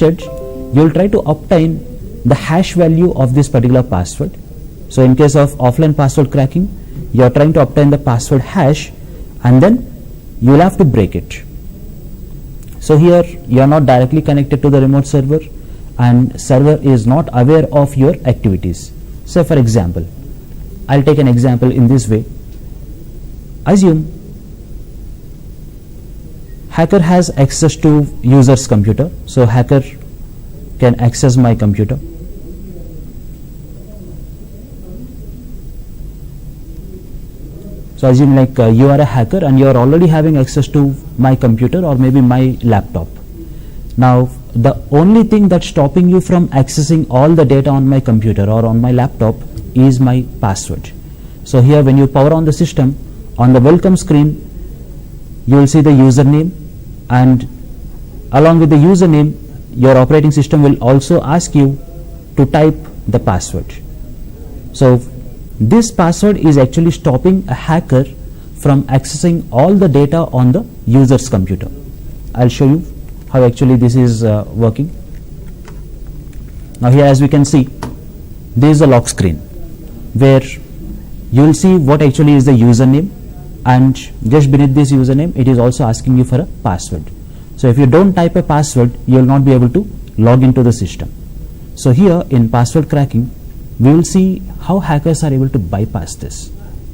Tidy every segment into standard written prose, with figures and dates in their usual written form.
instead you will try to obtain the hash value of this particular password. So in case of offline password cracking, you are trying to obtain the password hash and then you will have to break it. So here you are not directly connected to the remote server and server is not aware of your activities. So for example, I'll take an example in this way. Assume hacker has access to user's computer. So hacker can access my computer. So assume like you are a hacker and you are already having access to my computer or maybe my laptop. Now the only thing that's stopping you from accessing all the data on my computer or on my laptop is my password. So here when you power on the system, on the welcome screen you will see the username, and along with the username your operating system will also ask you to type the password. So this password is actually stopping a hacker from accessing all the data on the user's computer. I'll show you how actually this is working. Now here as we can see, there is a lock screen where you will see what actually is the username, and just beneath this username it is also asking you for a password. So if you don't type a password, you will not be able to log into the system. So here in password cracking, we will see how hackers are able to bypass this.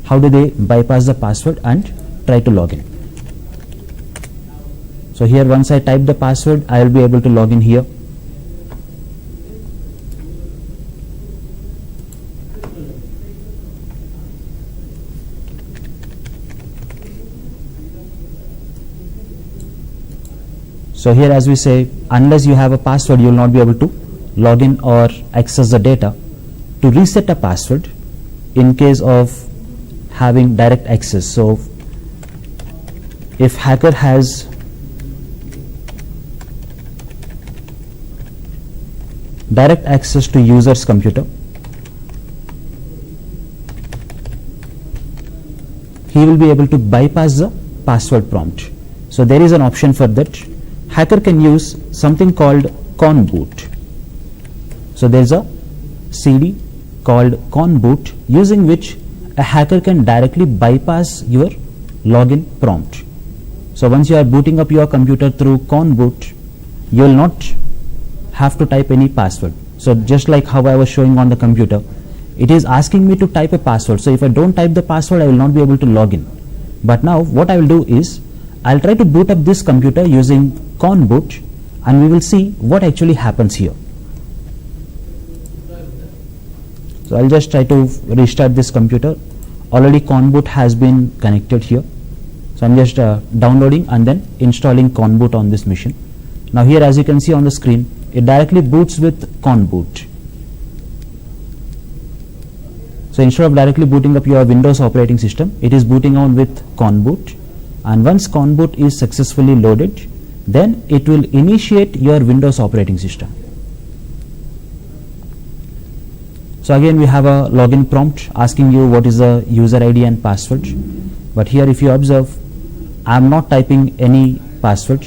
How do they bypass the password and try to log in? So here once I type the password, I will be able to log in here. So here as we say, unless you have a password, you will not be able to log in or access the data. To reset a password in case of having direct access, so if hacker has direct access to user's computer, he will be able to bypass the password prompt. So there is an option for that. Hacker can use something called con boot. So there is a CD called con boot, using which a hacker can directly bypass your login prompt. So once you are booting up your computer through con boot, you will not have to type any password. So just like how I was showing on the computer, it is asking me to type a password. So if I don't type the password, I will not be able to log in. But now what I will do is, I will try to boot up this computer using con boot, and we will see what actually happens here. So I will just try to restart this computer. Already con boot has been connected here. So I am just downloading and then installing con boot on this machine. Now here as you can see on the screen, it directly boots with con boot. So instead of directly booting up your Windows operating system, it is booting on with con boot, and once con boot is successfully loaded, then it will initiate your Windows operating system. So again we have a login prompt asking you what is the user ID and password, but here if you observe, I am not typing any password.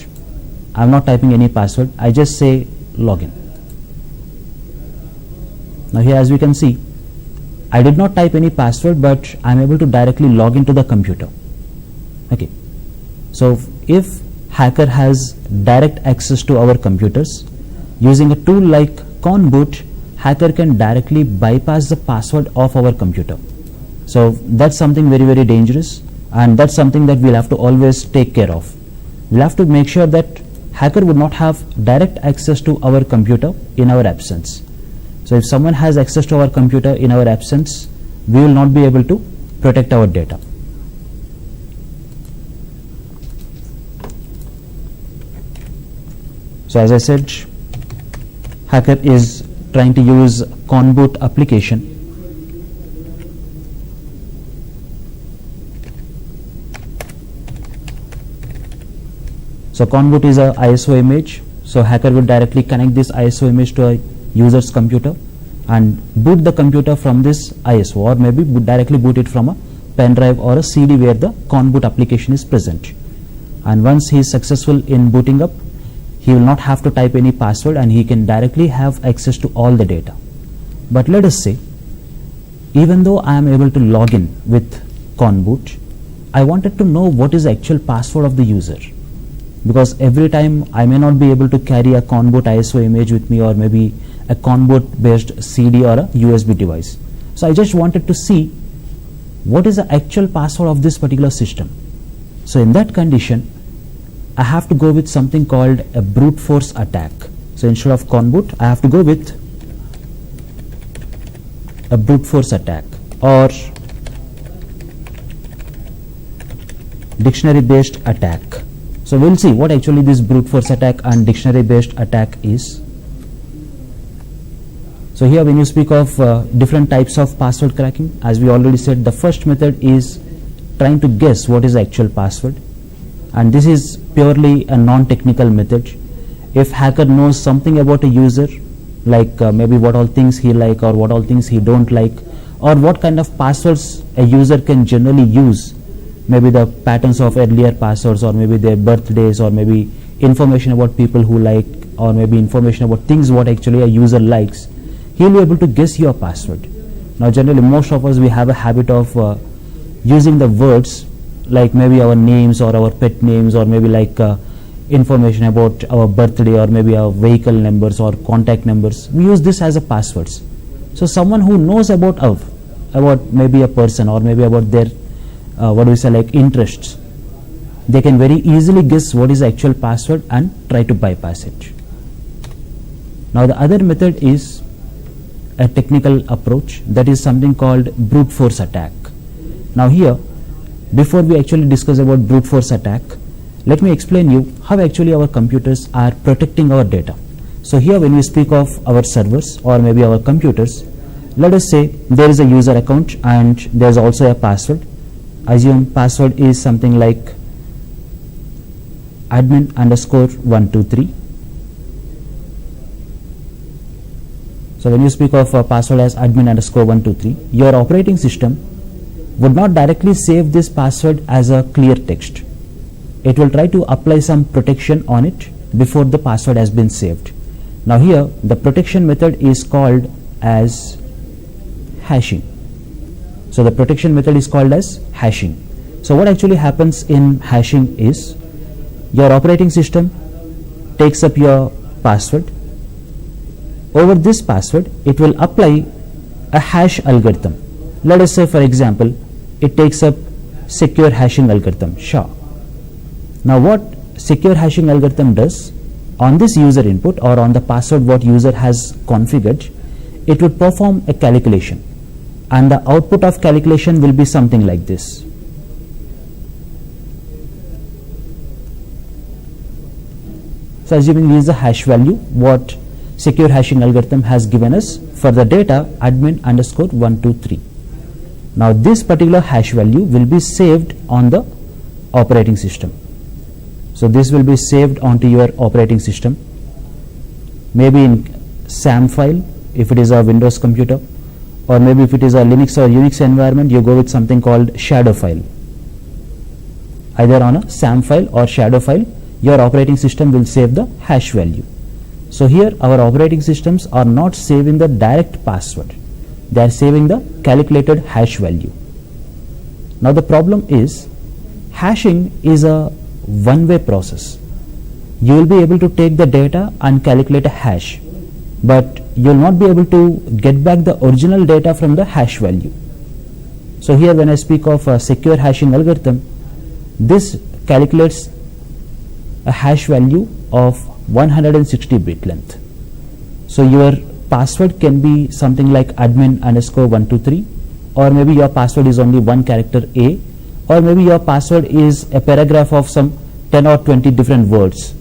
I just say login. Now here as we can see, I did not type any password, but I am able to directly log into the computer. Okay. So if hacker has direct access to our computers, using a tool like con boot, hacker can directly bypass the password of our computer. So that's something very, very dangerous, and that's something that we'll have to always take care of. We'll have to make sure that hacker would not have direct access to our computer in our absence. So if someone has access to our computer in our absence, we will not be able to protect our data. So as I said, hacker is trying to use con boot application. So con boot is a ISO image. So hacker will directly connect this ISO image to a user's computer and boot the computer from this ISO, or maybe directly boot it from a pen drive or a CD where the con boot application is present. And once he is successful in booting up, he will not have to type any password and he can directly have access to all the data. But let us say, even though I am able to log in with conboot, I wanted to know what is the actual password of the user, because every time I may not be able to carry a conboot ISO image with me, or maybe a conboot based CD or a USB device. So I just wanted to see what is the actual password of this particular system. So in that condition, I have to go with something called a brute force attack. So instead of conboot, I have to go with a brute force attack or dictionary based attack. So we'll see what actually this brute force attack and dictionary based attack is. So here when you speak of different types of password cracking, as we already said, the first method is trying to guess what is the actual password, and this is purely a non-technical method. If hacker knows something about a user, like maybe what all things he like or what all things he don't like, or what kind of passwords a user can generally use, maybe the patterns of earlier passwords, or maybe their birthdays, or maybe information about people who like, or maybe information about things what actually a user likes, he will be able to guess your password. Now generally most of us, we have a habit of using the words like maybe our names or our pet names, or maybe like information about our birthday, or maybe our vehicle numbers or contact numbers. We use this as a passwords. So someone who knows about maybe a person, or maybe about their like interests, they can very easily guess what is the actual password and try to bypass it. Now the other method is a technical approach, that is something called brute force attack. Now here, before we actually discuss about brute force attack, let me explain you how actually our computers are protecting our data. So here when we speak of our servers or maybe our computers, let us say there is a user account and there is also a password. Assume password is something like admin_123. So when you speak of a password as admin_123, your operating system would not directly save this password as a clear text. It will try to apply some protection on it before the password has been saved. Now here the protection method is called as hashing. So the protection method is called as hashing. So what actually happens in hashing is, your operating system takes up your password. Over this password, it will apply a hash algorithm. Let us say, for example, it takes up secure hashing algorithm, SHA. Now what secure hashing algorithm does, on this user input or on the password what user has configured, it would perform a calculation, and the output of calculation will be something like this. So assuming this is the hash value what secure hashing algorithm has given us for the data admin_123. Now this particular hash value will be saved on the operating system. So this will be saved onto your operating system, maybe in SAM file if it is a Windows computer, or maybe if it is a Linux or Unix environment, you go with something called shadow file. Either on a SAM file or shadow file, your operating system will save the hash value. So here our operating systems are not saving the direct password, they are saving the calculated hash value. Now the problem is, hashing is a one-way process. You will be able to take the data and calculate a hash, but you will not be able to get back the original data from the hash value. So here when I speak of a secure hashing algorithm, this calculates a hash value of 160 bit length. So your password can be something like admin_123, or maybe your password is only one character A, or maybe your password is a paragraph of some 10 or 20 different words.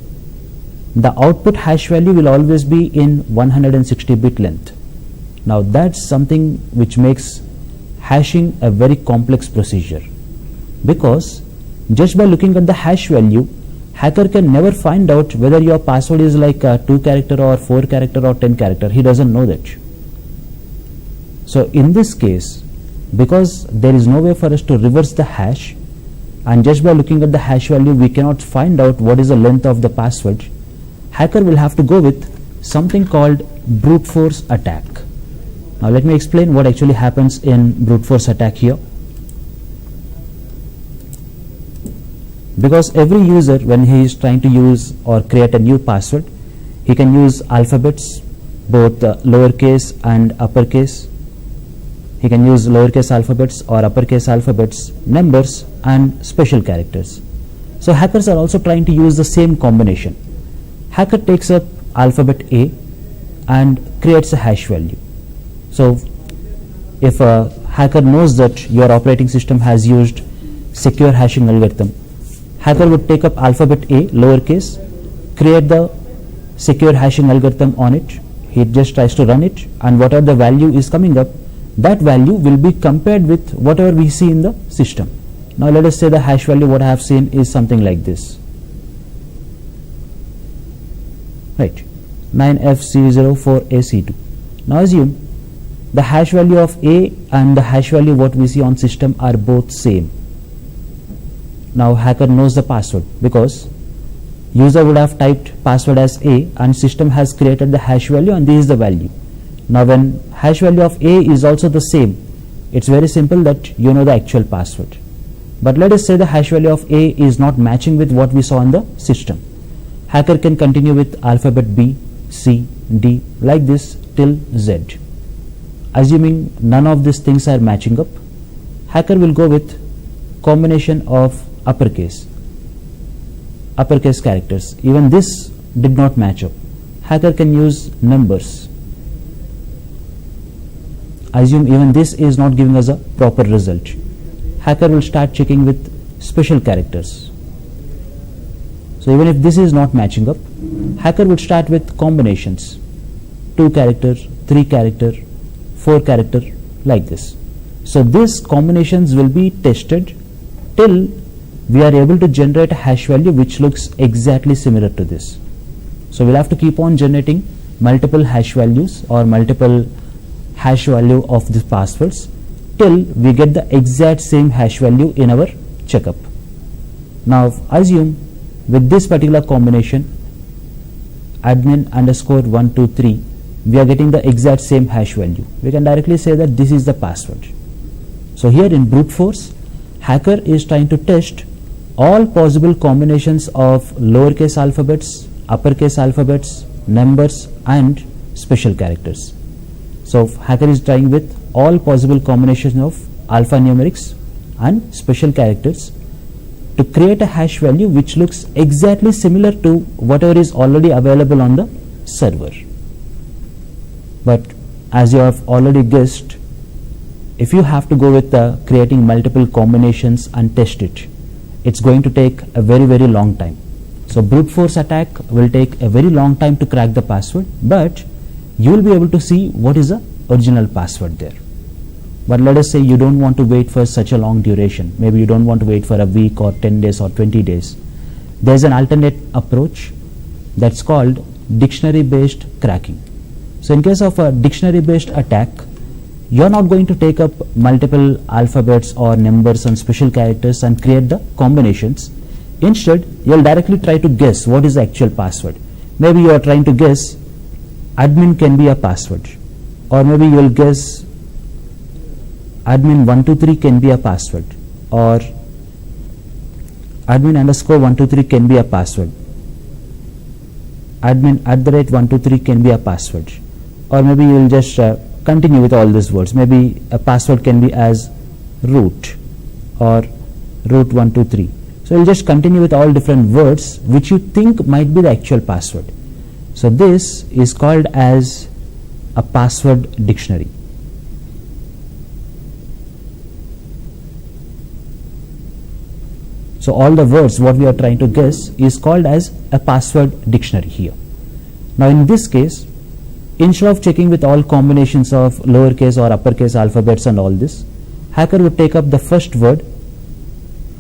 The output hash value will always be in 160 bit length. Now that's something which makes hashing a very complex procedure, because just by looking at the hash value, hacker can never find out whether your password is like a 2 character or 4 character or 10 character. He doesn't know that. So in this case, because there is no way for us to reverse the hash, and just by looking at the hash value we cannot find out what is the length of the password, hacker will have to go with something called brute force attack. Now let me explain what actually happens in brute force attack here. Because every user, when he is trying to use or create a new password, he can use alphabets, both lowercase and uppercase. He can use lowercase alphabets or uppercase alphabets, numbers and special characters. So hackers are also trying to use the same combination. Hacker takes up alphabet A and creates a hash value. So if a hacker knows that your operating system has used secure hashing algorithm, hacker would take up alphabet A, lowercase, create the secure hashing algorithm on it. He just tries to run it, and whatever the value is coming up, that value will be compared with whatever we see in the system. Now let us say the hash value what I have seen is something like this. Right, 9F004AC2. Now assume the hash value of A and the hash value what we see on system are both same. Now hacker knows the password because user would have typed password as A and system has created the hash value and this is the value. Now when hash value of A is also the same, it's very simple that you know the actual password. But let us say the hash value of A is not matching with what we saw in the system. Hacker can continue with alphabet B, C, D like this till Z. Assuming none of these things are matching up, hacker will go with combination of uppercase characters. Even this did not match up. Hacker can use numbers. Assume even this is not giving us a proper result. Hacker will start checking with special characters. So even if this is not matching up, hacker would start with combinations, 2 character, 3 character, 4 character like this. So these combinations will be tested till we are able to generate a hash value which looks exactly similar to this. So we'll have to keep on generating multiple hash values or multiple hash value of these passwords till we get the exact same hash value in our checkup. Now assume with this particular combination admin underscore 123 we are getting the exact same hash value. We can directly say that this is the password. So here in brute force, hacker is trying to test all possible combinations of lowercase alphabets, uppercase alphabets, numbers and special characters. So hacker is trying with all possible combinations of alphanumerics and special characters to create a hash value which looks exactly similar to whatever is already available on the server. But as you have already guessed, if you have to go with creating multiple combinations and test it, it's going to take a very long time. So brute force attack will take a very long time to crack the password, but you will be able to see what is the original password there. But let us say you don't want to wait for such a long duration. Maybe you don't want to wait for a week or 10 days or 20 days. There's an alternate approach that's called dictionary based cracking. So in case of a dictionary based attack, you're not going to take up multiple alphabets or numbers and special characters and create the combinations. Instead, you'll directly try to guess what is the actual password. Maybe you are trying to guess admin can be a password, or maybe you will guess admin 123 can be a password, or admin underscore 123 can be a password, admin @123 can be a password, or maybe you will just continue with all these words. Maybe a password can be as root or root 123. So you'll just continue with all different words which you think might be the actual password. So this is called as a password dictionary. So all the words what we are trying to guess is called as a password dictionary here. Now in this case, instead of checking with all combinations of lowercase or uppercase alphabets and all this, hacker would take up the first word,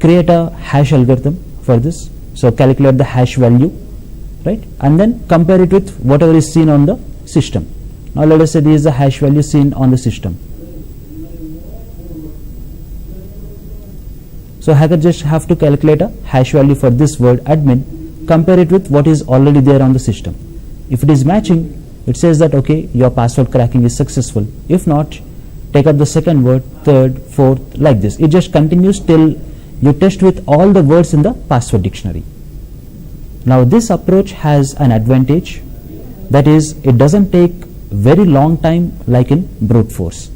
create a hash algorithm for this, so calculate the hash value, right, and then compare it with whatever is seen on the system. Now let us say this is the hash value seen on the system. So hacker just have to calculate a hash value for this word admin compare it with what is already there on the system. If it is matching, it says that okay, your password cracking is successful. If not, take up the second word, third, fourth, like this. It just continues till you test with all the words in the password dictionary. Now this approach has an advantage, that is, it doesn't take very long time like in brute force.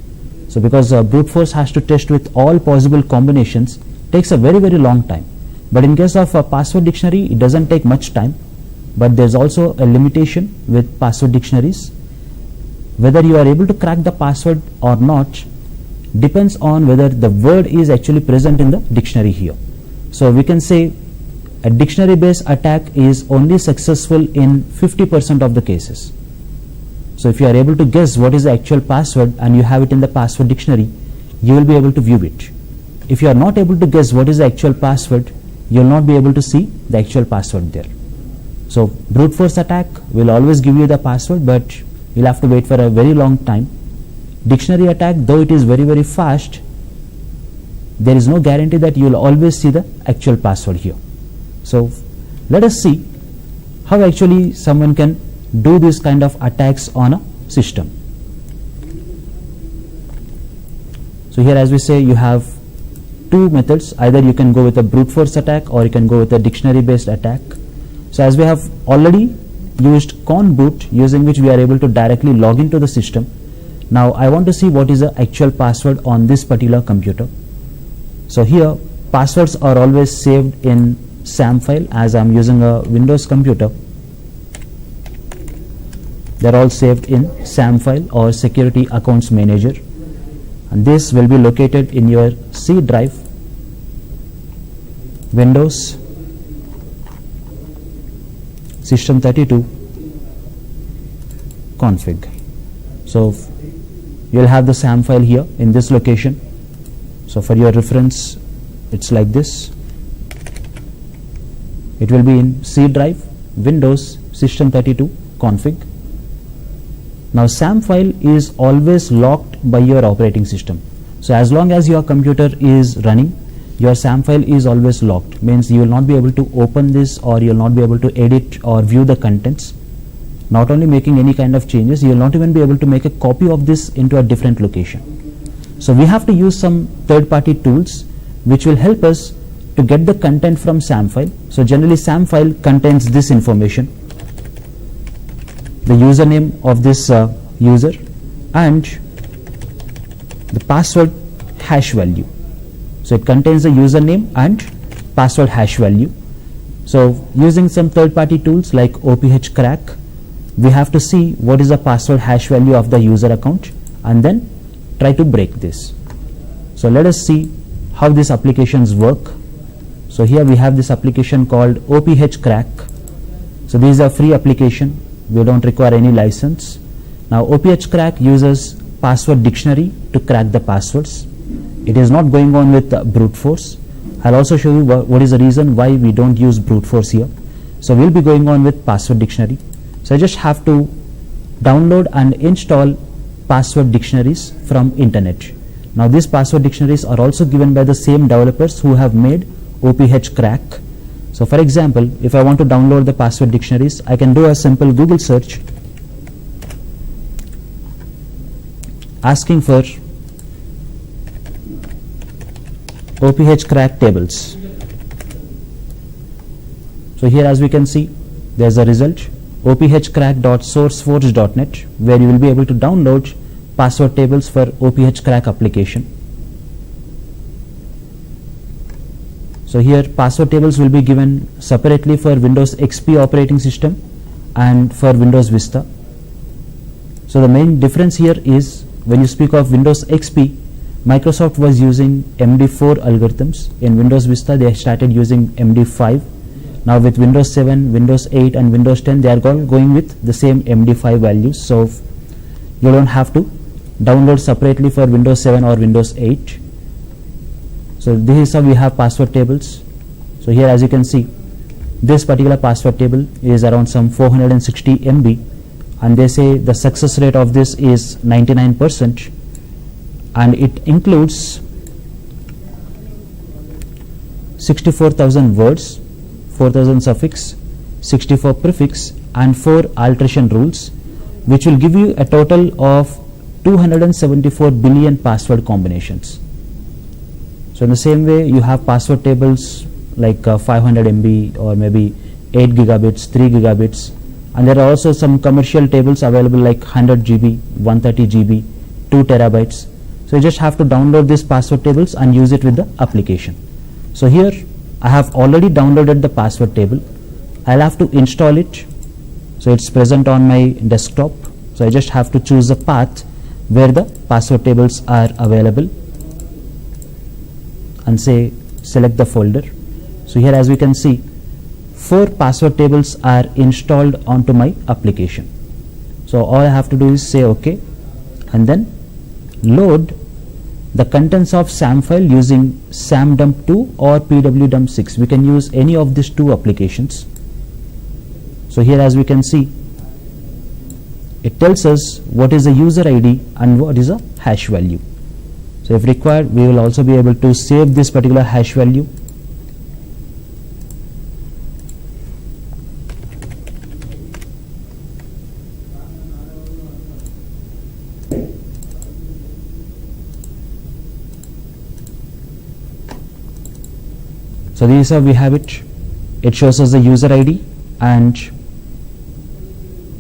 So because brute force has to test with all possible combinations, takes a very long time. But in case of a password dictionary, it doesn't take much time. But there's also a limitation with password dictionaries. Whether you are able to crack the password or not depends on whether the word is actually present in the dictionary here. So we can say a dictionary based attack is only successful in 50% of the cases. So if you are able to guess what is the actual password and you have it in the password dictionary, you will be able to view it. If you are not able to guess what is the actual password, you will not be able to see the actual password there. So brute force attack will always give you the password, but you'll have to wait for a very long time. Dictionary attack, though it is very fast, there is no guarantee that you will always see the actual password here. So let us see how actually someone can do this kind of attacks on a system. So here, as we say, you have two methods. Either you can go with a brute force attack or you can go with a dictionary based attack. So as we have already used con boot, using which we are able to directly log into the system. Now I want to see what is the actual password on this particular computer. So here passwords are always saved in SAM file. As I am using a Windows computer, they are all saved in SAM file or Security Accounts Manager, and this will be located in your C drive, Windows, System32, config. So you will have the SAM file here in this location. So for your reference, it's like this. It will be in C drive, Windows, System32, config. Now SAM file is always locked by your operating system. So as long as your computer is running, your SAM file is always locked. Means you will not be able to open this, or you will not be able to edit or view the contents. Not only making any kind of changes, you will not even be able to make a copy of this into a different location. So we have to use some third-party tools which will help us to get the content from SAM file. So generally SAM file contains this information: the username of this user and the password hash value. So it contains the username and password hash value. So using some third-party tools like OPH crack, we have to see what is the password hash value of the user account and then try to break this. So let us see how these applications work. So here we have this application called OPH crack. So this is a free application. We don't require any license. Now OPH crack uses password dictionary to crack the passwords. It is not going on with brute force. I'll also show you what is the reason why we don't use brute force here. So we'll be going on with password dictionary. So I just have to download and install password dictionaries from internet. Now these password dictionaries are also given by the same developers who have made OPH crack. So for example, if I want to download the password dictionaries, I can do a simple Google search asking for OPH crack tables. So here, as we can see, there's a result, ophcrack.sourceforge.net, where you will be able to download password tables for OPH crack application. So here password tables will be given separately for Windows XP operating system and for Windows Vista. So the main difference here is, when you speak of Windows XP, Microsoft was using MD4 algorithms. In Windows Vista they started using MD5. Now with Windows 7, Windows 8 and Windows 10, they are all going with the same MD5 values. So you don't have to download separately for Windows 7 or Windows 8. So this is how we have password tables. So here, as you can see, this particular password table is around some 460 MB, and they say the success rate of this is 99%, and it includes 64,000 words, 4,000 suffix, 64 prefix and 4 alteration rules, which will give you a total of 274 billion password combinations. So in the same way, you have password tables like 500 MB or maybe 8 gigabits, 3 gigabits, and there are also some commercial tables available like 100 GB, 130 GB, 2 terabytes. So you just have to download these password tables and use it with the application. So here I have already downloaded the password table. I'll have to install it. So it's present on my desktop. So I just have to choose a path where the password tables are available and say select the folder. So here, as we can see, 4 password tables are installed onto my application. So all I have to do is say OK and then load the contents of SAM file using samdump2 or pwdump6. We can use any of these 2 applications. So here, as we can see, it tells us what is the user ID and what is a hash value. So if required, we will also be able to save this particular hash value. So this is how we have it. It shows us the user ID and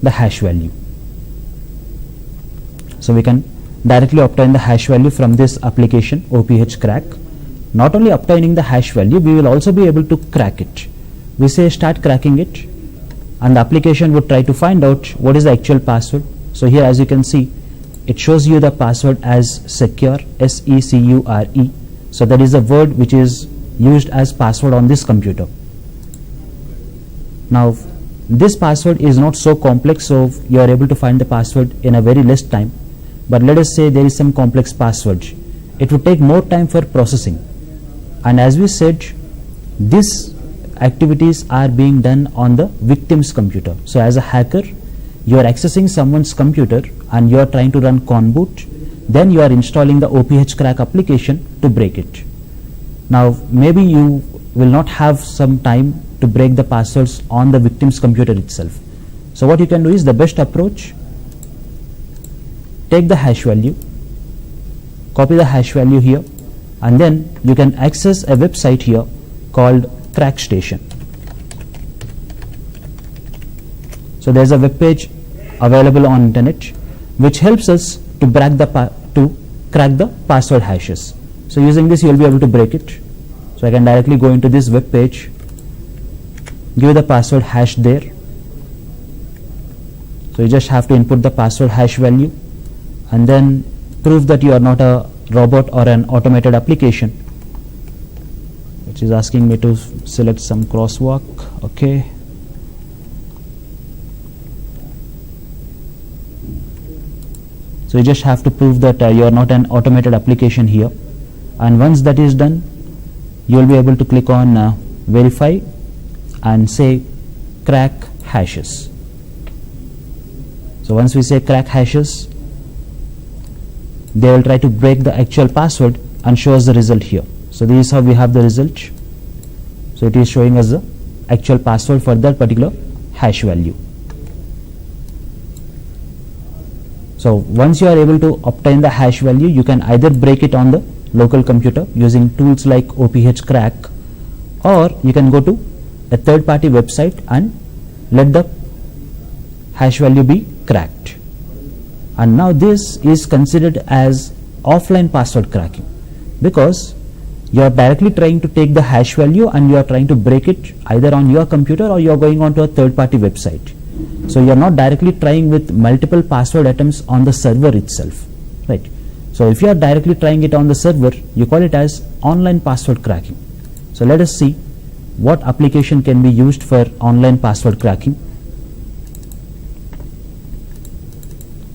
the hash value. So we can directly obtain the hash value from this application OPH crack. Not only obtaining the hash value, we will also be able to crack it. We say start cracking it and the application would try to find out what is the actual password. So here, as you can see, it shows you the password as secure, SECURE. So that is the word which is used as password on this computer. Now this password is not so complex, so you are able to find the password in a very less time. But let us say there is some complex password. It would take more time for processing. And as we said, these activities are being done on the victim's computer. So as a hacker, you are accessing someone's computer and you are trying to run con boot. Then you are installing the OPH crack application to break it. Now maybe you will not have some time to break the passwords on the victim's computer itself. So what you can do is, the best approach, take the hash value, copy the hash value here, and then you can access a website here called Crack Station. So there is a web page available on internet which helps us to crack the password hashes. So using this, you will be able to break it. So I can directly go into this web page, give the password hash there. So you just have to input the password hash value and then prove that you are not a robot or an automated application, which is asking me to select some crosswalk. Okay. So you just have to prove that you are not an automated application here. And once that is done, you will be able to click on verify and say crack hashes. So once we say crack hashes, they will try to break the actual password and show us the result here. So this is how we have the result. So it is showing us the actual password for that particular hash value. So once you are able to obtain the hash value, you can either break it on the local computer using tools like OPH crack, or you can go to a third-party website and let the hash value be cracked. And now this is considered as offline password cracking, because you are directly trying to take the hash value and you are trying to break it either on your computer or you are going on to a third-party website. So you are not directly trying with multiple password attempts on the server itself, right? So if you are directly trying it on the server, you call it as online password cracking. So let us see what application can be used for online password cracking.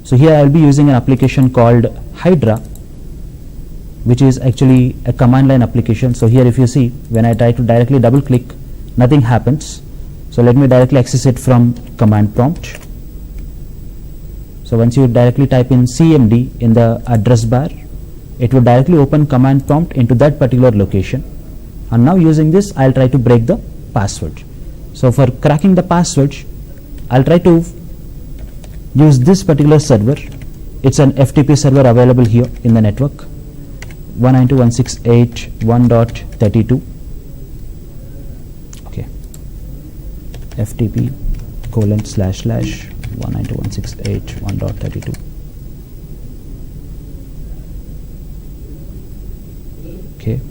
So here I will be using an application called Hydra, which is actually a command line application. So here if you see, when I try to directly double click, nothing happens. So let me directly access it from command prompt. So once you directly type in CMD in the address bar, it will directly open command prompt into that particular location. And now using this, I'll try to break the password. So for cracking the password, I'll try to use this particular server. It's an FTP server available here in the network, 192.168.1.32. Okay, FTP : //192.168.1.32. Okay.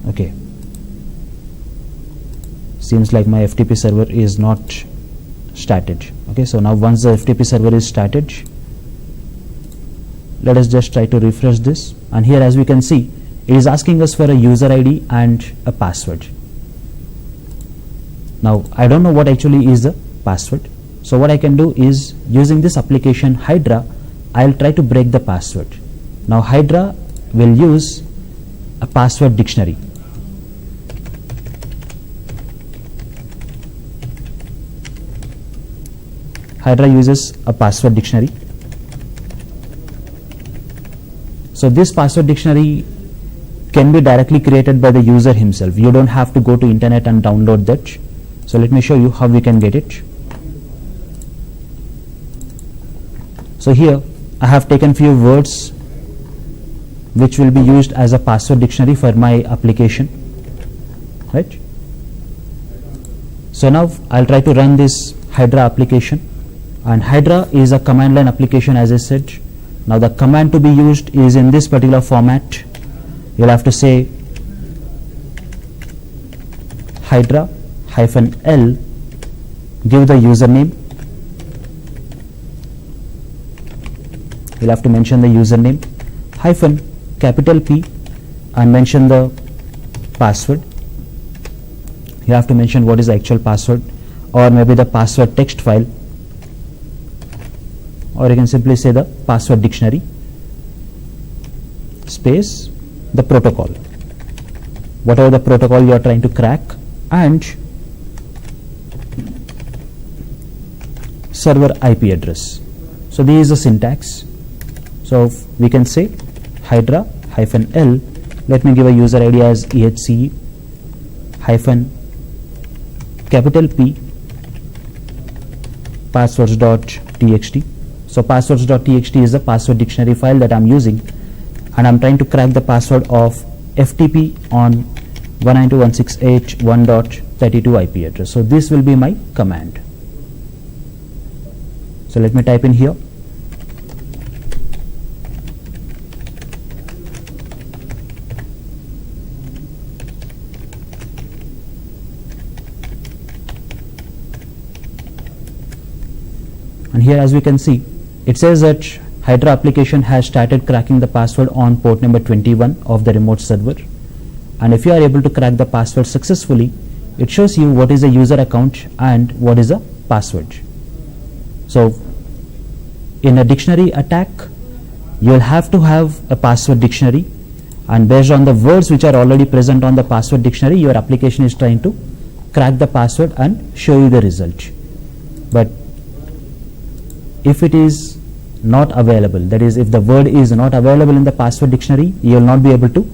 Okay. Seems like my FTP server is not started. Okay, so now once the FTP server is started, let us just try to refresh this, and here as we can see, it is asking us for a user ID and a password. Now I don't know what actually is the password, so what I can do is, using this application Hydra, I'll try to break the password. Now Hydra will use a password dictionary. Hydra uses a password dictionary. So this password dictionary can be directly created by the user himself. You don't have to go to internet and download that. So let me show you how we can get it. So here I have taken few words which will be used as a password dictionary for my application, right? So now I'll try to run this Hydra application, and Hydra is a command line application, as I said. Now the command to be used is in this particular format. You'll have to say Hydra -L, give the username. You'll have to mention the username, -P, and mention the password. You have to mention what is the actual password, or maybe the password text file, or you can simply say the password dictionary space the protocol, whatever the protocol you are trying to crack, and server IP address. So this is the syntax. So we can say Hydra -L, let me give a user ID as EHCE -P passwords.txt. So passwords.txt is the password dictionary file that I'm using, and I'm trying to crack the password of FTP on 192.168.1.32 IP address. So this will be my command. So let me type in here. And here as we can see, it says that Hydra application has started cracking the password on port number 21 of the remote server, and if you are able to crack the password successfully, it shows you what is the user account and what is the password. So in a dictionary attack, you will have to have a password dictionary, and based on the words which are already present on the password dictionary, your application is trying to crack the password and show you the result. But if it is not available, that is, if the word is not available in the password dictionary, you will not be able to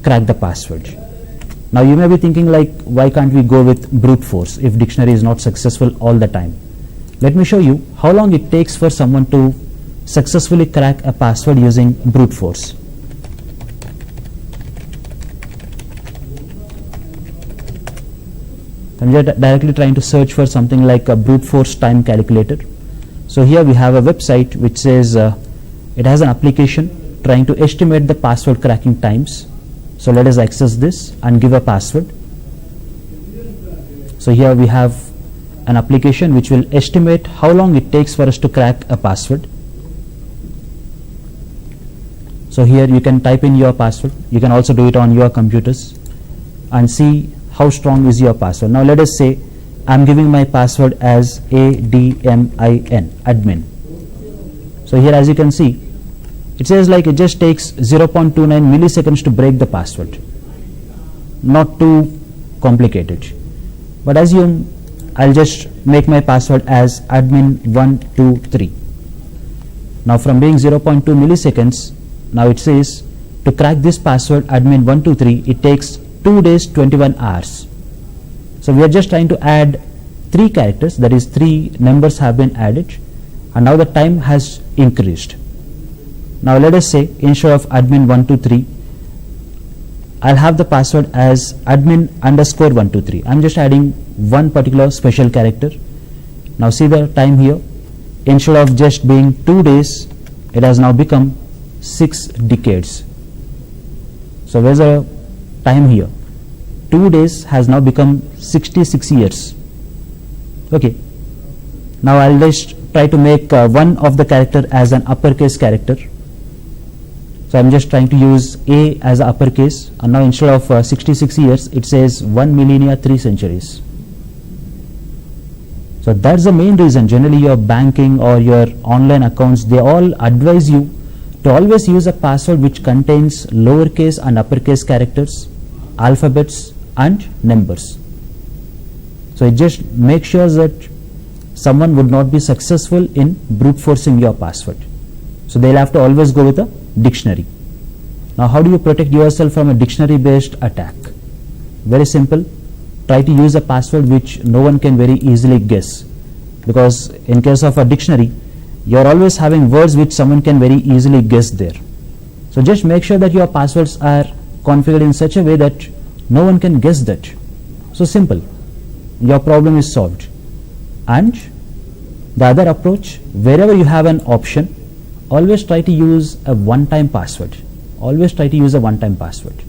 crack the password. Now you may be thinking, like, why can't we go with brute force if dictionary is not successful all the time? Let me show you how long it takes for someone to successfully crack a password using brute force. I'm just directly trying to search for something like a brute force time calculator. So here we have a website which says it has an application trying to estimate the password cracking times. So let us access this and give a password. So here we have an application which will estimate how long it takes for us to crack a password. So here you can type in your password. You can also do it on your computers and see how strong is your password. Now let us say I'm giving my password as ADMIN, admin. So here as you can see, it says like it just takes 0.29 milliseconds to break the password. Not too complicated. But assume I'll just make my password as admin123. Now from being 0.2 milliseconds, now it says to crack this password admin123, it takes 2 days 21 hours. So we are just trying to add 3 characters, that is 3 numbers have been added, and now the time has increased. Now let us say instead of admin123, I'll have the password as admin_123. I'm just adding one particular special character. Now see the time here. Instead of just being 2 days, it has now become 6 decades. So where's the time here? 2 days has now become 66 years. Okay. Now I'll just try to make one of the character as an uppercase character. So I'm just trying to use A as a uppercase, and now instead of 66 years, it says 1 millennia 3 centuries. So that's the main reason. Generally, your banking or your online accounts, they all advise you to always use a password which contains lowercase and uppercase characters, alphabets and numbers. So it just makes sure that someone would not be successful in brute forcing your password. So they'll have to always go with a dictionary. Now how do you protect yourself from a dictionary based attack? Very simple. Try to use a password which no one can very easily guess, because in case of a dictionary, you're always having words which someone can very easily guess there. So just make sure that your passwords are configured in such a way that no one can guess that. So simple. Your problem is solved. And the other approach, wherever you have an option, always try to use a one-time password. Always try to use a one-time password.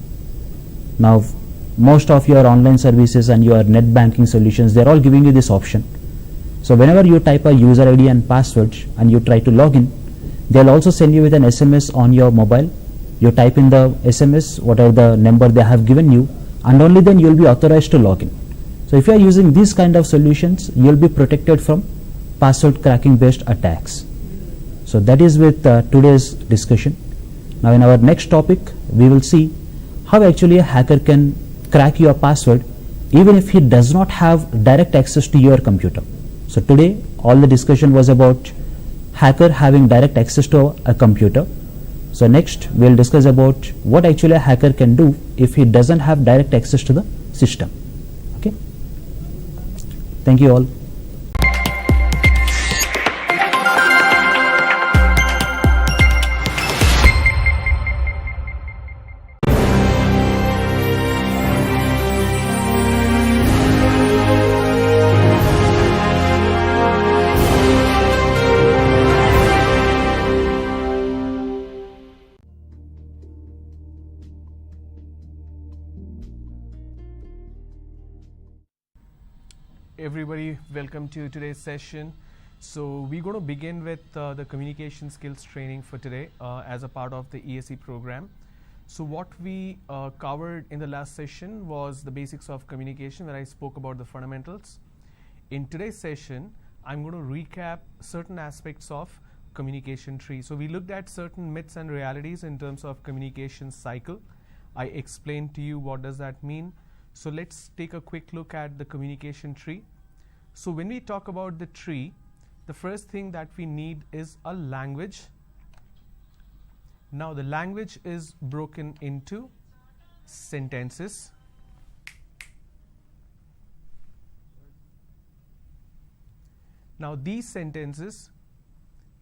Now, most of your online services and your net banking solutions, they're all giving you this option. So whenever you type a user ID and password and you try to log in, they'll also send you with an SMS on your mobile. You type in the SMS, whatever the number they have given you, and only then you'll be authorized to log in. So if you are using these kind of solutions, you'll be protected from password cracking based attacks. So that is with today's discussion. Now in our next topic, we will see how actually a hacker can crack your password even if he does not have direct access to your computer. So today all the discussion was about hacker having direct access to a computer. So next we will discuss about what actually a hacker can do if he doesn't have direct access to the system. Okay. Thank you all. Everybody, welcome to today's session. So we're going to begin with the communication skills training for today as a part of the ESE program. So what we covered in the last session was the basics of communication, where I spoke about the fundamentals. In today's session, I'm going to recap certain aspects of communication tree. So we looked at certain myths and realities in terms of communication cycle. I explained to you what does that mean. So let's take a quick look at the communication tree. So when we talk about the tree, the first thing that we need is a language. Now the language is broken into sentences. Now these sentences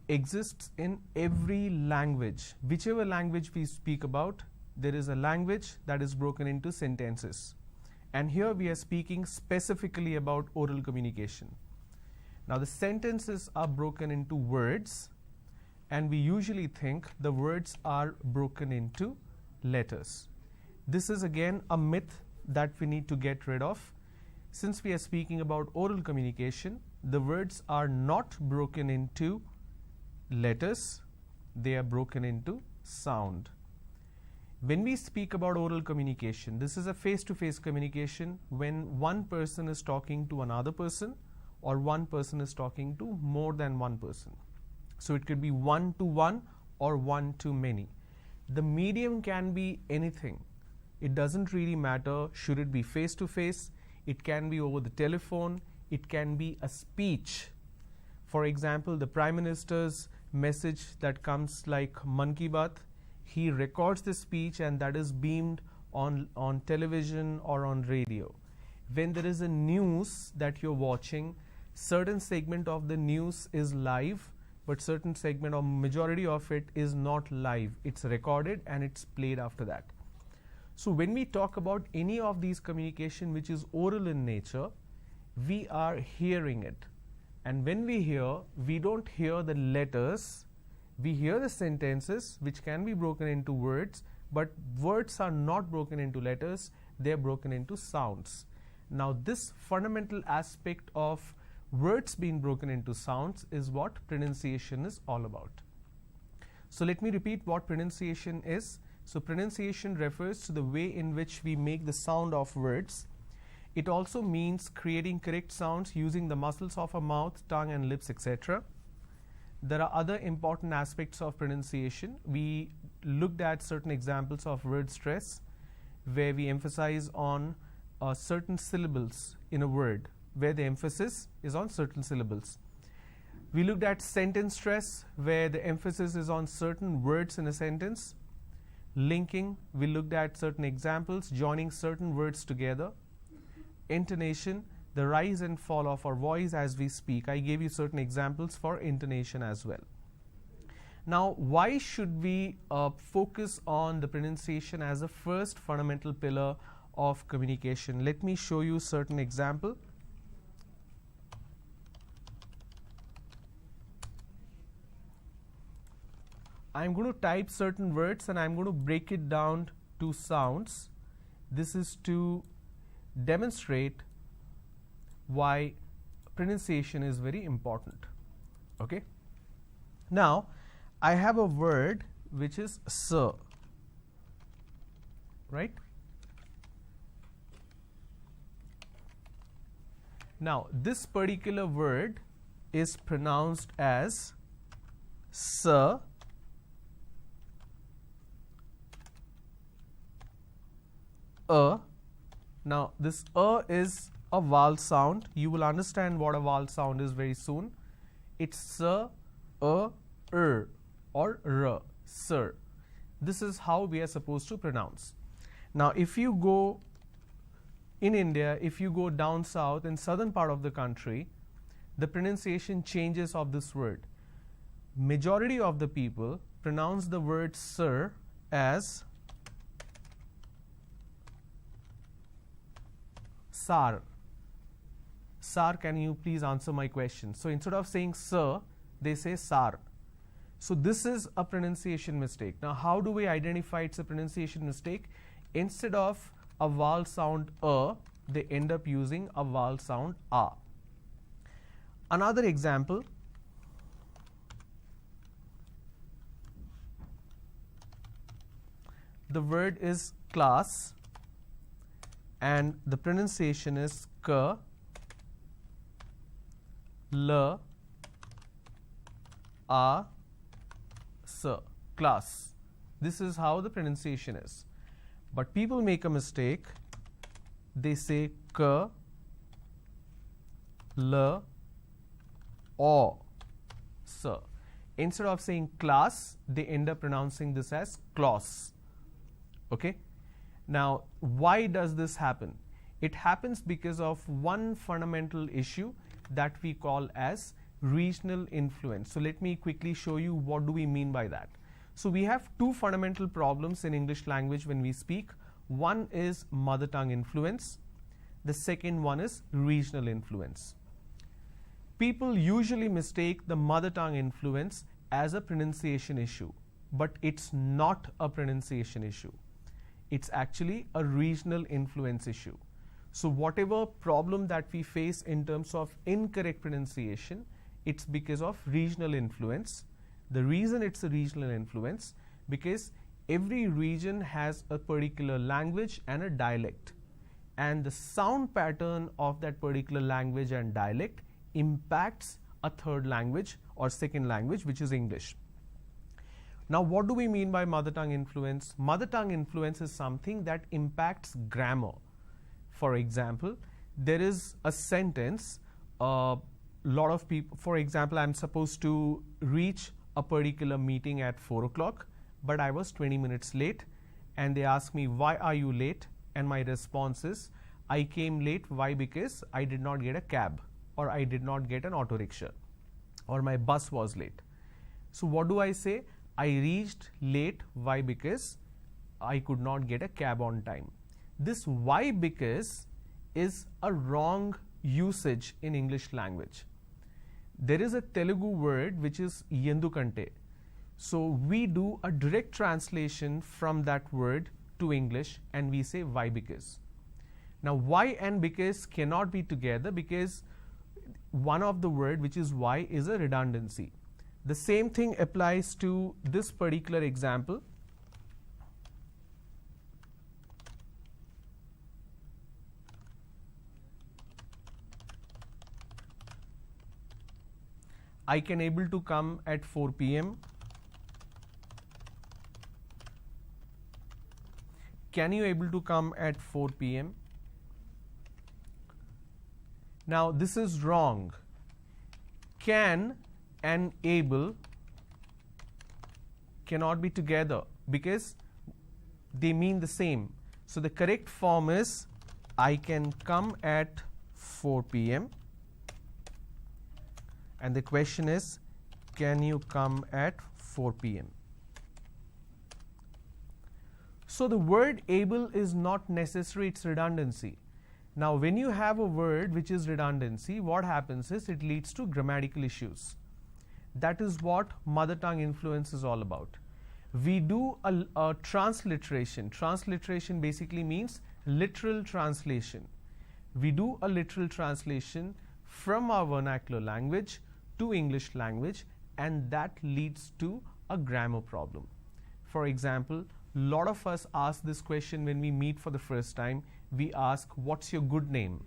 exist in every language. Whichever language we speak about, there is a language that is broken into sentences. And here we are speaking specifically about oral communication. Now the sentences are broken into words, and we usually think the words are broken into letters. This is again a myth that we need to get rid of. Since we are speaking about oral communication, the words are not broken into letters, they are broken into sound. When we speak about oral communication, this is a face-to-face communication when one person is talking to another person or one person is talking to more than one person. So it could be one-to-one or one-to-many. The medium can be anything. It doesn't really matter. Should it be face-to-face? It can be over the telephone. It can be a speech. For example, the Prime Minister's message that comes like Man Ki Baat, he records the speech and that is beamed on television or on radio. When there is a news that you're watching, certain segment of the news is live, but certain segment or majority of it is not live. It's recorded and it's played after that. So when we talk about any of these communication which is oral in nature, we are hearing it. And when we hear, we don't hear the letters, we hear the sentences which can be broken into words, but words are not broken into letters, they are broken into sounds. Now this fundamental aspect of words being broken into sounds is what pronunciation is all about. So let me repeat what pronunciation is. So pronunciation refers to the way in which we make the sound of words. It also means creating correct sounds using the muscles of our mouth, tongue and lips, etc. There are other important aspects of pronunciation. We looked at certain examples of word stress, where we emphasize on certain syllables in a word, where the emphasis is on certain syllables. We looked at sentence stress, where the emphasis is on certain words in a sentence. Linking, we looked at certain examples, joining certain words together. Intonation, the rise and fall of our voice as we speak. I gave you certain examples for intonation as well. Now, why should we focus on the pronunciation as a first fundamental pillar of communication? Let me show you certain example. I'm going to type certain words and I'm going to break it down to sounds. This is to demonstrate why pronunciation is very important. Okay. Now, I have a word which is sir, right? Now, this particular word is pronounced as sir, Now, this is a vowel sound. You will understand what a vowel sound is very soon. It's sir, or r, sir. This is how we are supposed to pronounce. Now, if you go in India, if you go down south in southern part of the country, the pronunciation changes of this word. Majority of the people pronounce the word sir as sar. Sar, can you please answer my question? So instead of saying sir, they say sar. So this is a pronunciation mistake. Now, how do we identify it's a pronunciation mistake? Instead of a vowel sound they end up using a vowel sound a. Another example. The word is class and the pronunciation is k, l, a, s, class. This is how the pronunciation is. But people make a mistake. They say k, l, o, s. Instead of saying class, they end up pronouncing this as class. Okay. Now, why does this happen? It happens because of one fundamental issue that we call as regional influence. So let me quickly show you what do we mean by that. So we have two fundamental problems in English language when we speak. One is mother tongue influence. The second one is regional influence. People usually mistake the mother tongue influence as a pronunciation issue, but it's not a pronunciation issue. It's actually a regional influence issue. So whatever problem that we face in terms of incorrect pronunciation, it's because of regional influence. The reason it's a regional influence, because every region has a particular language and a dialect, and the sound pattern of that particular language and dialect impacts a third language or second language, which is English. Now, what do we mean by mother tongue influence? Mother tongue influence is something that impacts grammar. For example, there is a sentence, lot of people, for example, I'm supposed to reach a particular meeting at 4 o'clock. but I was 20 minutes late. And they ask me, why are you late? And my response is, I came late. Why? Because I did not get a cab, or I did not get an auto rickshaw, or my bus was late. So what do I say? I reached late. Why? Because I could not get a cab on time. This why because is a wrong usage in English language. There is a Telugu word which is yendukante. So we do a direct translation from that word to English and we say why because. Now why and because cannot be together because one of the word which is why is a redundancy. The same thing applies to this particular example. I can able to come at 4 p.m. Can you able to come at 4 p.m.? Now this is wrong. Can and able cannot be together because they mean the same. So the correct form is I can come at 4 p.m. and the question is, can you come at 4 p.m.? So the word able is not necessary, it's redundancy. Now when you have a word which is redundancy, what happens is it leads to grammatical issues. That is what mother tongue influence is all about. We do a transliteration. Transliteration basically means literal translation. We do a literal translation from our vernacular language to English language, and that leads to a grammar problem. For example, a lot of us ask this question when we meet for the first time. We ask, what's your good name?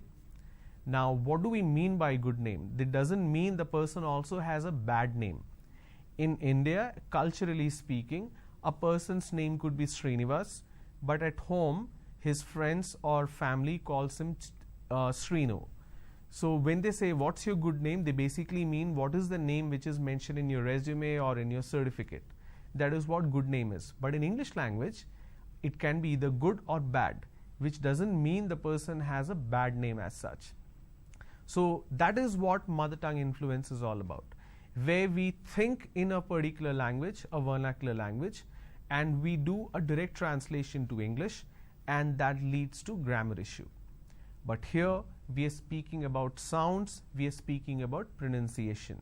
Now, what do we mean by good name? That doesn't mean the person also has a bad name. In India, culturally speaking, a person's name could be Srinivas, but at home, his friends or family calls him Srinu. So when they say, what's your good name? They basically mean what is the name which is mentioned in your resume or in your certificate. That is what good name is. But in English language, it can be either good or bad, which doesn't mean the person has a bad name as such. So that is what mother tongue influence is all about, where we think in a particular language, a vernacular language, and we do a direct translation to English, and that leads to grammar issue. But here we are speaking about sounds, we are speaking about pronunciation.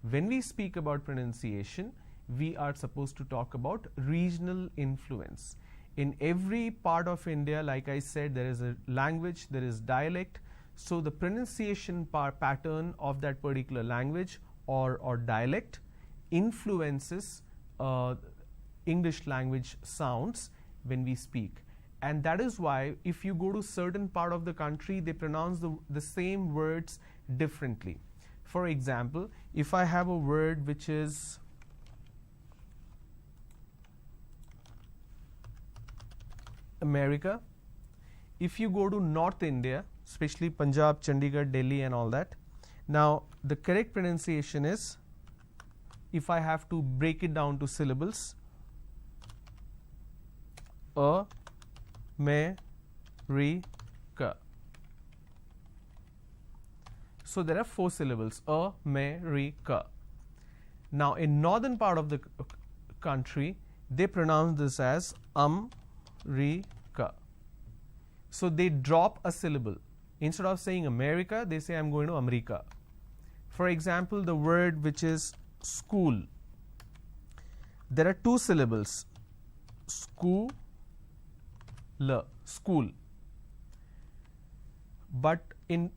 When we speak about pronunciation, we are supposed to talk about regional influence. In every part of India, like I said, there is a language, there is dialect. So the pronunciation pattern of that particular language or dialect influences English language sounds when we speak. And that is why if you go to certain part of the country, they pronounce the same words differently. For example, if I have a word which is America, if you go to North India, especially Punjab, Chandigarh, Delhi and all that, now the correct pronunciation is, if I have to break it down to syllables, America. So there are 4 syllables, America. Now in northern part of the country, they pronounce this as Rika. So they drop a syllable. Instead of saying America, they say I'm going to America. For example, the word which is school. There are 2 syllables, school. But in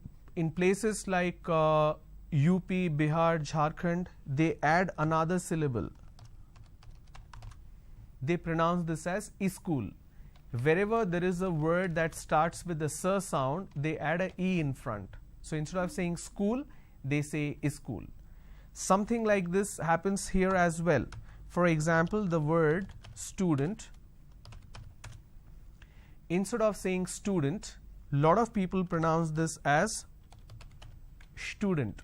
places like UP, Bihar, Jharkhand, they add another syllable. They pronounce this as school. Wherever there is a word that starts with the Tur sound, they add a E in front. So instead of saying school, they say school. Something like this happens here as well. For example, the word student. Instead of saying student, a lot of people pronounce this as student.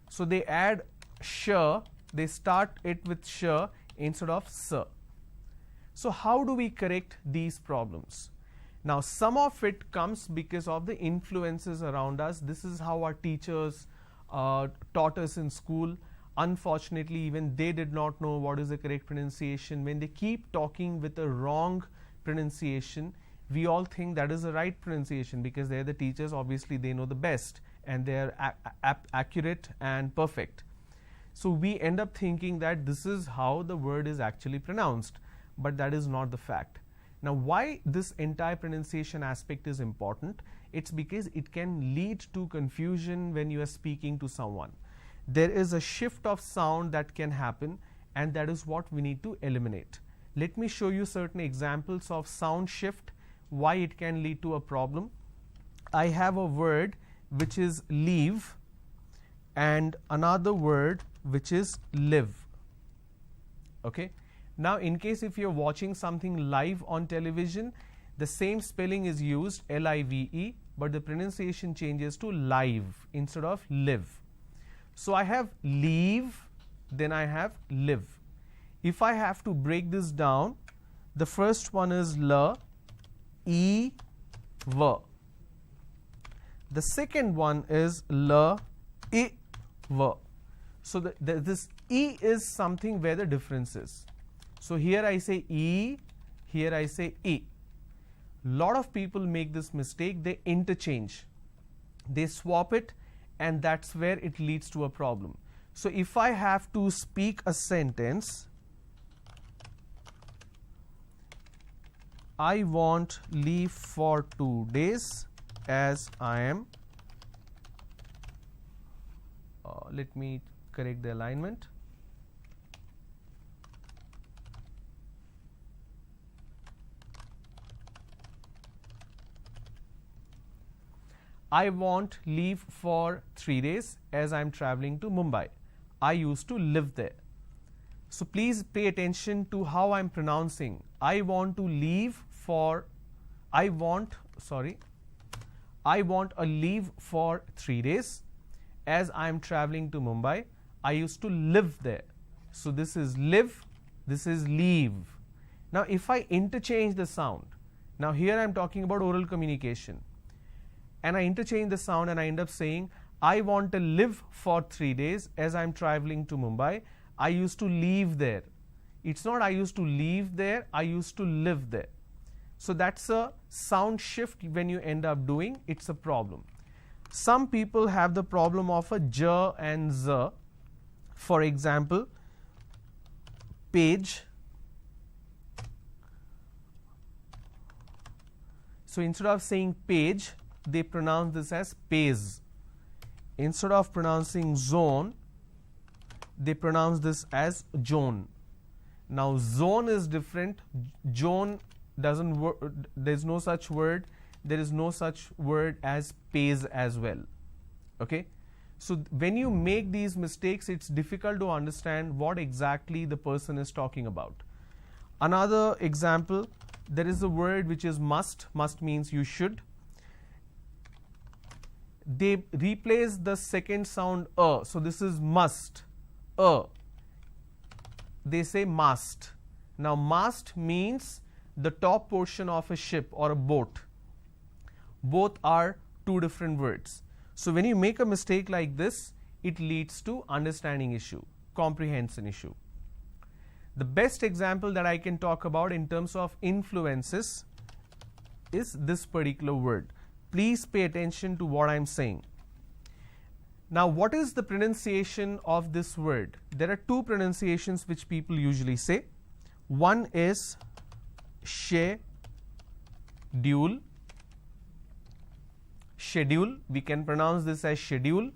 So they add sh, they start it with sh instead of sir. So how do we correct these problems? Now, some of it comes because of the influences around us. This is how our teachers taught us in school. Unfortunately, even they did not know what is the correct pronunciation. When they keep talking with a wrong pronunciation, we all think that is the right pronunciation because they're the teachers. Obviously, they know the best and they're accurate and perfect. So we end up thinking that this is how the word is actually pronounced, but that is not the fact. Now, why this entire pronunciation aspect is important? It's because it can lead to confusion when you are speaking to someone. There is a shift of sound that can happen, and that is what we need to eliminate. Let me show you certain examples of sound shift, why it can lead to a problem. I have a word which is leave and another word which is live. Okay. Now, in case if you're watching something live on television, the same spelling is used, L-I-V-E, but the pronunciation changes to live instead of live. So I have leave, then I have live. If I have to break this down, the first one is L, E, V. The second one is L, I, V. So this E is something where the difference is. So here I say E, here I say E. Lot of people make this mistake, they interchange. They swap it, and that's where it leads to a problem. So if I have to speak a sentence, I want leave for 2 days as I am, let me correct the alignment. I want leave for 3 days as I am traveling to Mumbai. I used to live there. So please pay attention to how I am pronouncing. I want to leave for, I want a leave for 3 days as I am traveling to Mumbai. I used to live there. So this is live, this is leave. Now if I interchange the sound, now here I am talking about oral communication, and I interchange the sound and I end up saying, I want to live for 3 days as I am traveling to Mumbai. I used to leave there. It's not I used to leave there, I used to live there. So that's a sound shift when you end up doing, it's a problem. Some people have the problem of a j and z. For example, page. So instead of saying page, they pronounce this as pays. Instead of pronouncing zone, they pronounce this as zone. Now zone is different. Zone doesn't work. There's no such word. There is no such word as pays as well. Okay. So when you make these mistakes, it's difficult to understand what exactly the person is talking about. Another example, there is a word which is must. Must means you should. They replace the second sound so this is must, they say mast. Now mast means the top portion of a ship or a boat. Both are two different words. So when you make a mistake like this, it leads to understanding issue, comprehension issue. The best example that I can talk about in terms of influences is this particular word. Please pay attention to what I am saying. Now, what is the pronunciation of this word? There are two pronunciations which people usually say. One is schedule. Schedule, we can pronounce this as schedule.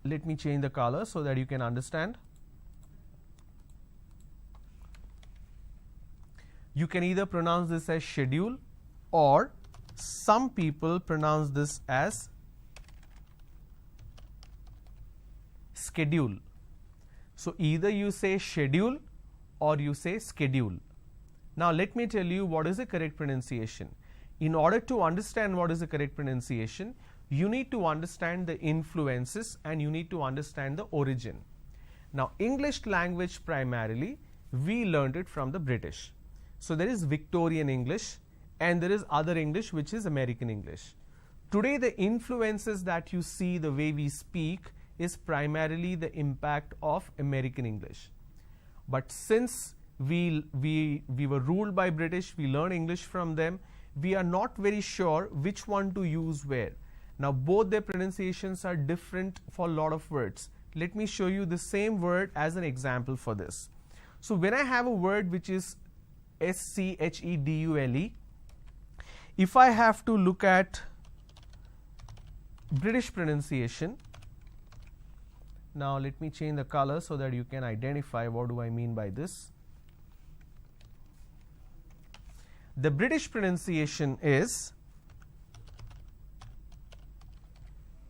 Let me change the color so that you can understand. You can either pronounce this as schedule, or some people pronounce this as schedule. So either you say schedule or you say schedule. Now let me tell you what is the correct pronunciation. In order to understand what is the correct pronunciation, you need to understand the influences and you need to understand the origin. Now, English language primarily, we learned it from the British. So there is Victorian English and there is other English, which is American English. Today, the influences that you see, the way we speak, is primarily the impact of American English. But since we were ruled by British, we learned English from them, we are not very sure which one to use where. Now, both their pronunciations are different for a lot of words. Let me show you the same word as an example for this. So when I have a word which is schedule, if I have to look at British pronunciation, now let me change the color so that you can identify what do I mean by this. The British pronunciation is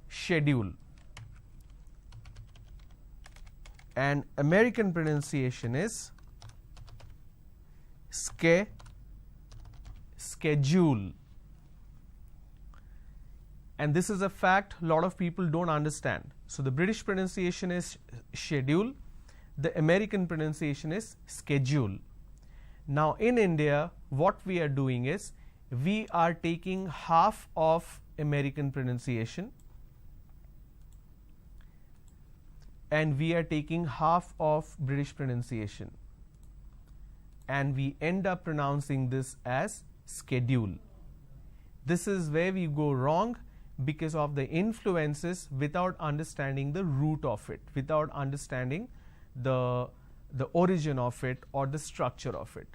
schedule and American pronunciation is schedule. And this is a fact a lot of people don't understand. So the British pronunciation is schedule, the American pronunciation is schedule. Now in India, what we are doing is we are taking half of American pronunciation and we are taking half of British pronunciation, and we end up pronouncing this as schedule. This is where we go wrong because of the influences without understanding the root of it, without understanding the origin of it or the structure of it.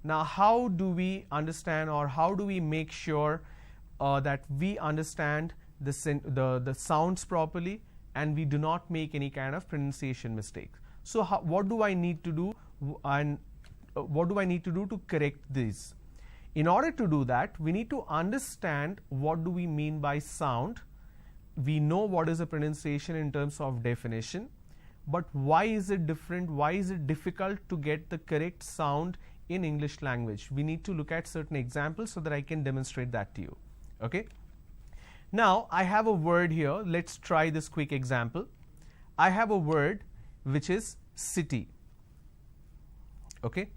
Now, how do we understand or how do we make sure that we understand the sounds properly and we do not make any kind of pronunciation mistakes? So, what do I need to do and what do I need to do to correct this? In order to do that, we need to understand what do we mean by sound. We know what is a pronunciation in terms of definition, but why is it different? Why is it difficult to get the correct sound in English language? We need to look at certain examples so that I can demonstrate that to you. Okay. Now, I have a word here. Let's try this quick example. I have a word which is city. Okay.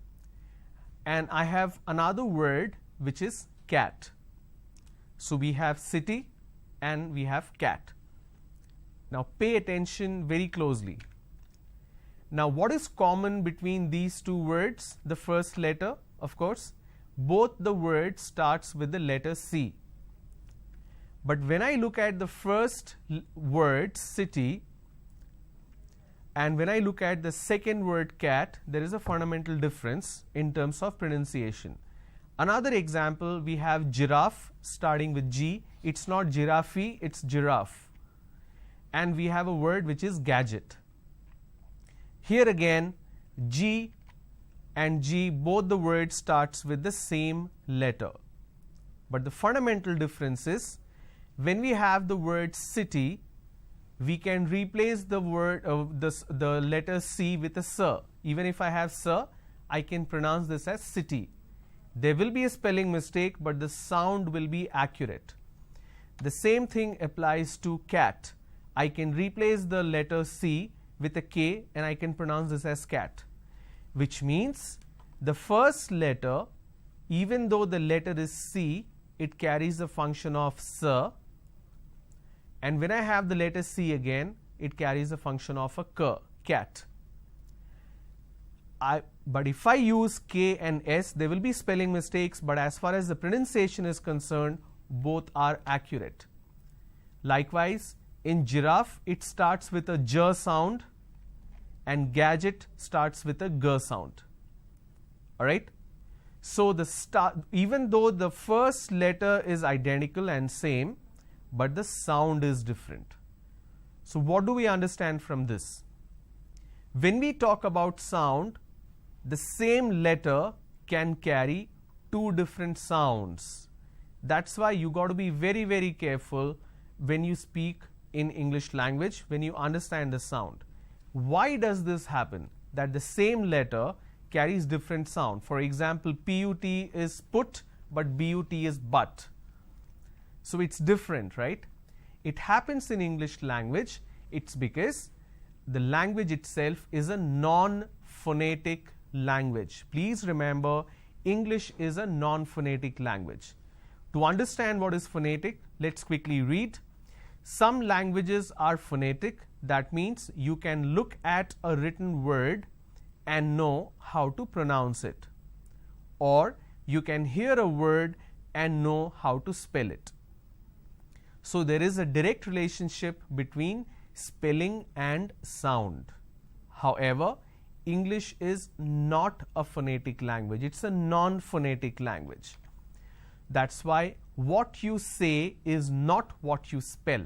And I have another word which is cat. So we have city and we have cat. Now pay attention very closely. Now what is common between these two words? The first letter, of course. Both the words starts with the letter C. But when I look at the first word city and when I look at the second word cat, there is a fundamental difference in terms of pronunciation. Another example, we have giraffe starting with G. It's not giraffe, it's giraffe. And we have a word which is gadget. Here again, G and G, both the words starts with the same letter. But the fundamental difference is when we have the word city, we can replace the word the letter C with a S. Even if I have S, I can pronounce this as city. There will be a spelling mistake, but the sound will be accurate. The same thing applies to cat. I can replace the letter C with a K and I can pronounce this as cat, which means the first letter, even though the letter is C, it carries the function of S. And when I have the letter C again, it carries a function of a K, cat. But if I use K and S, there will be spelling mistakes, but as far as the pronunciation is concerned, both are accurate. Likewise, in giraffe, it starts with a J sound and gadget starts with a G sound. Alright? So, even though the first letter is identical and same, but the sound is different. So what do we understand from this? When we talk about sound, the same letter can carry two different sounds. That's why you got to be very, very careful when you speak in English language, when you understand the sound. Why does this happen? That the same letter carries different sound. For example, PUT is put, but BUT is but. So it's different, right? it happens in English language, it's because the language itself is a non-phonetic language. Please remember, English is a non-phonetic language. To understand what is phonetic, let's quickly read. Some languages are phonetic. That means you can look at a written word and know how to pronounce it. Or you can hear a word and know how to spell it. So there is a direct relationship between spelling and sound. However, English is not a phonetic language. It's a non-phonetic language. That's why what you say is not what you spell.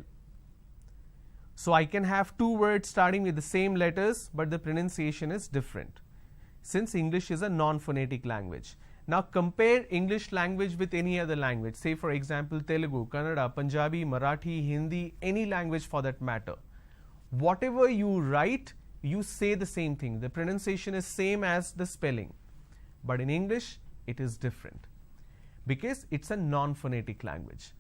So I can have two words starting with the same letters, but the pronunciation is different, since English is a non-phonetic language. Now compare English language with any other language. Say for example Telugu, Kannada, Punjabi, Marathi, Hindi, any language for that matter. Whatever you write, you say the same thing. The pronunciation is same as the spelling. But in English, it is different because it's a non-phonetic language.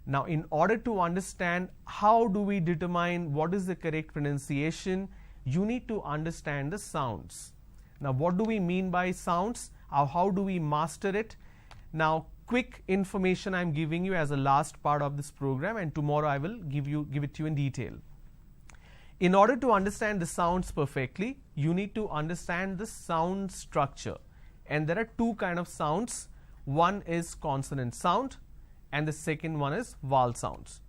Now, in order to understand how do we determine what is the correct pronunciation, you need to understand the sounds. Now, what do we mean by sounds? How do we master it? Now, quick information I am giving you as a last part of this program, and tomorrow I will give it to you in detail. In order to understand the sounds perfectly, you need to understand the sound structure. And there are two kinds of sounds. One is consonant sound and the second one is vowel sounds.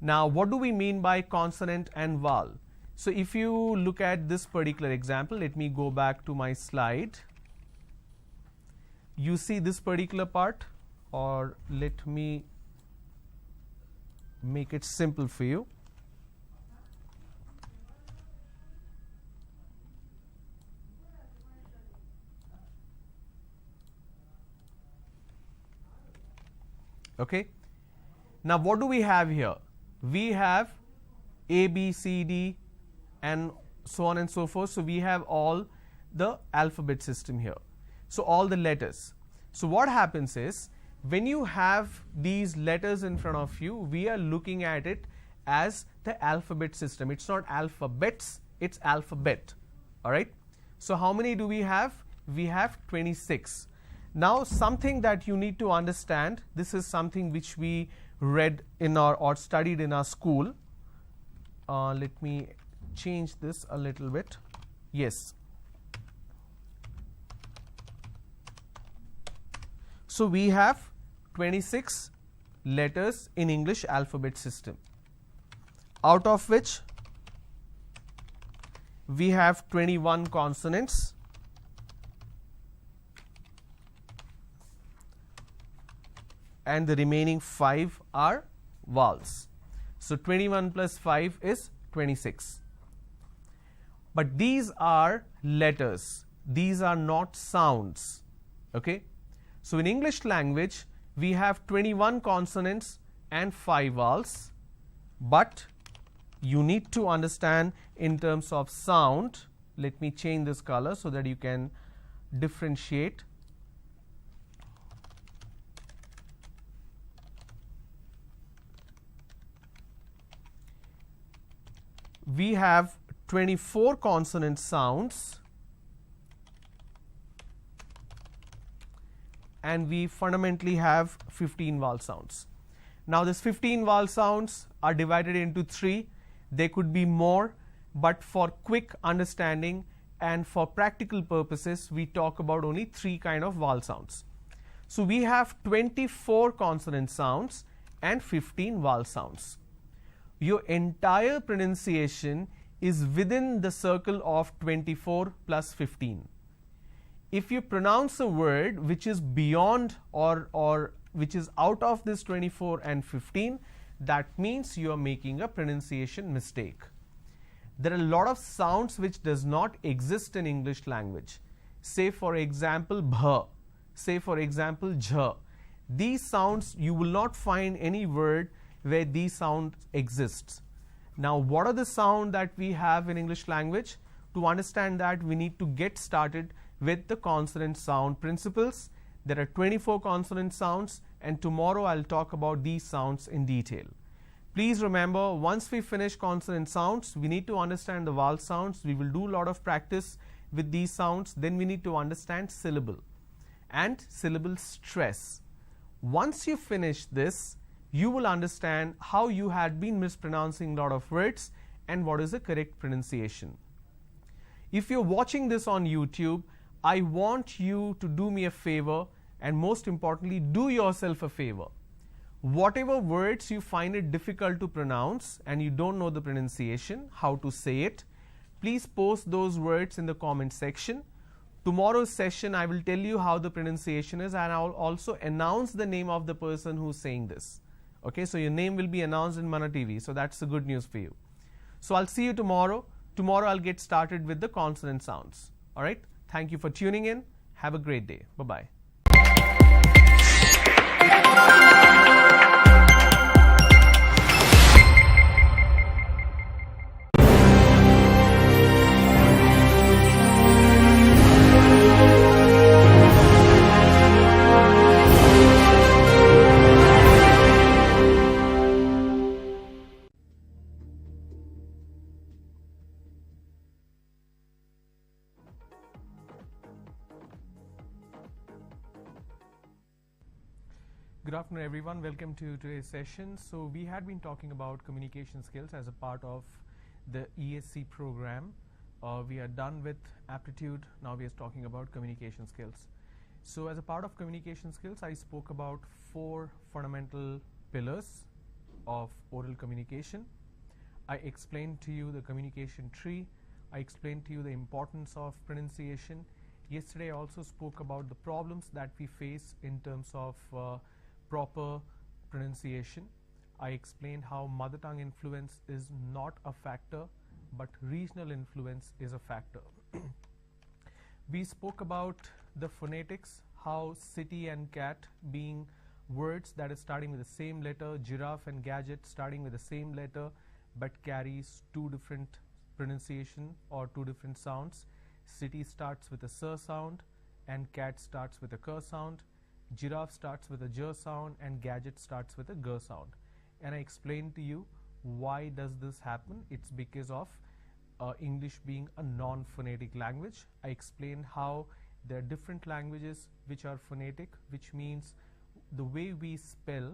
Now, what do we mean by consonant and vowel? So, if you look at this particular example, let me go back to my slide. You see this particular part, or let me make it simple for you. Okay. Now, what do we have here? We have A, B, C, D and so on and so forth. So, we have all the alphabet system here. So, all the letters. So, what happens is, when you have these letters in front of you, we are looking at it as the alphabet system. It's not alphabets, it's alphabet. Alright. So, how many do we have? We have 26. Now, something that you need to understand, this is something which we read in our or studied in our school. Let me change this a little bit. Yes. So, we have 26 letters in English alphabet system, out of which we have 21 consonants and the remaining 5 are vowels. So, 21 plus 5 is 26. But these are letters, these are not sounds. Okay? So, in English language, we have 21 consonants and 5 vowels, but you need to understand in terms of sound. Let me change this color so that you can differentiate. We have 24 consonant sounds and we fundamentally have 15 vowel sounds. Now, this 15 vowel sounds are divided into 3. There could be more, but for quick understanding and for practical purposes, we talk about only 3 kind of vowel sounds. So, we have 24 consonant sounds and 15 vowel sounds. Your entire pronunciation is within the circle of 24 plus 15. If you pronounce a word which is beyond or which is out of this 24 and 15, that means you are making a pronunciation mistake. There are a lot of sounds which does not exist in English language. Say for example bh, say for example jh. These sounds you will not find any word where these sounds exists. Now, what are the sound that we have in English language? To understand that, we need to get started with the consonant sound principles. There are 24 consonant sounds, and tomorrow I'll talk about these sounds in detail. Please remember, once we finish consonant sounds, we need to understand the vowel sounds. We will do a lot of practice with these sounds. Then we need to understand syllable and syllable stress. Once you finish this, you will understand how you had been mispronouncing a lot of words and what is the correct pronunciation. If you're watching this on YouTube, I want you to do me a favor, and most importantly, do yourself a favor. Whatever words you find it difficult to pronounce and you don't know the pronunciation, how to say it, please post those words in the comment section. Tomorrow's session, I will tell you how the pronunciation is, and I will also announce the name of the person who's saying this. Okay, so your name will be announced in Mana TV, so that's the good news for you. So I'll see you tomorrow. Tomorrow I'll get started with the consonant sounds. All right, thank you for tuning in. Have a great day. Bye-bye. Good afternoon, everyone. Welcome to today's session. So we had been talking about communication skills as a part of the ESC program. We are done with aptitude. Now we are talking about communication skills. So as a part of communication skills, I spoke about 4 fundamental pillars of oral communication. I explained to you the communication tree. I explained to you the importance of pronunciation. Yesterday I also spoke about the problems that we face in terms of proper pronunciation. I explained how mother tongue influence is not a factor, but regional influence is a factor. We spoke about the phonetics, how city and cat being words that is starting with the same letter, giraffe and gadget starting with the same letter but carries 2 different pronunciation or 2 different sounds. City starts with a s sound and cat starts with a k sound. Giraffe starts with a j sound and gadget starts with a g sound. And I explained to you why does this happen. It's because of English being a non-phonetic language. I explained how there are different languages which are phonetic, which means the way we spell,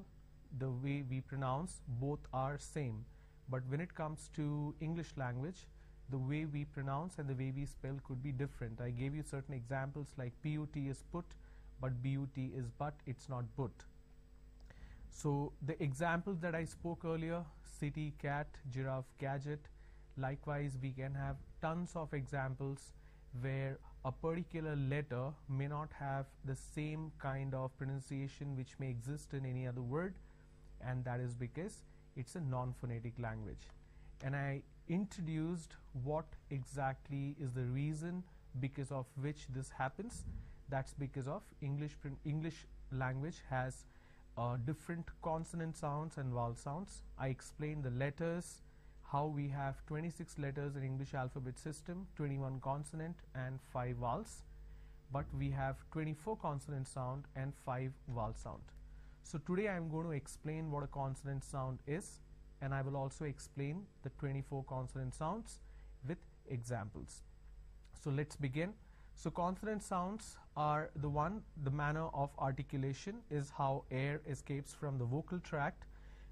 the way we pronounce, both are same. But when it comes to English language, the way we pronounce and the way we spell could be different. I gave you certain examples like PUT is put, but BUT is but, it's not but. So the examples that I spoke earlier, city, cat, giraffe, gadget, likewise we can have tons of examples where a particular letter may not have the same kind of pronunciation which may exist in any other word, and that is because it's a non-phonetic language. And I introduced what exactly is the reason because of which this happens. That's because of English language has different consonant sounds and vowel sounds. I explained the letters, how we have 26 letters in English alphabet system, 21 consonant and 5 vowels, but we have 24 consonant sound and 5 vowel sound. So today I am going to explain what a consonant sound is, and I will also explain the 24 consonant sounds with examples. So let's begin. So consonant sounds are the manner of articulation is how air escapes from the vocal tract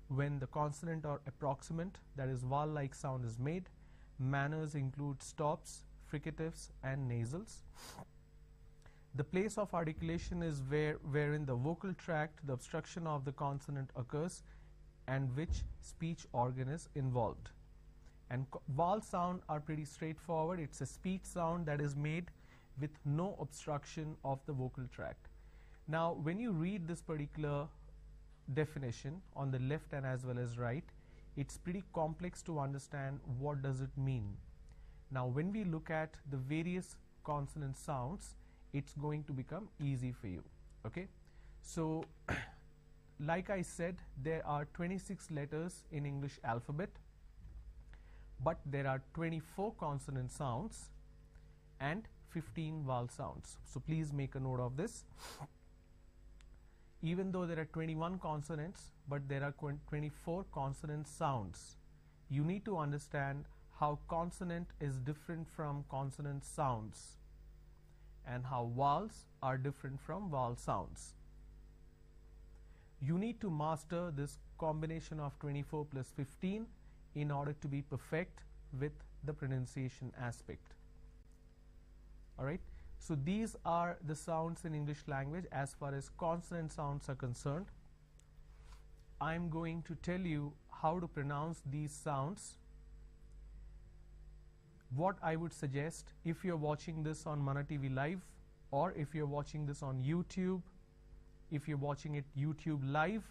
when the consonant or approximant, that is vowel-like sound, is made. Manners include stops, fricatives and nasals. The place of articulation is wherein the vocal tract, the obstruction of the consonant occurs and which speech organ is involved. And vowel sound are pretty straightforward. It's a speech sound that is made with no obstruction of the vocal tract. Now when you read this particular definition on the left and as well as right, it's pretty complex to understand what does it mean. Now when we look at the various consonant sounds, it's going to become easy for you. Okay, so like I said, there are 26 letters in English alphabet, but there are 24 consonant sounds and 15 vowel sounds. So please make a note of this. even though there are 21 consonants, but there are 24 consonant sounds. You need to understand how consonant is different from consonant sounds and how vowels are different from vowel sounds. You need to master this combination of 24 plus 15 in order to be perfect with the pronunciation aspect. Alright, so these are the sounds in English language as far as consonant sounds are concerned. I am going to tell you how to pronounce these sounds. What I would suggest, if you're watching this on Mana TV Live, or if you're watching this on YouTube, if you're watching it YouTube Live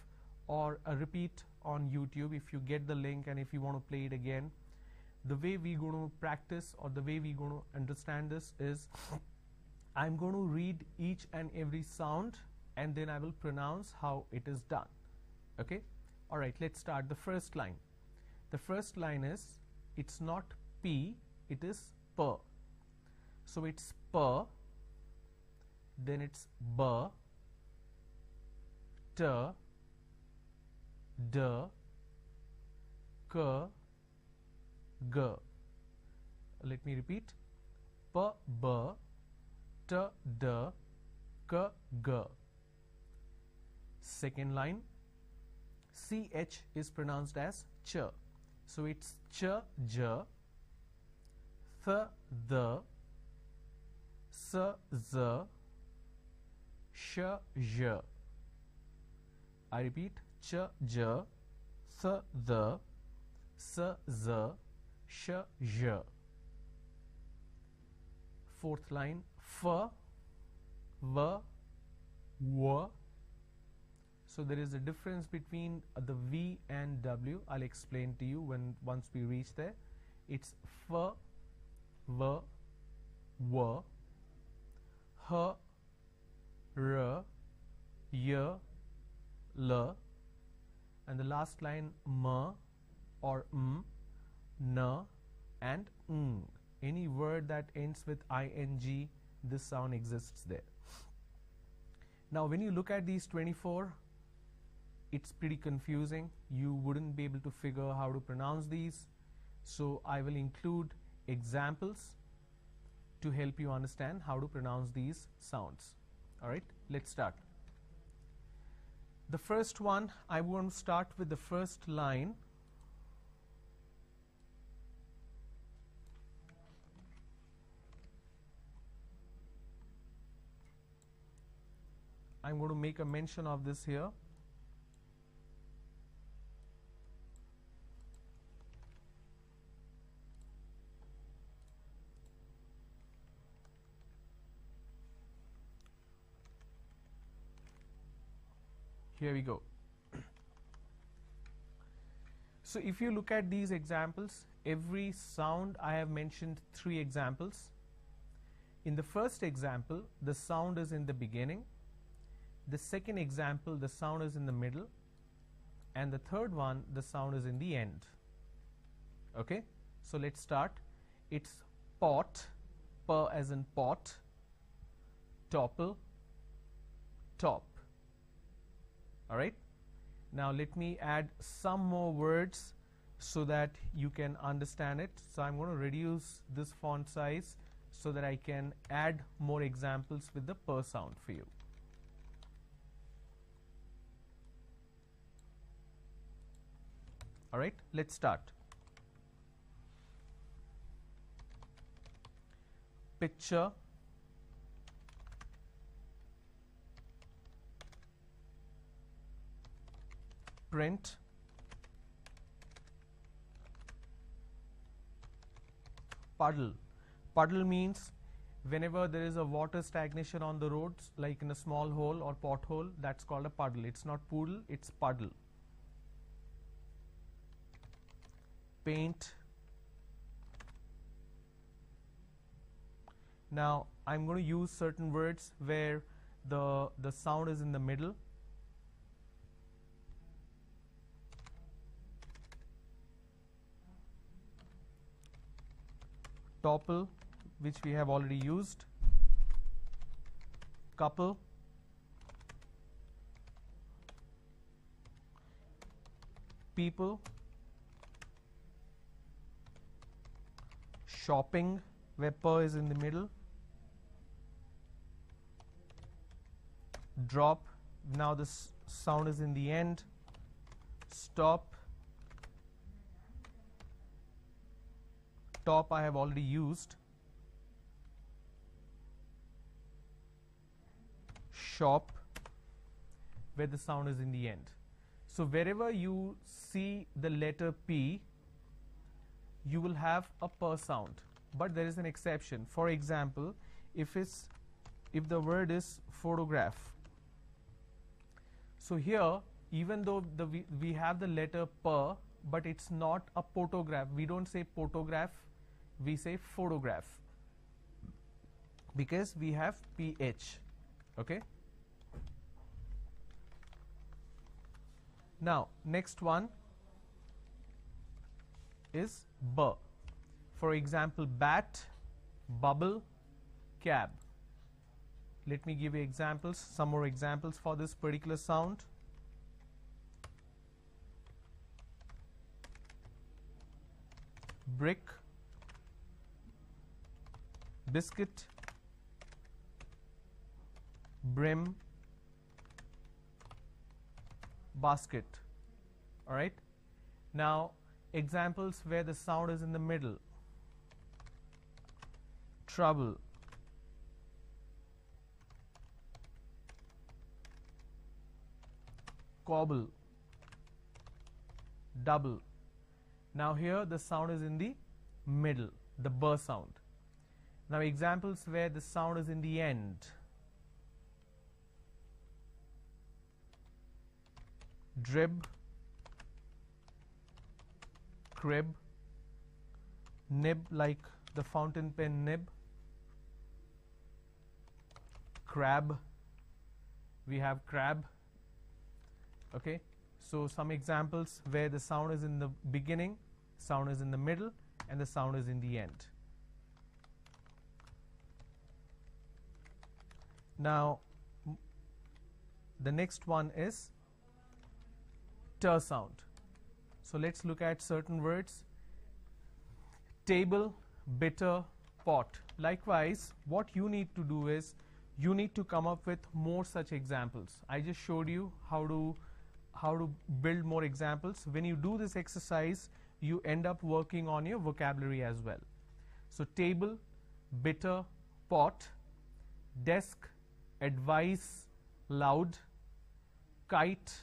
or a repeat on YouTube, if you get the link and if you want to play it again, the way we're going to practice or the way we're going to understand this is I'm going to read each and every sound and then I will pronounce how it is done. Okay? Alright, let's start the first line. The first line is, it's not P, it is P. So it's P, then it's B, T, D, K, G. Let me repeat. P, B, T, D, K, G. Second line, CH is pronounced as Ch. So it's Ch, J, Th, The, S, Z, Sh, J. I repeat, Ch, J, Th, The, S, Z, Sh, J. Fourth line, F, V, W. So there is a difference between the V and W. I'll explain to you once we reach there. It's F, V, W, H, R, Y, L, and the last line M or M, N, and Ng. Any word that ends with ing, this sound exists there. Now when you look at these 24, it's pretty confusing. You wouldn't be able to figure how to pronounce these. So I will include examples to help you understand how to pronounce these sounds. Alright, let's start. The first one, I want to start with the first line. I'm going to make a mention of this here. Here we go. So if you look at these examples, every sound I have mentioned 3 examples. In the first example, the sound is in the beginning. The second example, the sound is in the middle. And the third one, the sound is in the end. Okay? So let's start. It's pot, P as in pot, topple, top. Alright, now let me add some more words so that you can understand it. So I'm going to reduce this font size so that I can add more examples with the P sound for you. Alright, let's start. Picture, print, puddle. Puddle means whenever there is a water stagnation on the roads, like in a small hole or pothole, that's called a puddle. It's not poodle, it's puddle. Paint. Now I'm going to use certain words where the sound is in the middle. Topple, which we have already used. Couple, people, shopping, where per is in the middle, drop, now this sound is in the end, stop, top I have already used, shop, where the sound is in the end. So wherever you see the letter P, you will have a per sound, but there is an exception. For example, if the word is photograph, so here even though we have the letter per, but it's not a photograph. We don't say photograph, we say photograph, because we have ph. Okay. Now next one is b. For example, bat, bubble, cab. Let me give you examples, some more examples for this particular sound. Brick, biscuit, brim, basket. All right. Now examples where the sound is in the middle: trouble, cobble, double. Now here the sound is in the middle, the b sound. Now examples where the sound is in the end: drib, crib, nib, like the fountain pen nib, crab, we have crab. Okay, so some examples where the sound is in the beginning, sound is in the middle, and the sound is in the end. Now the next one is Tur sound. So let's look at certain words: table, bitter, pot. Likewise, what you need to do is you need to come up with more such examples. I just showed you how to build more examples. When you do this exercise, you end up working on your vocabulary as well. So table, bitter, pot, desk, advice, loud, kite,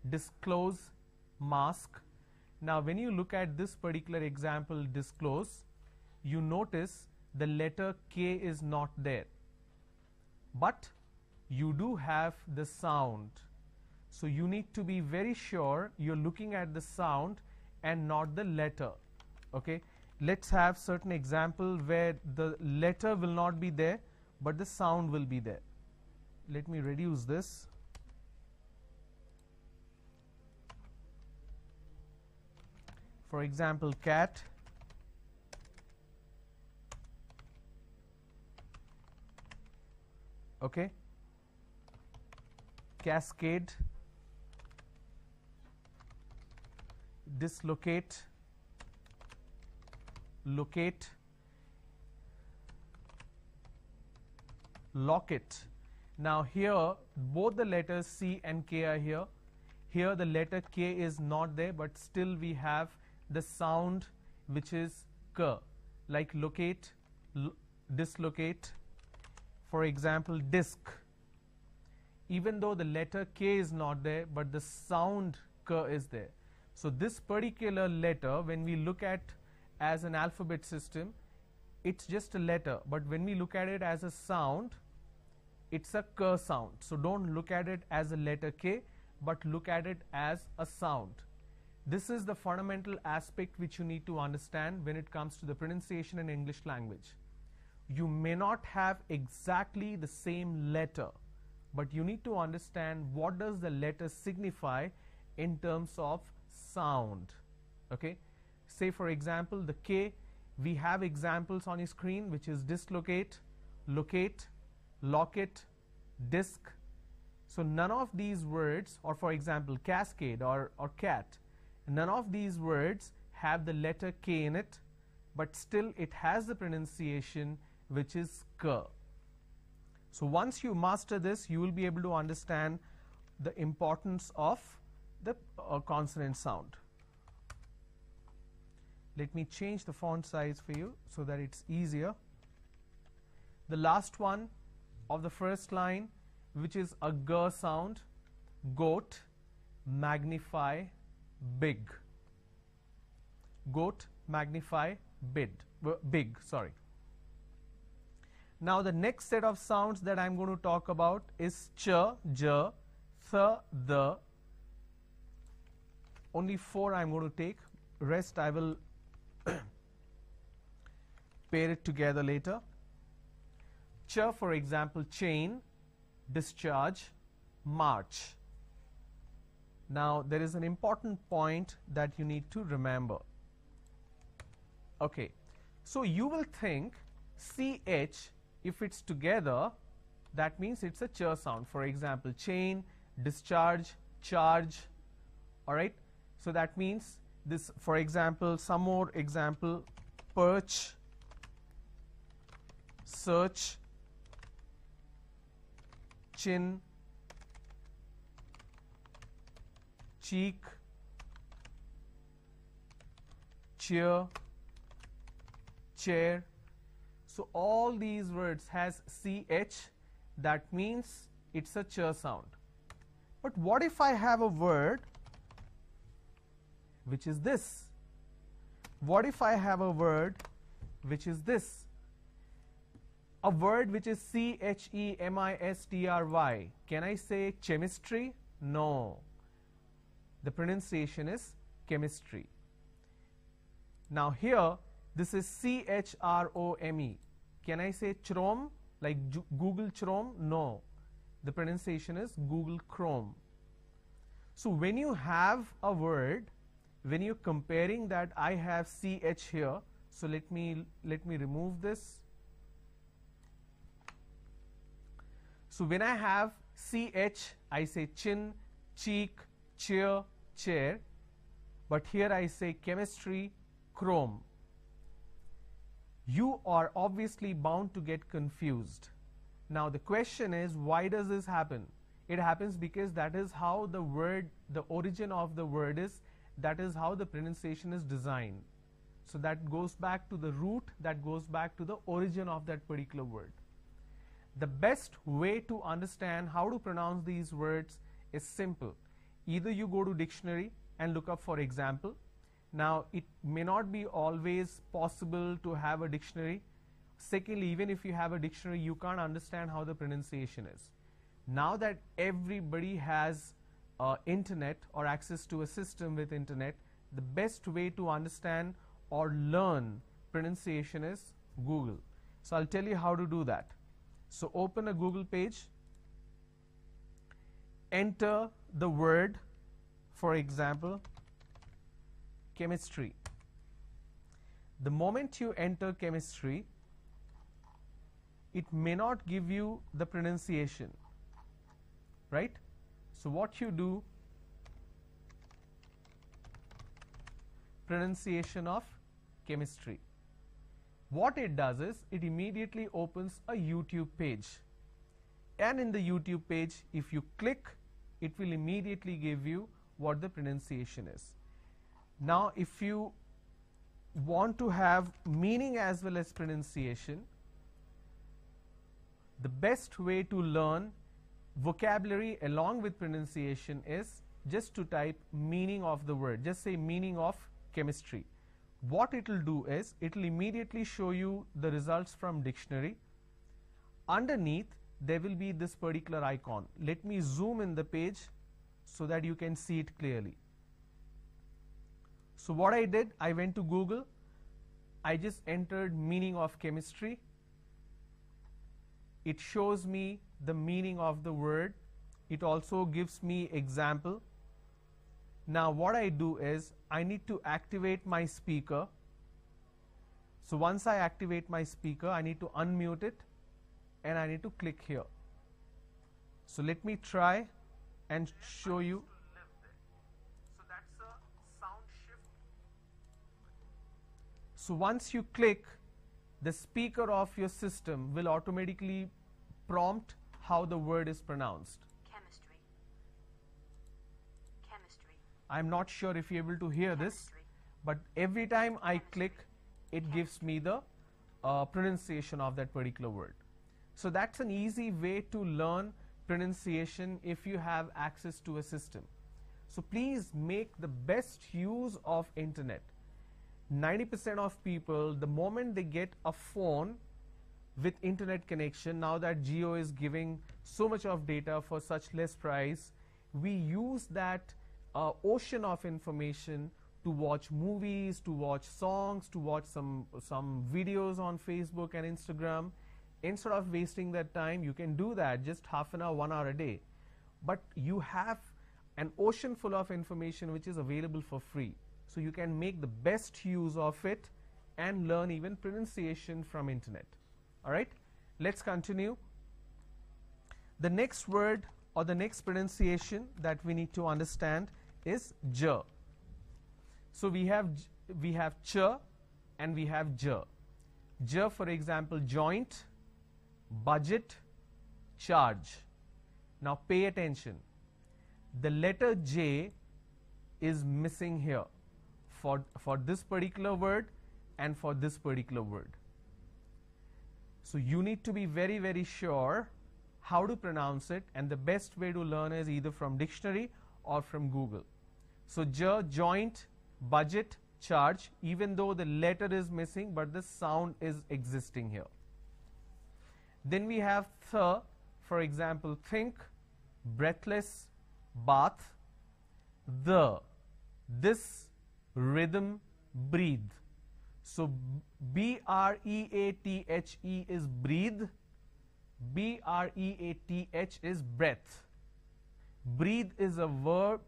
disclose, mask. Now when you look at this particular example, disclose, you notice the letter K is not there, but you do have the sound. So you need to be very sure you're looking at the sound and not the letter. Okay, let's have certain example where the letter will not be there, but the sound will be there. Let me reduce this. For example, cat, okay, cascade, dislocate, locate, locket. Now here both the letters C and K are here. Here the letter K is not there, but still we have the sound which is K, like locate, dislocate. For example, disc. Even though the letter K is not there, but the sound K is there. So this particular letter, when we look at as an alphabet system, it's just a letter, but when we look at it as a sound, it's a K sound. So don't look at it as a letter K, but look at it as a sound. This is the fundamental aspect which you need to understand when it comes to the pronunciation in English language. You may not have exactly the same letter, but you need to understand what does the letter signify in terms of sound. Okay, say for example the K, we have examples on your screen, which is dislocate, locate, locket, disc. So none of these words, or for example cascade or cat, None of these words have the letter K in it, but still it has the pronunciation which is K. So once you master this, you will be able to understand the importance of the consonant sound. Let me change the font size for you so that it's easier. The last one of the first line, which is a G sound, goat, magnify, big. Goat, magnify, big, sorry. Now the next set of sounds that I'm going to talk about is ch, j, th, the. Only 4 I'm going to take. Rest I will pair it together later. Ch, for example, chain, discharge, march. Now there is an important point that you need to remember. Okay, so you will think CH, if it's together, that means it's a ch sound. For example, chain, discharge, charge. Alright, so that means this, for example, some more example, perch, search, chin, cheek, cheer, chair. So all these words has CH, that means it's a ch sound. But what if I have a word which is this? What if I have a word which is this? A word which is CHEMISTRY. Can I say chemistry? No. The pronunciation is chemistry. Now here, this is CHROME. Can I say Chrome, like Google Chrome? No. The pronunciation is Google Chrome. So when you have a word, when you're comparing that, I have CH here. So let me remove this. So when I have CH, I say chin, cheek, cheer, chair. But here I say chemistry, chrome. You are obviously bound to get confused. Now the question is, why does this happen? It happens because that is how the word, the origin of the word is, that is how the pronunciation is designed. So that goes back to the root, that goes back to the origin of that particular word. The best way to understand how to pronounce these words is simple. Either you go to dictionary and look up for example. Now it may not be always possible to have a dictionary. Secondly, even if you have a dictionary, you can't understand how the pronunciation is. Now that everybody has internet or access to a system with internet, the best way to understand or learn pronunciation is Google. So I'll tell you how to do that. So open a Google page, enter the word, for example, chemistry. The moment you enter chemistry, it may not give you the pronunciation, right? So what you do, pronunciation of chemistry. What it does is, it immediately opens a YouTube page. And in the YouTube page, if you click, it will immediately give you what the pronunciation is. Now, if you want to have meaning as well as pronunciation, the best way to learn vocabulary along with pronunciation is just to type meaning of the word. Just say meaning of chemistry. What it will do is, it will immediately show you the results from dictionary. Underneath, there will be this particular icon. Let me zoom in the page so that you can see it clearly. So what I did, I went to Google. I just entered meaning of chemistry. It shows me the meaning of the word. It also gives me example. Now what I do is, I need to activate my speaker. So once I activate my speaker, I need to unmute it and I need to click here. So let me try and show you. So that's a sound So once you click, the speaker of your system will automatically prompt how the word is pronounced. Chemistry. Chemistry. I'm not sure if you're able to hear this, Chemistry. but every time I click, it gives me the pronunciation of that particular word. So that's an easy way to learn pronunciation if you have access to a system. So please make the best use of internet. 90% of people, the moment they get a phone with internet connection, now that Jio is giving so much of data for such less price, we use that ocean of information to watch movies, to watch songs, to watch some videos on Facebook and Instagram. Instead of wasting that time, you can do that just half an hour, 1 hour a day. But you have an ocean full of information which is available for free. So you can make the best use of it and learn even pronunciation from internet. All right, let's continue. The next word or the next pronunciation that we need to understand is j. So we have ch and we have j. J, for example, joint, budget, charge. Now pay attention. The letter J is missing here for this particular word and for this particular word. So you need to be very, very sure how to pronounce it, and the best way to learn is either from dictionary or from Google. So j, joint, budget, charge, even though the letter is missing, but the sound is existing here. Then we have th, for example, think, breathless, bath, the, this, rhythm, breathe. So B-R-E-A-T-H-E is breathe, B-R-E-A-T-H is breath. Breathe is a verb,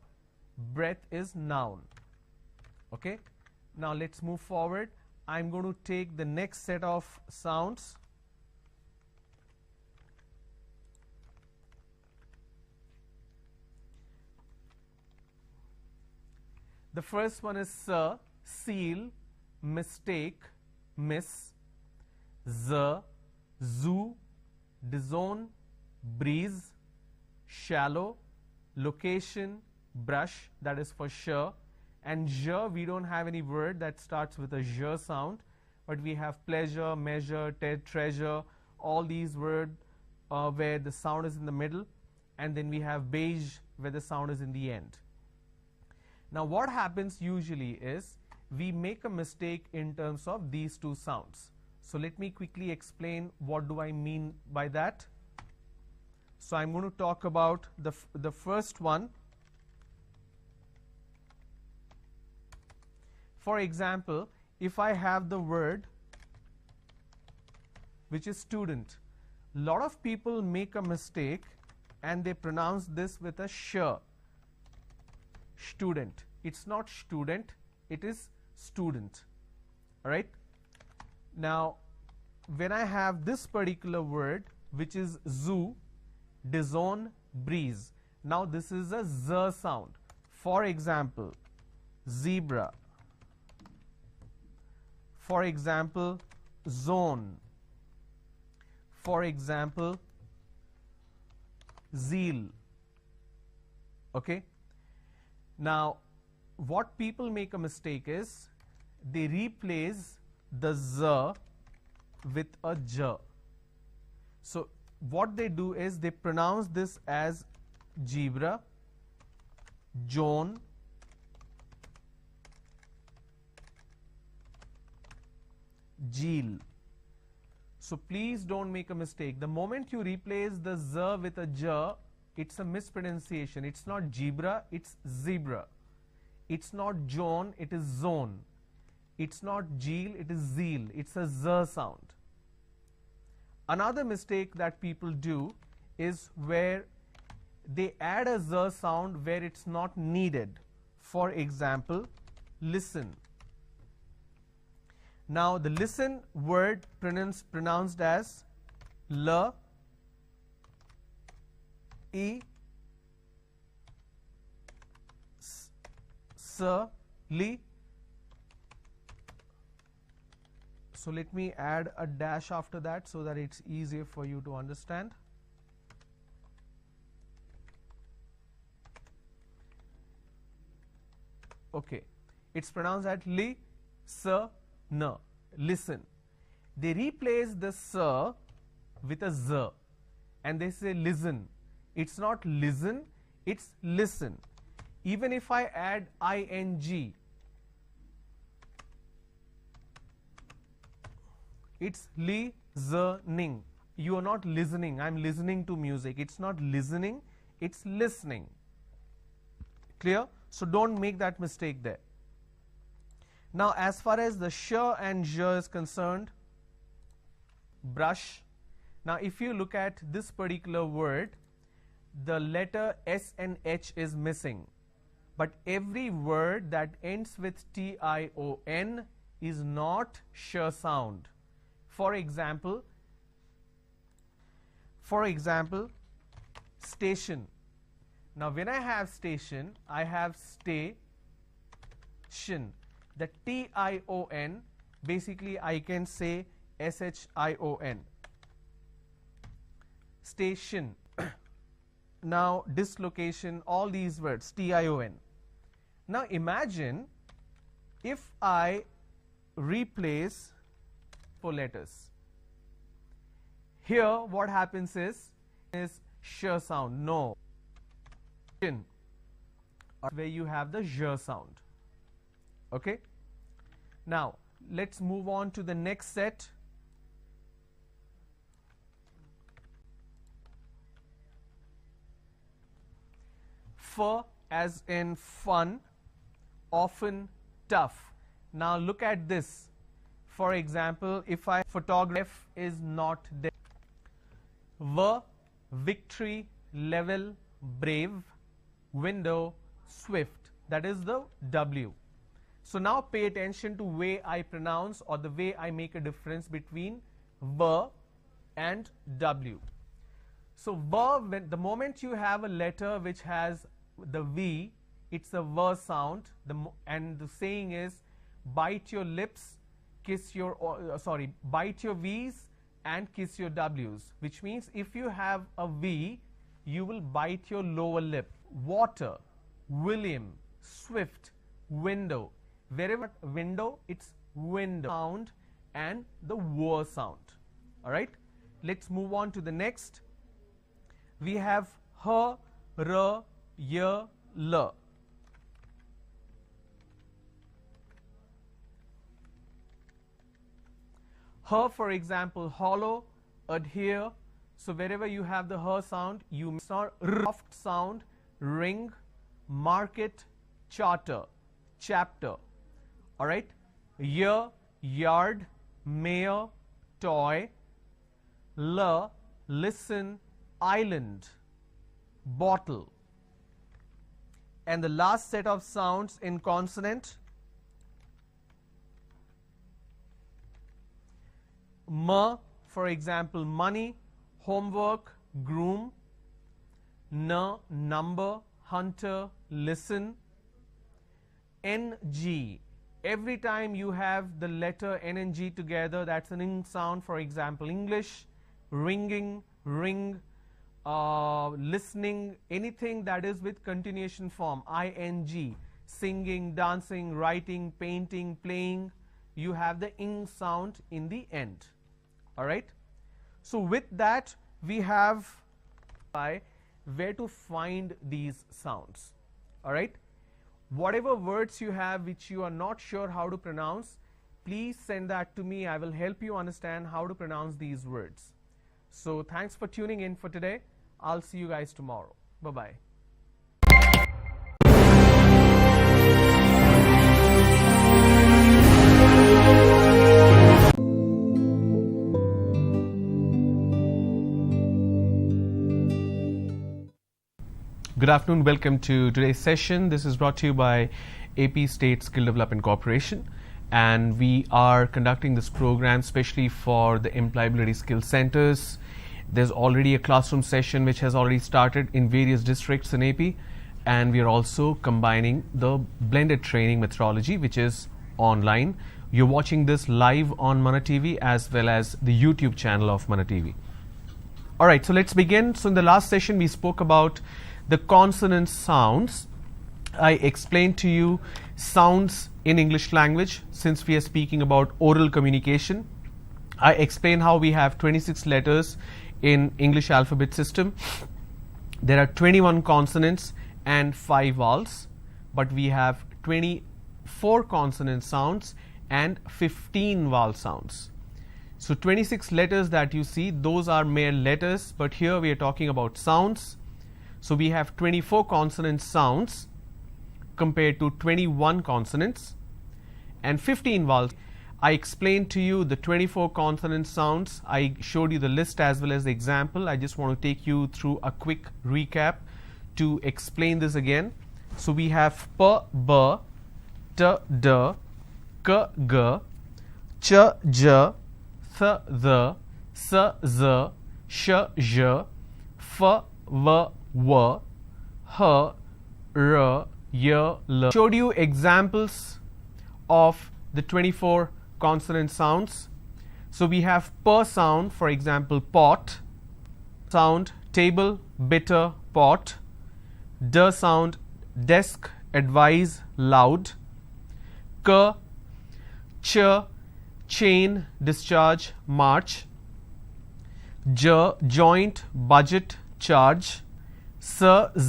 breath is noun. Okay, now let's move forward. I'm going to take the next set of sounds. The first one is sir, seal, mistake, miss, z, zoo, disown, breeze, shallow, location, brush, that is for sure. And je, we don't have any word that starts with a je sound, but we have pleasure, measure, treasure, all these words where the sound is in the middle, and then we have beige where the sound is in the end. Now what happens usually is we make a mistake in terms of these two sounds. So let me quickly explain what do I mean by that. So I'm going to talk about the first one. For example, if I have the word which is student, a lot of people make a mistake and they pronounce this with a sh. Student. It's not student, it is student. All right. Now, when I have this particular word which is zoo, disown, breeze. Now this is a z sound. For example, zebra. For example, zone. For example, zeal. Okay. Now, what people make a mistake is they replace the z with a j. So what they do is they pronounce this as zebra, John, Jeel. So please don't make a mistake. The moment you replace the z with a j, it's a mispronunciation. It's not zebra, it's zebra. It's not John, it is zone. It's not Jeel, it is zeal. It's a z sound. Another mistake that people do is where they add a z sound where it's not needed. For example, listen. Now the listen word pronounced as l, e, s, li. So let me add a dash after that so that it's easier for you to understand. Okay, it's pronounced at li, s, n. Listen. They replace the s with a z and they say listen. It's not listen, it's listen. Even if I add ing, it's listening. You are not listening. I'm listening to music. It's not listening, it's listening. Clear? So don't make that mistake there. Now, as far as the sh and j is concerned, brush. Now, if you look at this particular word, the letter S and H is missing. But every word that ends with tion is not sh sound. For example, station. Now, when I have station, I have station. The tion, basically I can say shion. Station. Now, dislocation, all these words, tion. Now, imagine if I replace 4 letters. Here, what happens is sh sound. No. Where you have the j sound. Okay. Now, let's move on to the next set. F as in fun, often, tough. Now look at this. For example, if I photograph is not there. V, victory, level, brave, window, swift. That is the W. So now pay attention to way I pronounce or the way I make a difference between V and W. So V, the moment you have a letter which has the V, it's a V sound, and the saying is bite your lips, kiss your, bite your V's and kiss your W's, which means if you have a V, you will bite your lower lip. Water, William, swift, window. Wherever window, it's window sound and the W sound. Alright, let's move on to the next. We have H, R, Y, L. H, for example, hollow, adhere. So wherever you have the H sound, you sound soft sound, ring, market, charter, chapter. Alright, year, yard, mayor, toy. L, listen, island, bottle. And the last set of sounds in consonant, M, for example, money, homework, groom. N, number, hunter, listen. NG, every time you have the letter N and G together, that's an ing sound. For example, English, ringing, ring, listening, anything that is with continuation form, ing, singing, dancing, writing, painting, playing, you have the ing sound in the end. Alright. So with that, we have where to find these sounds. Alright. Whatever words you have which you are not sure how to pronounce, please send that to me. I will help you understand how to pronounce these words. So thanks for tuning in for today. I'll see you guys tomorrow. Bye-bye. Good afternoon, welcome to today's session. This is brought to you by AP State Skill Development Corporation, and we are conducting this program especially for the employability skill centers. There's already a classroom session which has already started in various districts in AP, and we are also combining the blended training methodology which is online you're watching this live on Mana TV as well as the YouTube channel of Mana TV. Alright, so let's begin. So in the last session we spoke about the consonant sounds. I explained to you sounds in English language since we are speaking about oral communication. I explained how we have 26 letters in English alphabet system. There are 21 consonants and 5 vowels, but we have 24 consonant sounds and 15 vowel sounds. So 26 letters that you see, those are mere letters, but here we are talking about sounds. So we have 24 consonant sounds compared to 21 consonants and 15 vowels. I explained to you the 24 consonant sounds. I showed you the list as well as the example. I just want to take you through a quick recap to explain this again. So we have P, B, T, D, K, G, Ch, J, Th, Th, S, Z, Sh, J, F, V, W, H, R, Y, L. Showed you examples of the 24 consonant sounds. So we have P sound, for example, pot. Sound, table, bitter, pot. D sound, desk, advise, loud. K, ch, chain, discharge, march. J, joint, budget, charge. Seal,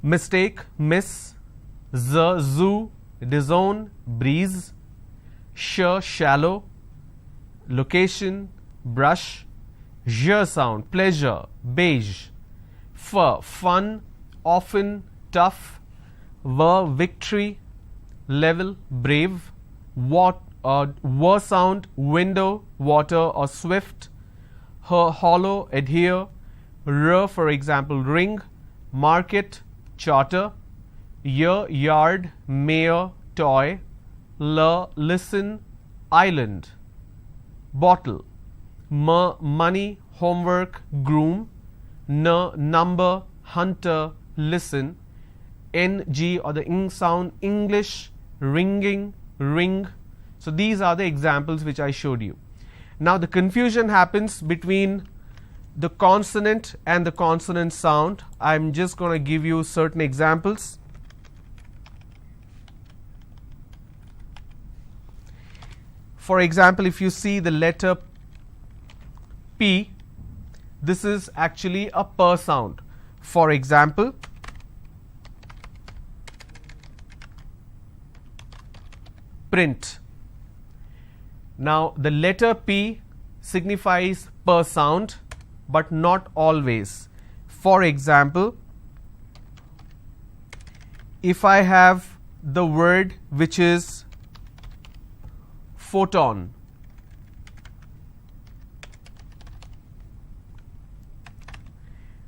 mistake, miss. Z, zoo, disown, breeze. Sh, shallow, location, brush. J sound, pleasure, beige. F, fun, often, tough. V, victory, level, brave. W sound, window, water or swift. H, hollow, adhere. R, for example, ring, market, charter. Y, yard, mare, toy. L, listen, island, bottle. M, money, homework, groom. N, number, hunter, listen. Ng or the ing sound, English, ringing, ring. So these are the examples which I showed you. Now the confusion happens between the consonant and the consonant sound. I'm just going to give you certain examples. For example, if you see the letter P, this is actually a P sound. For example, print. Now the letter P signifies P sound, but not always. For example, if I have the word which is photon,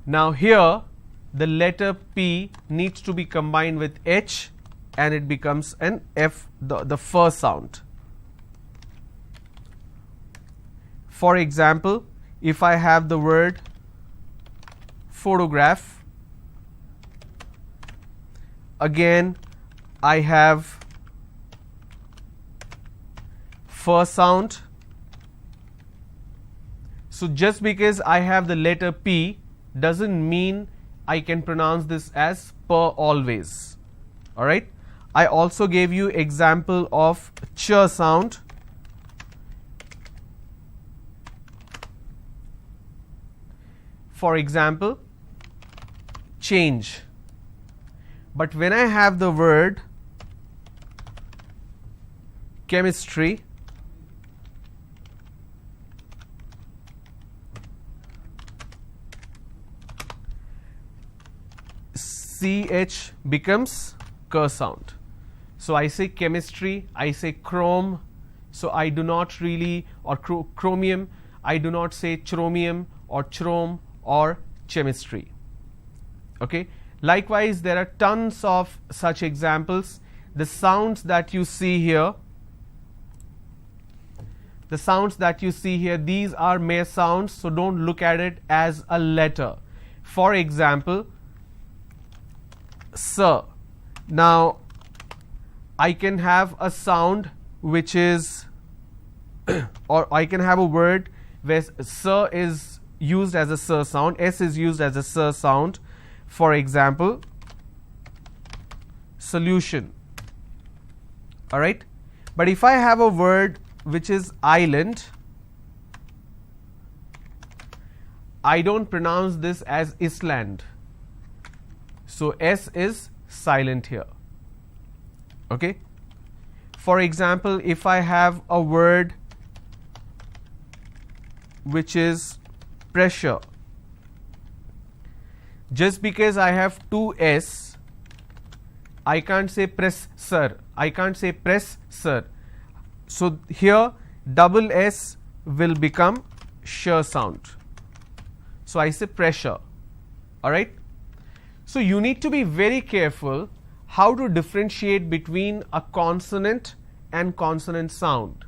now here the letter P needs to be combined with H and it becomes an F, the first sound. For example, if I have the word photograph, again I have first sound. So just because I have the letter P doesn't mean I can pronounce this as P always. Alright. I also gave you example of ch sound. For example, change. But when I have the word chemistry, ch becomes k sound. So I say chemistry, I say chrome, so I do not really, or chromium, I do not say chromium or chrome or chemistry. Okay. Likewise, there are tons of such examples. The sounds that you see here, these are mere sounds, so don't look at it as a letter. For example, sir. Now, I can have a sound which is or I can have a word where sir is used as a sir sound, s is used as a sir sound. For example, solution. Alright, but if I have a word which is island, I don't pronounce this as Island, so s is silent here. Okay. For example, if I have a word which is pressure, just because I have two s, I can't say press sir, I can't say press sir. So here double s will become sh sound. So I say pressure. Alright. So you need to be very careful how to differentiate between a consonant and consonant sound.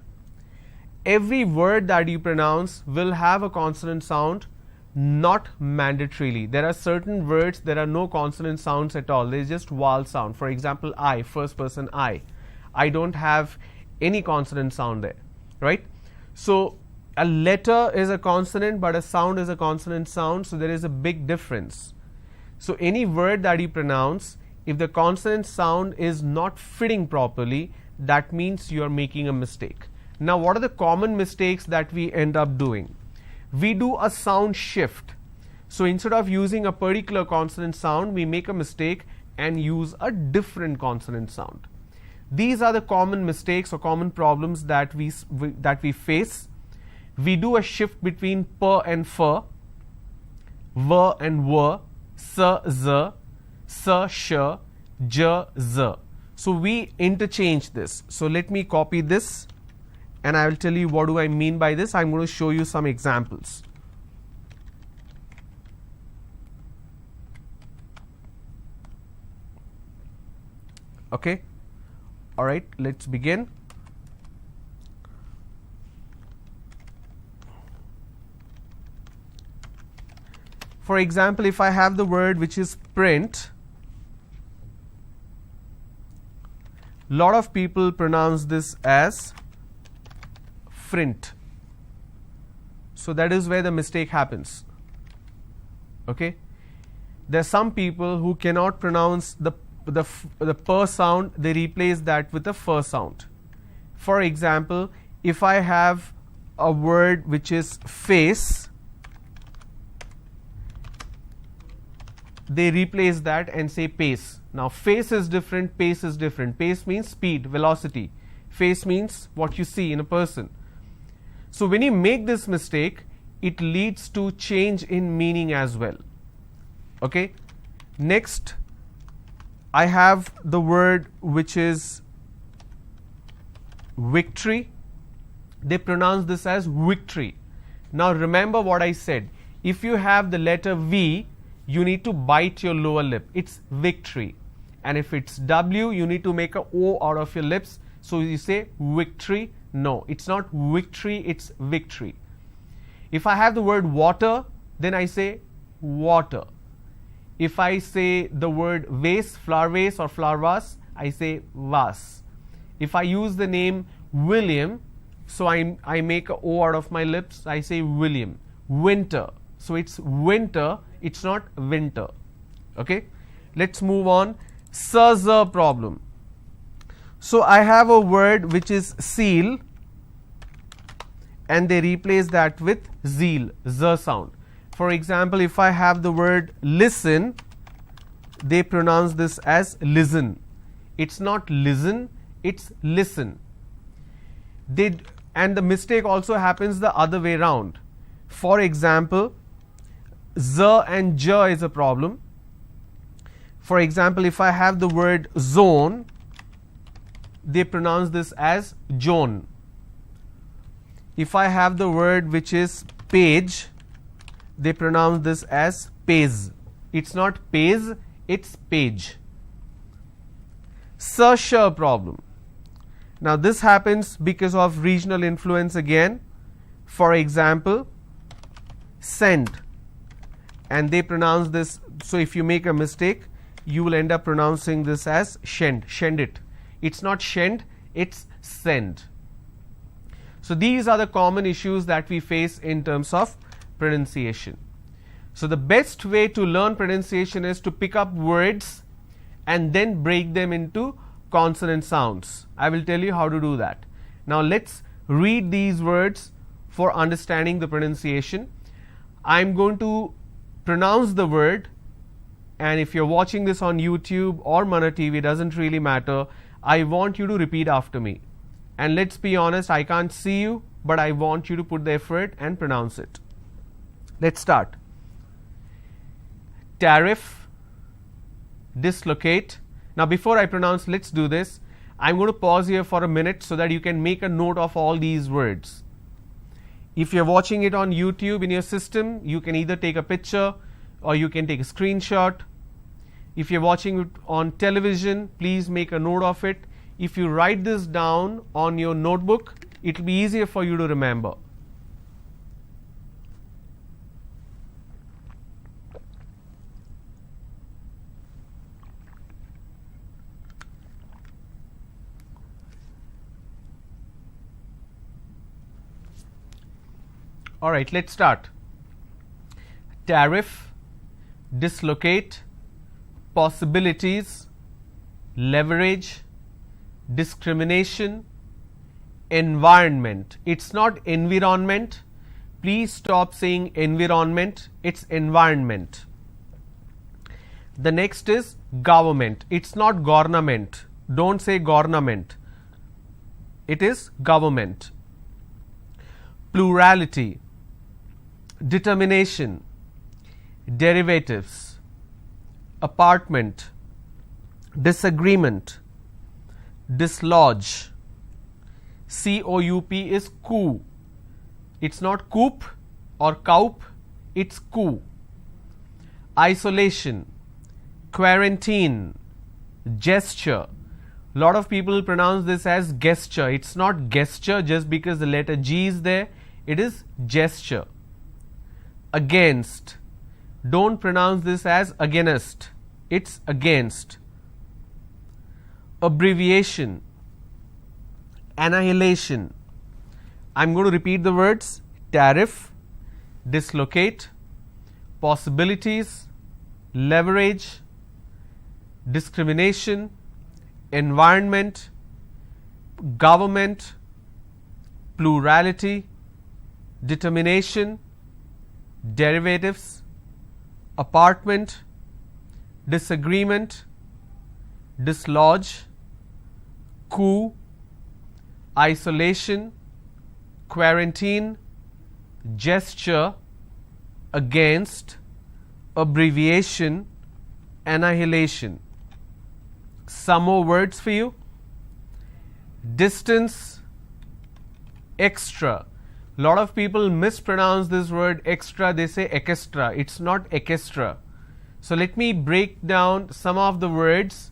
Every word that you pronounce will have a consonant sound, not mandatorily. There are certain words there are no consonant sounds at all. There is just vowel sound. For example, I, first person I. I don't have any consonant sound there, right? So a letter is a consonant, but a sound is a consonant sound, so there is a big difference. So any word that you pronounce, if the consonant sound is not fitting properly, that means you are making a mistake. Now, what are the common mistakes that we end up doing? We do a sound shift. So instead of using a particular consonant sound, we make a mistake and use a different consonant sound. These are the common mistakes or common problems that we face. We do a shift between per and fur, ver and were, sir, z, sir, sh, j, z. So we interchange this. So let me copy this and I will tell you what do I mean by this. I'm going to show you some examples. Okay. All right, let's begin. For example, if I have the word which is print, lot of people pronounce this as frint. So that is where the mistake happens. Okay, there are some people who cannot pronounce the per sound, they replace that with a fur sound. For example, if I have a word which is face, they replace that and say pace. Now face is different, pace is different. Pace means speed, velocity. Face means what you see in a person. So when you make this mistake, it leads to change in meaning as well. Okay. Next, I have the word which is victory. They pronounce this as victory. Now remember what I said. If you have the letter V, you need to bite your lower lip. It's victory. And if it's W, you need to make a O out of your lips. So you say victory. No, it's not victory, it's victory. If I have the word water, then I say water. If I say the word vase, flower vase or flower vase, I say vase. If I use the name William, so I make a O out of my lips, I say William. Winter. So it's winter, it's not winter. Okay, let's move on. Sir problem. So I have a word which is seal and they replace that with zeal, z sound. For example, if I have the word listen, they pronounce this as listen. It's not listen, it's listen. And the mistake also happens the other way around. For example, z and j is a problem. For example, if I have the word zone, they pronounce this as Joan. If I have the word which is page, they pronounce this as page. It's not page, it's page. Sir problem. Now this happens because of regional influence again. For example, send, and they pronounce this. So if you make a mistake, you will end up pronouncing this as shend it. It's not shend, it's send. So these are the common issues that we face in terms of pronunciation. So the best way to learn pronunciation is to pick up words and then break them into consonant sounds. I will tell you how to do that. Now let's read these words for understanding the pronunciation. I'm going to pronounce the word, and if you're watching this on YouTube or Mana TV, doesn't really matter. I want you to repeat after me. And let's be honest, I can't see you, but I want you to put the effort and pronounce it. Let's start. Tariff, dislocate. Now before I pronounce, let's do this. I'm going to pause here for a minute so that you can make a note of all these words. If you're watching it on YouTube in your system, you can either take a picture or you can take a screenshot. If you're watching it on television, please make a note of it. If you write this down on your notebook, it will be easier for you to remember. All right, let's start. Tariff, dislocate, possibilities, leverage, discrimination, environment. It's not environment. Please stop saying environment. It's environment. The next is government. It's not government. Don't say government. It is government. Plurality, determination, derivatives, apartment, disagreement, dislodge. COUP is coup. It's not coop or coup, it's coup. Isolation, quarantine, gesture. A lot of people pronounce this as gesture. It's not gesture just because the letter G is there. It is gesture. Against. Don't pronounce this as against. It's against. Abbreviation. Annihilation. I'm going to repeat the words. Tariff, dislocate, possibilities, leverage, discrimination, environment, government, plurality, determination, derivatives, apartment, disagreement, dislodge, coup, isolation, quarantine, gesture, against, abbreviation, annihilation. Some more words for you. Distance, extra. A lot of people mispronounce this word extra. They say ekestra. It's not ekestra. So let me break down some of the words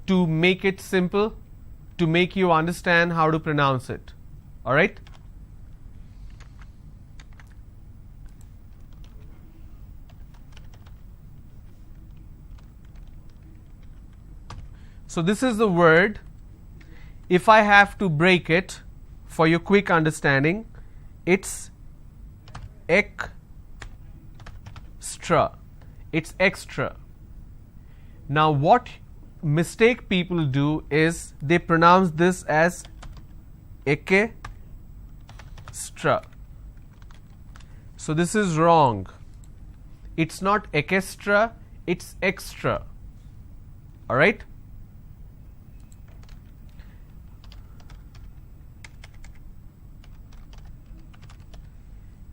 to make it simple, to make you understand how to pronounce it. All right? So this is the word. If I have to break it for your quick understanding, it's extra. It's extra. Now what mistake people do is they pronounce this as ekestra. So this is wrong. It's not ekestra, it's extra. All right?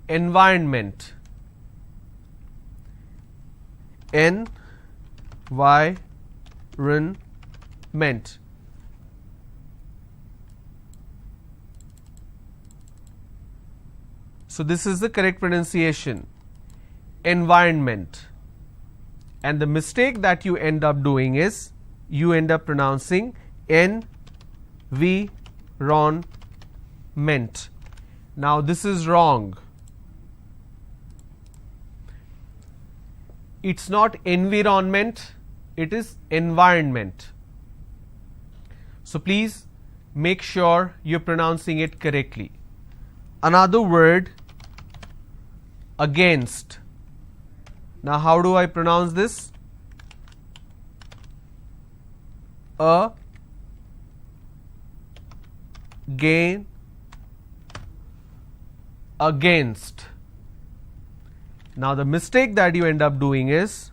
Environment. Environment. So this is the correct pronunciation. Environment. And the mistake that you end up doing is you end up pronouncing environment. Now this is wrong. It's not environment, it is environment. So please make sure you're pronouncing it correctly. Another word, against. Now how do I pronounce this? Against. Now the mistake that you end up doing is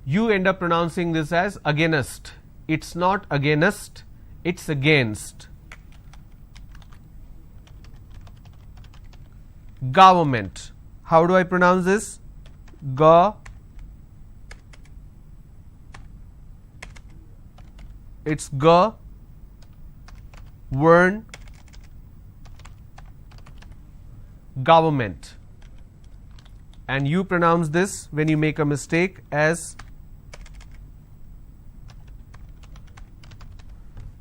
you end up pronouncing this as against. It's not against, it's against. Government. How do I pronounce this? It's government. And you pronounce this when you make a mistake as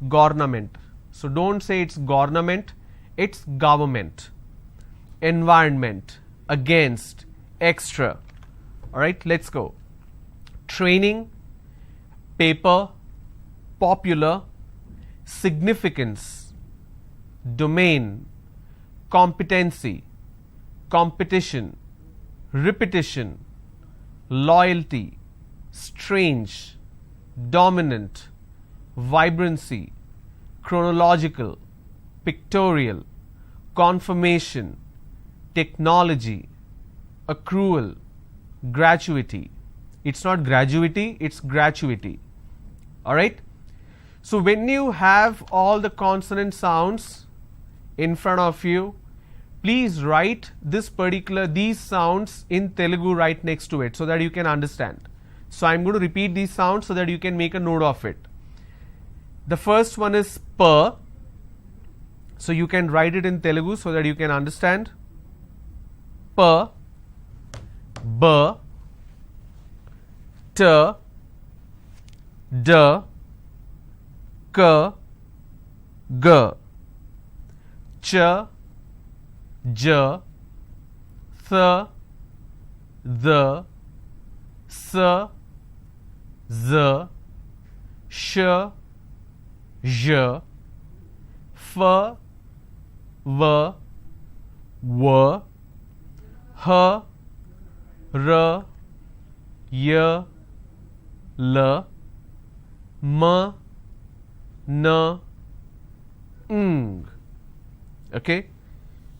government. So don't say it's government, it's government. Environment, against, extra. Alright, let's go. Training, paper, popular, significance, domain, competency, competition, repetition, loyalty, strange, dominant, vibrancy, chronological, pictorial, confirmation, technology, accrual, gratuity. It's not gratuity, it's gratuity. Alright? So when you have all the consonant sounds in front of you, please write these sounds in Telugu right next to it so that you can understand. So I'm going to repeat these sounds so that you can make a note of it. The first one is per. So you can write it in Telugu so that you can understand. Per, b, t, d, k, g, ch, j, th, the, s, z, sh, zh, f, v, w, h, r, y, l, m, n, ng. Okay?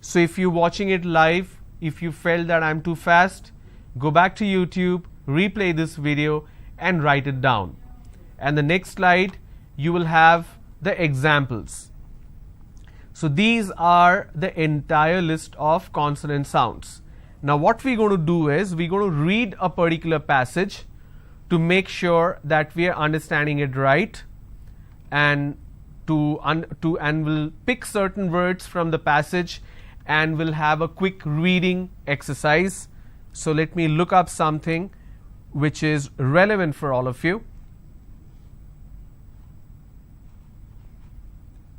So if you're watching it live, if you felt that I'm too fast, go back to YouTube, replay this video and write it down. And the next slide, you will have the examples. So these are the entire list of consonant sounds. Now what we're going to do is, we're going to read a particular passage to make sure that we are understanding it right, and we'll pick certain words from the passage and we'll have a quick reading exercise. So let me look up something which is relevant for all of you.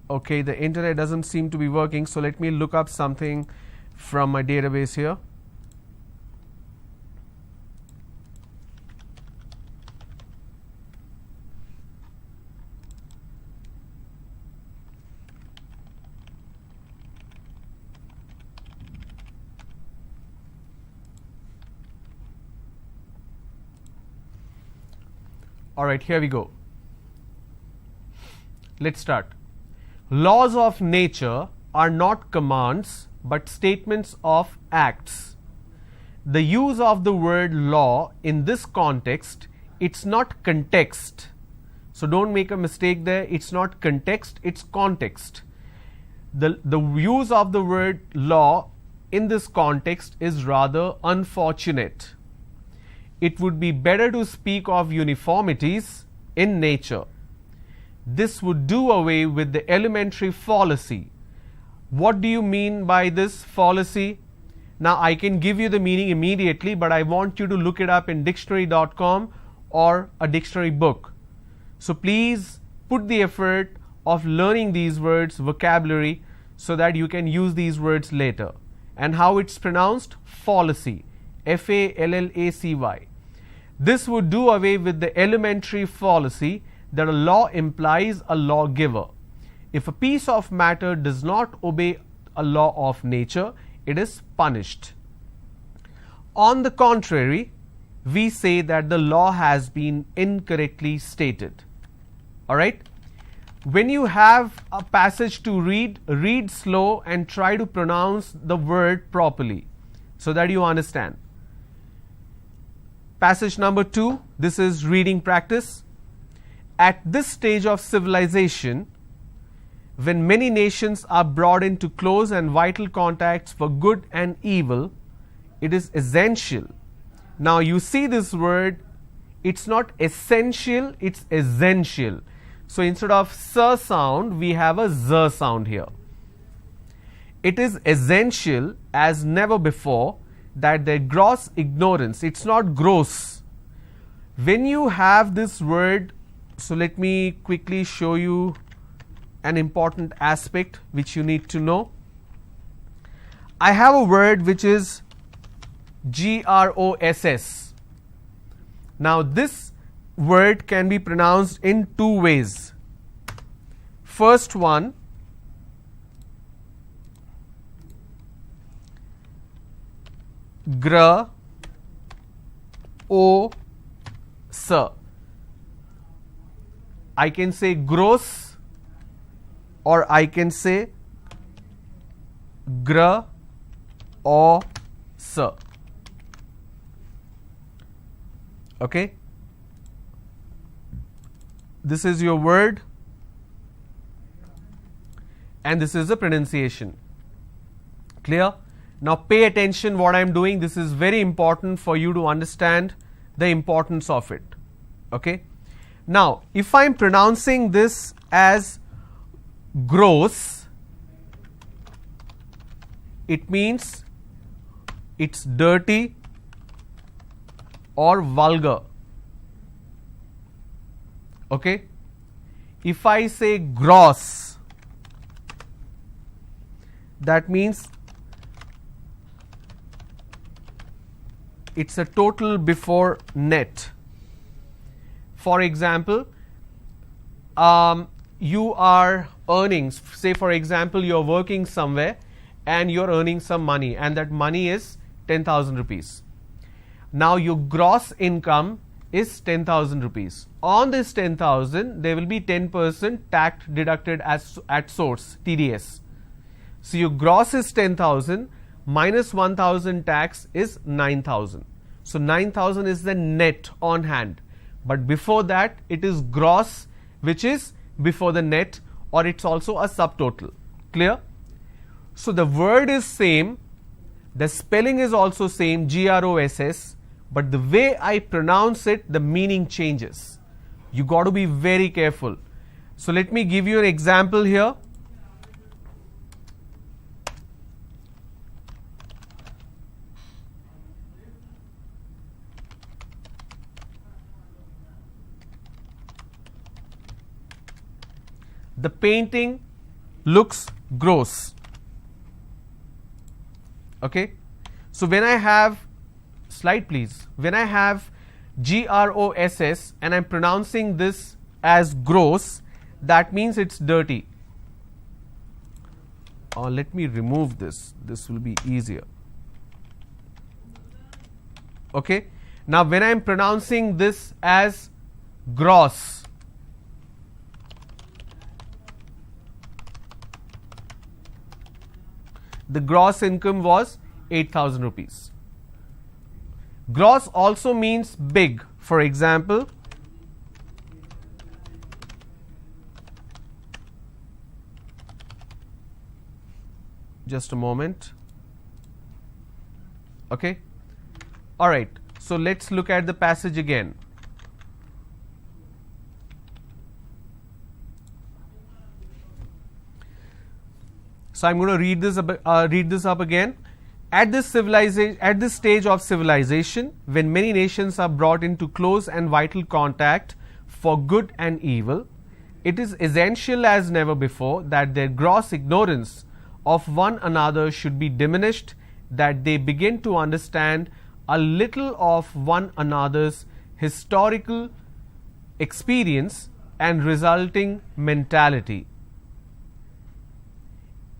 Okay, the internet doesn't seem to be working, so let me look up something from my database here. Alright, here we go. Let's start. Laws of nature are not commands but statements of acts. The use of the word law in this context, it's not context. So don't make a mistake there, it's not context, it's context. The use of the word law in this context is rather unfortunate. It would be better to speak of uniformities in nature. This would do away with the elementary fallacy. What do you mean by this fallacy? Now I can give you the meaning immediately, but I want you to look it up in dictionary.com or a dictionary book. So please put the effort of learning these words, vocabulary, so that you can use these words later. and how it's pronounced? Fallacy. Fallacy. This would do away with the elementary fallacy that a law implies a lawgiver. If a piece of matter does not obey a law of nature, it is punished. On the contrary, we say that the law has been incorrectly stated. Alright? When you have a passage to read, read slow and try to pronounce the word properly so that you understand. Passage number 2, this is reading practice. At this stage of civilization, when many nations are brought into close and vital contacts for good and evil, it is essential. Now you see this word, it's not essential, it's essential. So instead of s sound, we have a z sound here. It is essential as never before that their gross ignorance, it's not gross. When you have this word, so let me quickly show you an important aspect which you need to know. I have a word which is gross. Now this word can be pronounced in two ways. First one, gr o s. I can say gross or I can say gr o s. Okay, this is your word and this is the pronunciation. Clear? Now pay attention what I am doing. This is very important for you to understand the importance of it. Okay. Now if I am pronouncing this as gross, it means it's dirty or vulgar. Okay. If I say gross, that means it's a total before net. For example, you are earning, say for example you are working somewhere and you are earning some money and that money is 10,000 rupees. Now your gross income is 10,000 rupees. On this 10,000 there will be 10% tax deducted as at source, TDS. So your gross is 10,000 minus 1,000 tax is 9,000. So 9,000 is the net on hand. But before that it is gross, which is before the net, or it's also a subtotal. Clear? So the word is same, the spelling is also same, gross, but the way I pronounce it, the meaning changes. You got to be very careful. So let me give you an example here. The painting looks gross. Okay. So when I have, slide please, when I have gross and I'm pronouncing this as gross, that means it's dirty. Let me remove this. This will be easier. Okay. Now when I'm pronouncing this as gross, the gross income was 8,000 rupees. Gross also means big. For example, just a moment. Okay. All right. So let's look at the passage again. So I'm going to read this up again. At this stage of civilization, when many nations are brought into close and vital contact for good and evil, it is essential as never before that their gross ignorance of one another should be diminished that they begin to understand a little of one another's historical experience and resulting mentality.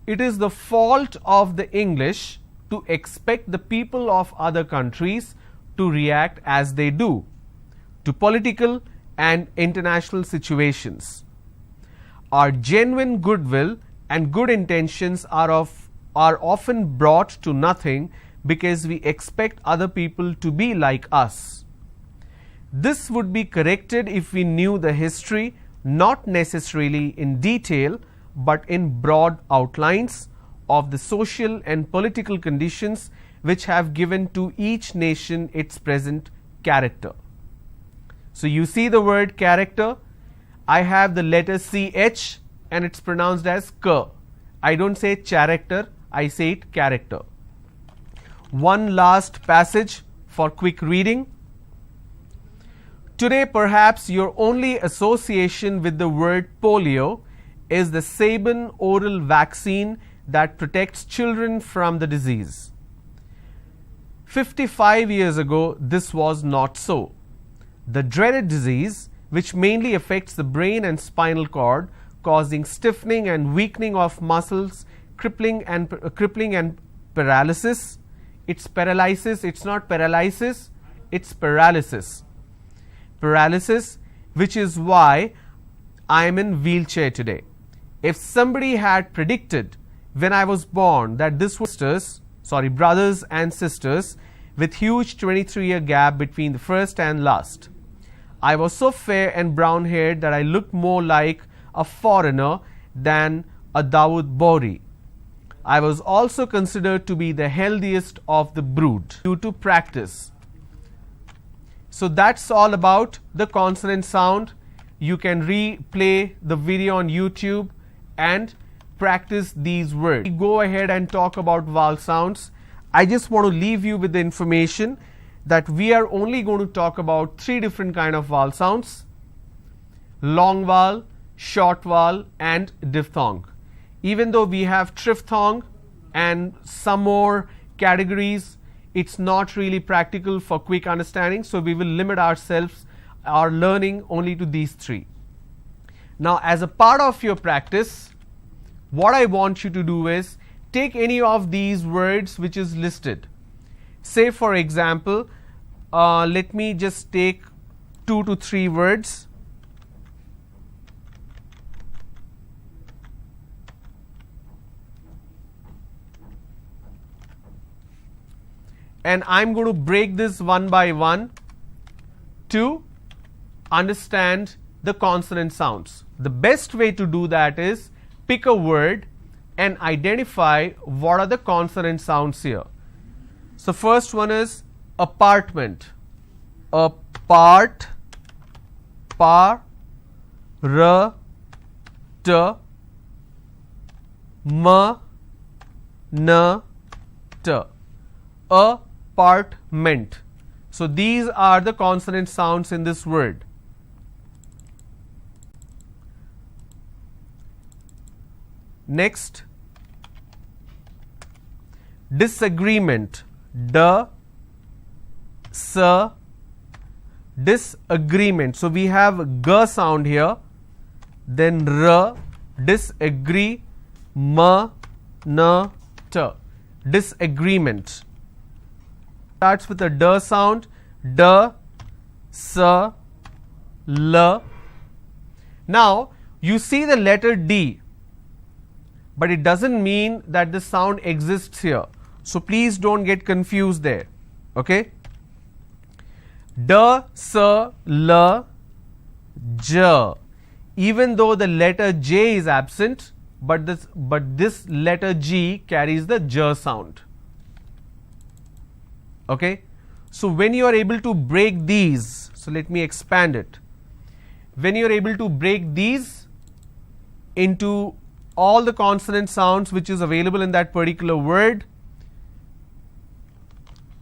It is the fault of the English to expect the people of other countries to react as they do to political and international situations. Our genuine goodwill and good intentions are often brought to nothing because we expect other people to be like us. This would be corrected if we knew the history, not necessarily in detail, but in broad outlines of the social and political conditions which have given to each nation its present character. So you see the word character. I have the letter CH and it's pronounced as K. I don't say character, I say it character. One last passage for quick reading. Today, perhaps your only association with the word polio is the Sabin oral vaccine that protects children from the disease. 55 years ago, this was not so. The dreaded disease, which mainly affects the brain and spinal cord, causing stiffening and weakening of muscles, crippling and paralysis. It's paralysis, it's not paralysis, it's paralysis. Paralysis, which is why I am in wheelchair today. If somebody had predicted when I was born that this was brothers and sisters with huge 23-year gap between the first and last. I was so fair and brown haired that I looked more like a foreigner than a Dawood Bohri. I was also considered to be the healthiest of the brood due to practice. So that's all about the consonant sound. You can replay the video on YouTube and practice these words. We go ahead and talk about vowel sounds. I just want to leave you with the information that we are only going to talk about 3 different kind of vowel sounds: long vowel, short vowel and diphthong. Even though we have triphthong and some more categories, it's not really practical for quick understanding, so we will limit our learning only to these 3. Now, as a part of your practice, what I want you to do is take any of these words which is listed. Say for example, let me just take 2 to 3 words. And I'm going to break this one by one to understand the consonant sounds. The best way to do that is pick a word and identify what are the consonant sounds here. So first one is apartment. Apart, par, r, t, m, n, t. Apartment. So these are the consonant sounds in this word. Next, disagreement. D, s, disagreement. So we have g sound here, then r, disagree, m, n, t. Disagreement. Starts with a d sound. D, s, l. Now you see the letter D, but it doesn't mean that the sound exists here. So please don't get confused there. Okay? D, s, l, j. Even though the letter J is absent, but this letter G carries the j sound. Okay? So when you are able to break these, so let me expand it. When you are able to break these into all the consonant sounds which is available in that particular word,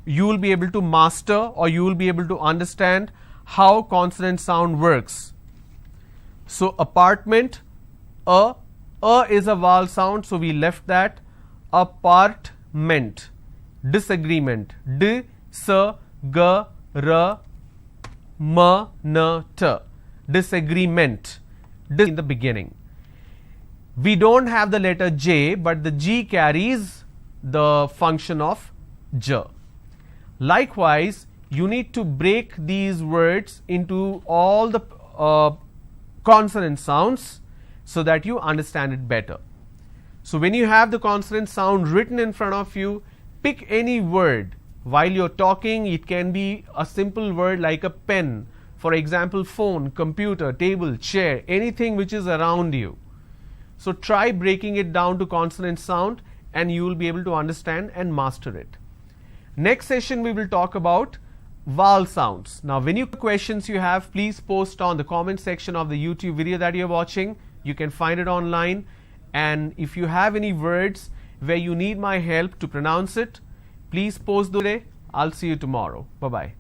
you will be able to master, or you will be able to understand how consonant sound works. So apartment, a is a vowel sound, so we left that. Apartment. disagreement. D, S, G, R, M, N, T. Disagreement. In the beginning. We don't have the letter J, but the G carries the function of J. Likewise, you need to break these words into all the consonant sounds so that you understand it better. So when you have the consonant sound written in front of you, pick any word. While you're talking, it can be a simple word like a pen. For example, phone, computer, table, chair, anything which is around you. So try breaking it down to consonant sound and you will be able to understand and master it. Next session we will talk about vowel sounds. Now when you questions you have, please post on the comment section of the YouTube video that you're watching. You can find it online, and if you have any words where you need my help to pronounce it, please post today. I'll see you tomorrow. Bye-bye.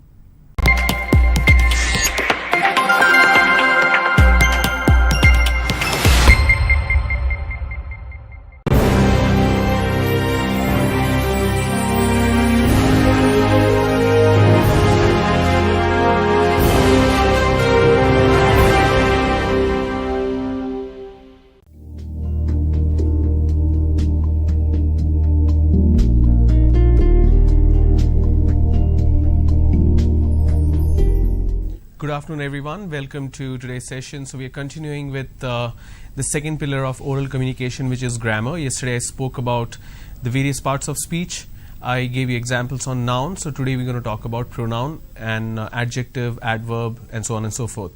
Good afternoon everyone, welcome to today's session. So we are continuing with the second pillar of oral communication, which is grammar. Yesterday I spoke about the various parts of speech. I gave you examples on noun. So today we're going to talk about pronoun and adjective, adverb, and so on and so forth.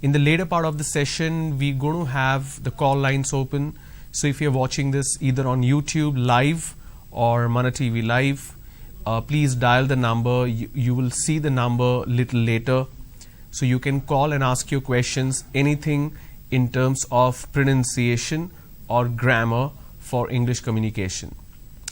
In the later part of the session, we're going to have the call lines open. So if you're watching this either on YouTube live or Mana TV live, please dial the number. You will see the number little later. So you can call and ask your questions, anything in terms of pronunciation or grammar for English communication.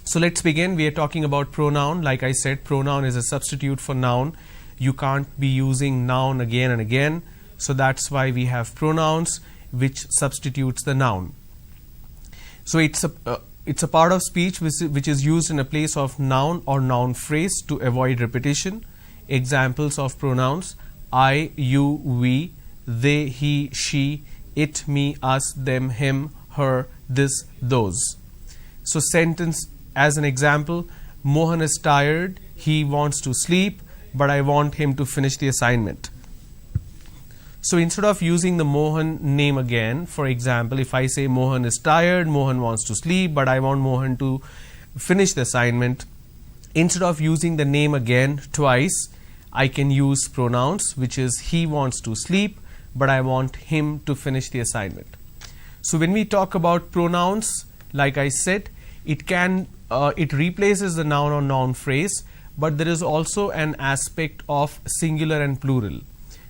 So let's begin. We are talking about pronoun. Like I said, pronoun is a substitute for noun. You can't be using noun again and again. So that's why we have pronouns, which substitutes the noun. So it's a part of speech which is used in a place of noun or noun phrase to avoid repetition. Examples of pronouns: I, you, we, they, he, she, it, me, us, them, him, her, this, those. So sentence as an example: Mohan is tired, he wants to sleep, but I want him to finish the assignment. So instead of using the Mohan name again, for example, if I say Mohan is tired, Mohan wants to sleep, but I want Mohan to finish the assignment, instead of using the name again twice, I can use pronouns, which is he wants to sleep, but I want him to finish the assignment. So when we talk about pronouns, like I said, it replaces the noun or noun phrase, but there is also an aspect of singular and plural.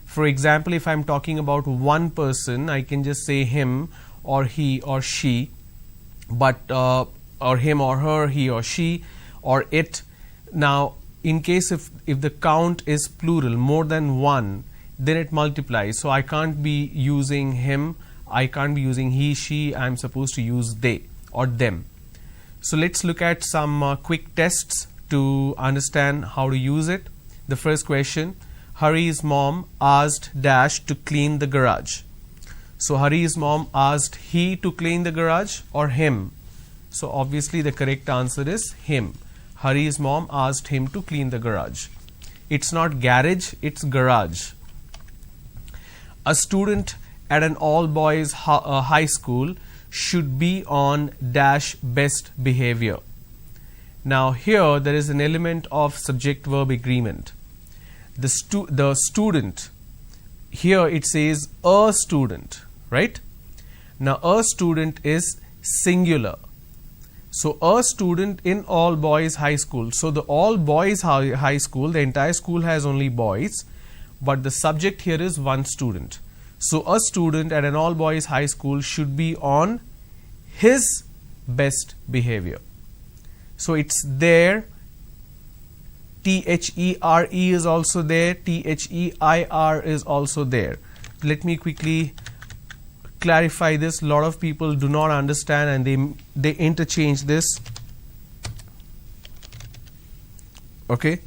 For example, if I'm talking about one person, I can just say him or he or she, but or him or her, he or she, or it. Now, in case if the count is plural, more than one, then it multiplies. So I can't be using him, I can't be using he, she, I'm supposed to use they or them. So let's look at some quick tests to understand how to use it. The first question: Hari's mom asked Dash to clean the garage. So Hari's mom asked he to clean the garage or him? So obviously the correct answer is him. Hari's mom asked him to clean the garage. It's not garage, it's garage. A student at an all-boys high school should be on Dash best behavior. Now here there is an element of subject-verb agreement. The student, here it says a student, right? Now a student is singular. So a student in all boys high school. So the all boys high school, the entire school has only boys, but the subject here is one student. So a student at an all boys high school should be on his best behavior. So it's there. THERE is also there. THEIR is also there. Let me quickly clarify this. A lot of people do not understand and they interchange this. Okay.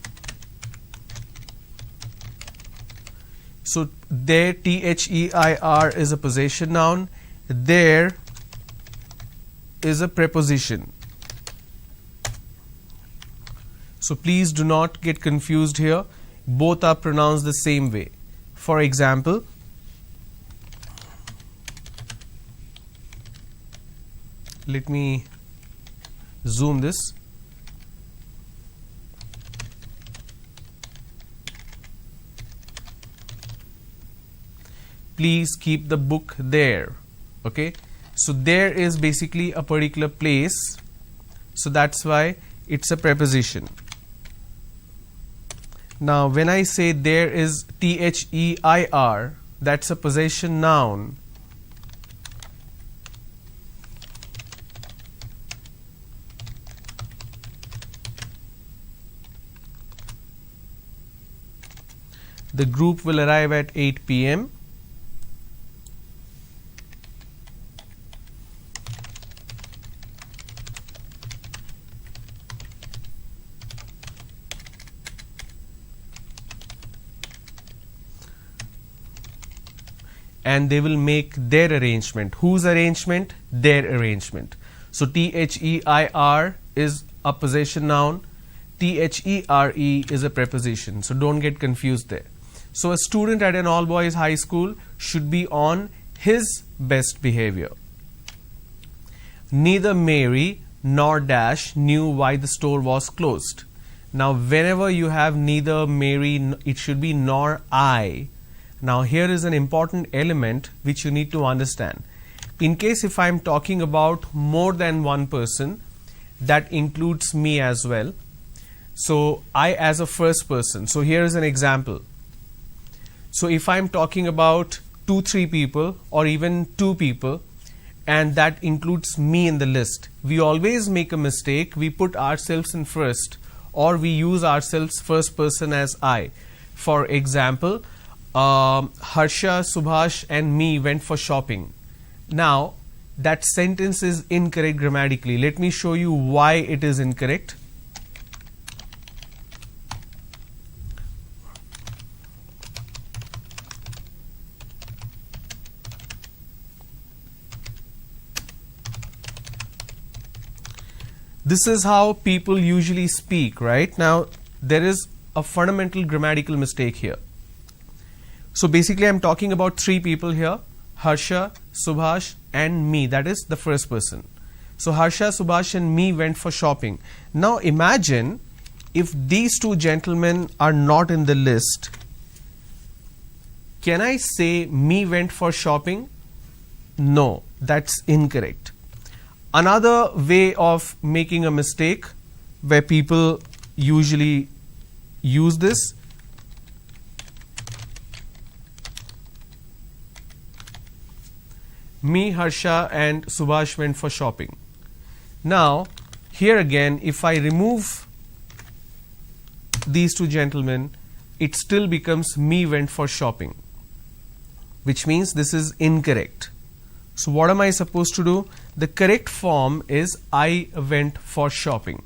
So there, THEIR is a possession noun. There is a preposition. So please do not get confused here. Both are pronounced the same way. For example, let me zoom this. Please keep the book there. Okay. So there is basically a particular place. So that's why it's a preposition. Now when I say there is THEIR, that's a possession noun. The group will arrive at 8 p.m. And they will make their arrangement. Whose arrangement? Their arrangement. So THEIR is a possession noun. THERE is a preposition. So don't get confused there. So a student at an all boys high school should be on his best behavior. Neither Mary nor Dash knew why the store was closed. Now whenever you have neither Mary, it should be nor I. Now here is an important element which you need to understand. In case if I am talking about more than one person, that includes me as well. So I as a first person. So here is an example. So if I am talking about 2-3 people or even 2 people, and that includes me in the list, we always make a mistake. We put ourselves in first, or we use ourselves first person as I. For example, Harsha, Subhash and me went for shopping. Now that sentence is incorrect grammatically. Let me show you why it is incorrect. This is how people usually speak, right? Now there is a fundamental grammatical mistake here. So basically I'm talking about 3 people here, Harsha, Subhash and me, that is the first person. So Harsha, Subhash and me went for shopping. Now imagine if these 2 gentlemen are not in the list. Can I say me went for shopping? No, that's incorrect. Another way of making a mistake where people usually use this, me, Harsha and Subhash went for shopping. Now here again, if I remove these 2 gentlemen, it still becomes me went for shopping, which means this is incorrect. So what am I supposed to do? The correct form is I went for shopping.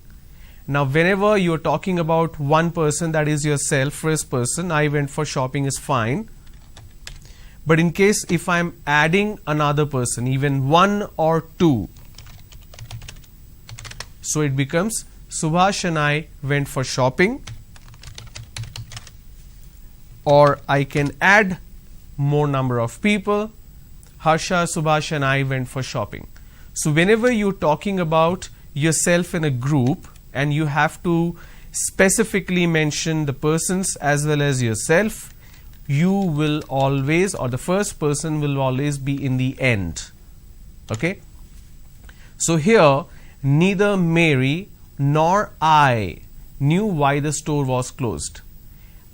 Now whenever you are talking about one person, that is yourself, first person, I went for shopping is fine. But in case if I am adding another person, even 1 or 2, so it becomes Subhash and I went for shopping, or I can add more number of people, Harsha, Subhash and I went for shopping. So whenever you're talking about yourself in a group and you have to specifically mention the persons as well as yourself, you will always, or the first person will always be in the end. Okay. So here, neither Mary nor I knew why the store was closed.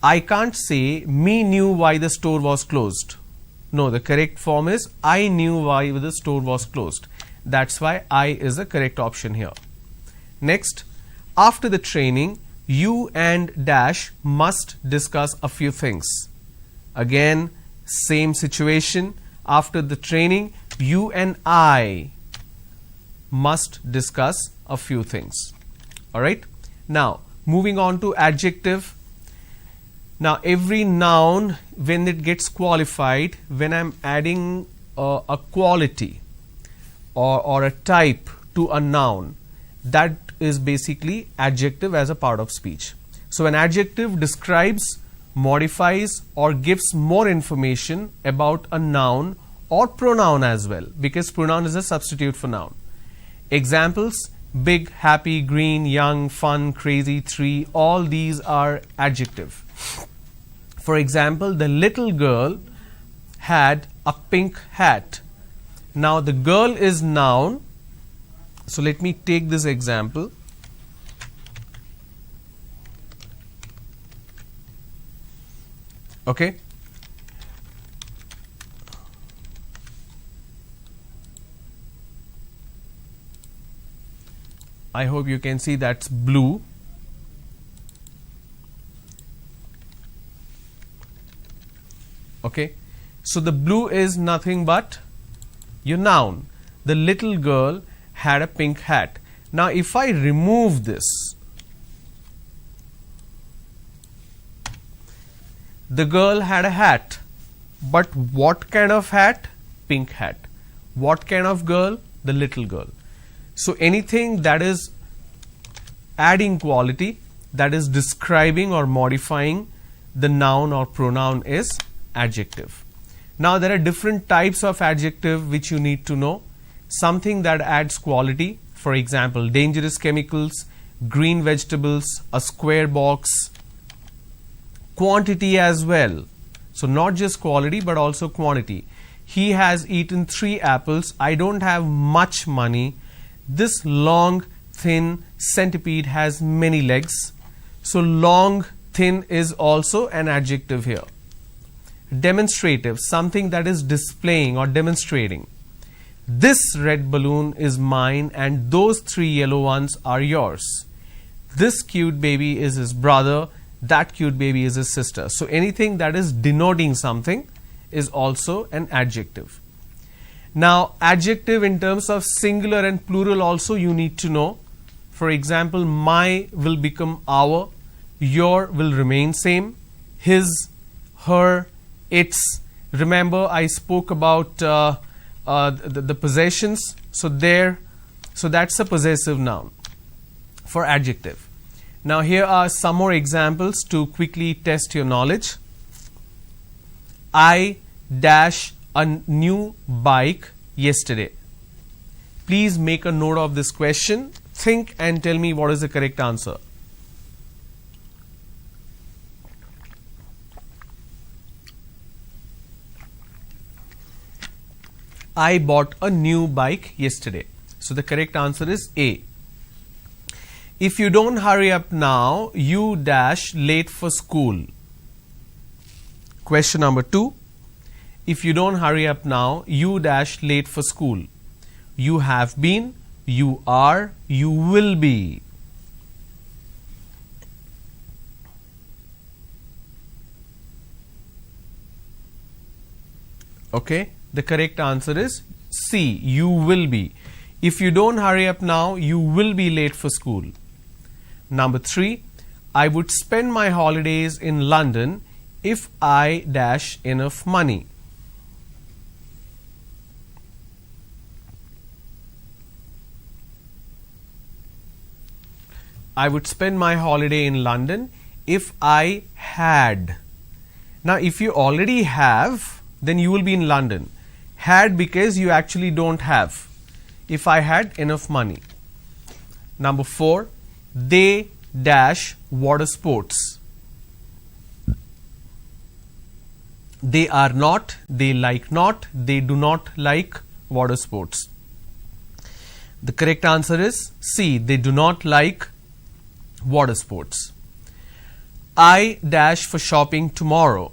I can't say me knew why the store was closed. No, the correct form is I knew why the store was closed. That's why I is the correct option here. Next, after the training, you and Dash must discuss a few things. Again, same situation. After the training, you and I must discuss a few things. Alright. Now, moving on to adjective. Now every noun, when it gets qualified, when I'm adding a quality or a type to a noun, that is basically adjective as a part of speech. So an adjective describes, modifies or gives more information about a noun or pronoun as well, because pronoun is a substitute for noun. Examples: big, happy, green, young, fun, crazy, tree, all these are adjective. For example, the little girl had a pink hat. Now the girl is noun, so let me take this example. Okay. I hope you can see that's blue. Okay. So the blue is nothing but your noun. The little girl had a pink hat. Now if I remove this, the girl had a hat, but what kind of hat? Pink hat. What kind of girl? The little girl. So anything that is adding quality, that is describing or modifying the noun or pronoun, is adjective. Now there are different types of adjective which you need to know. Something that adds quality, for example, dangerous chemicals, green vegetables, a square box. Quantity as well. So not just quality but also quantity. He has eaten 3 apples. I don't have much money. This long, thin centipede has many legs. So long, thin is also an adjective here. Demonstrative, something that is displaying or demonstrating. This red balloon is mine and those 3 yellow ones are yours. This cute baby is his brother. That cute baby is his sister. So anything that is denoting something is also an adjective. Now adjective in terms of singular and plural also you need to know. For example, my will become our, your will remain same, his, her, its. Remember I spoke about the possessions. So that's a possessive noun for adjective. Now here are some more examples to quickly test your knowledge. I dash a new bike yesterday. Please make a note of this question. Think and tell me what is the correct answer. I bought a new bike yesterday. So the correct answer is A. If you don't hurry up now, you dash late for school. Question number 2. If you don't hurry up now, you dash late for school. You have been, you are, you will be. Okay, the correct answer is C, you will be. If you don't hurry up now, you will be late for school. Number 3, I would spend my holidays in London if I dash enough money. I would spend my holiday in London if I had. Now if you already have, then you will be in London. Had because you actually don't have. If I had enough money. Number 4, they dash water sports. They are not, they like not, they do not like water sports. The correct answer is C, they do not like water sports. I dash for shopping tomorrow.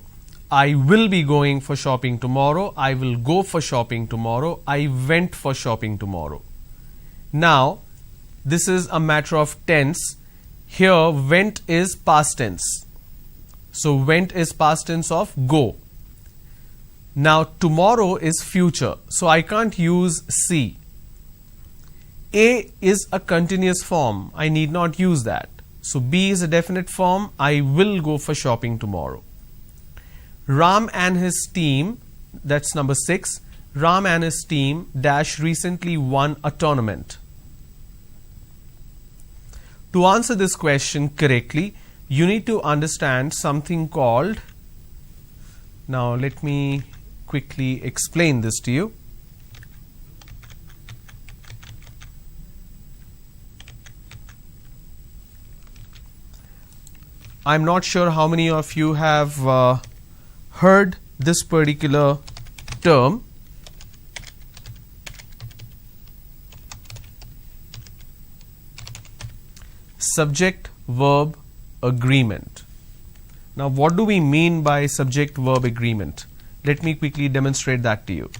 I will be going for shopping tomorrow. I will go for shopping tomorrow. I went for shopping tomorrow. Now, this is a matter of tense. Here, went is past tense. So, went is past tense of go. Now, tomorrow is future. So, I can't use C. A is a continuous form. I need not use that. So be is a definite form. I will go for shopping tomorrow. Ram and his team, that's number 6. Ram and his team dash recently won a tournament. To answer this question correctly, you need to understand something called, now let me quickly explain this to you. I'm not sure how many of you have heard this particular term. Subject-verb agreement. Now, what do we mean by subject-verb agreement? Let me quickly demonstrate that to you.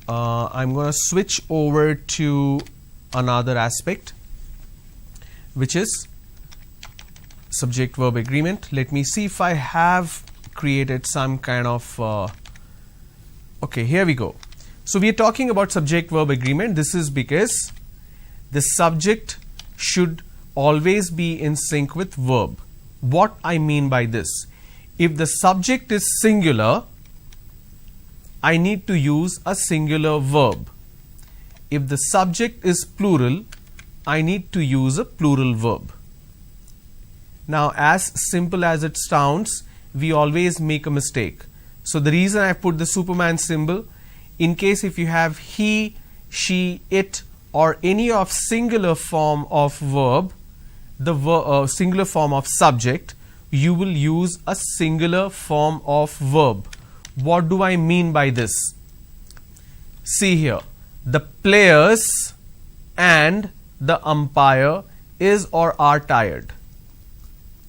I'm going to switch over to another aspect, which is subject-verb agreement. Let me see if I have created some kind of okay, here we go. So we are talking about subject-verb agreement. This is because the subject should always be in sync with verb. What I mean by this? If the subject is singular, I need to use a singular verb. If the subject is plural, I need to use a plural verb. Now, as simple as it sounds, we always make a mistake. So the reason I put the Superman symbol, in case if you have he, she, it, or any of singular form of verb, the singular form of subject, you will use a singular form of verb. What do I mean by this? See here, the players and the umpire is or are tired.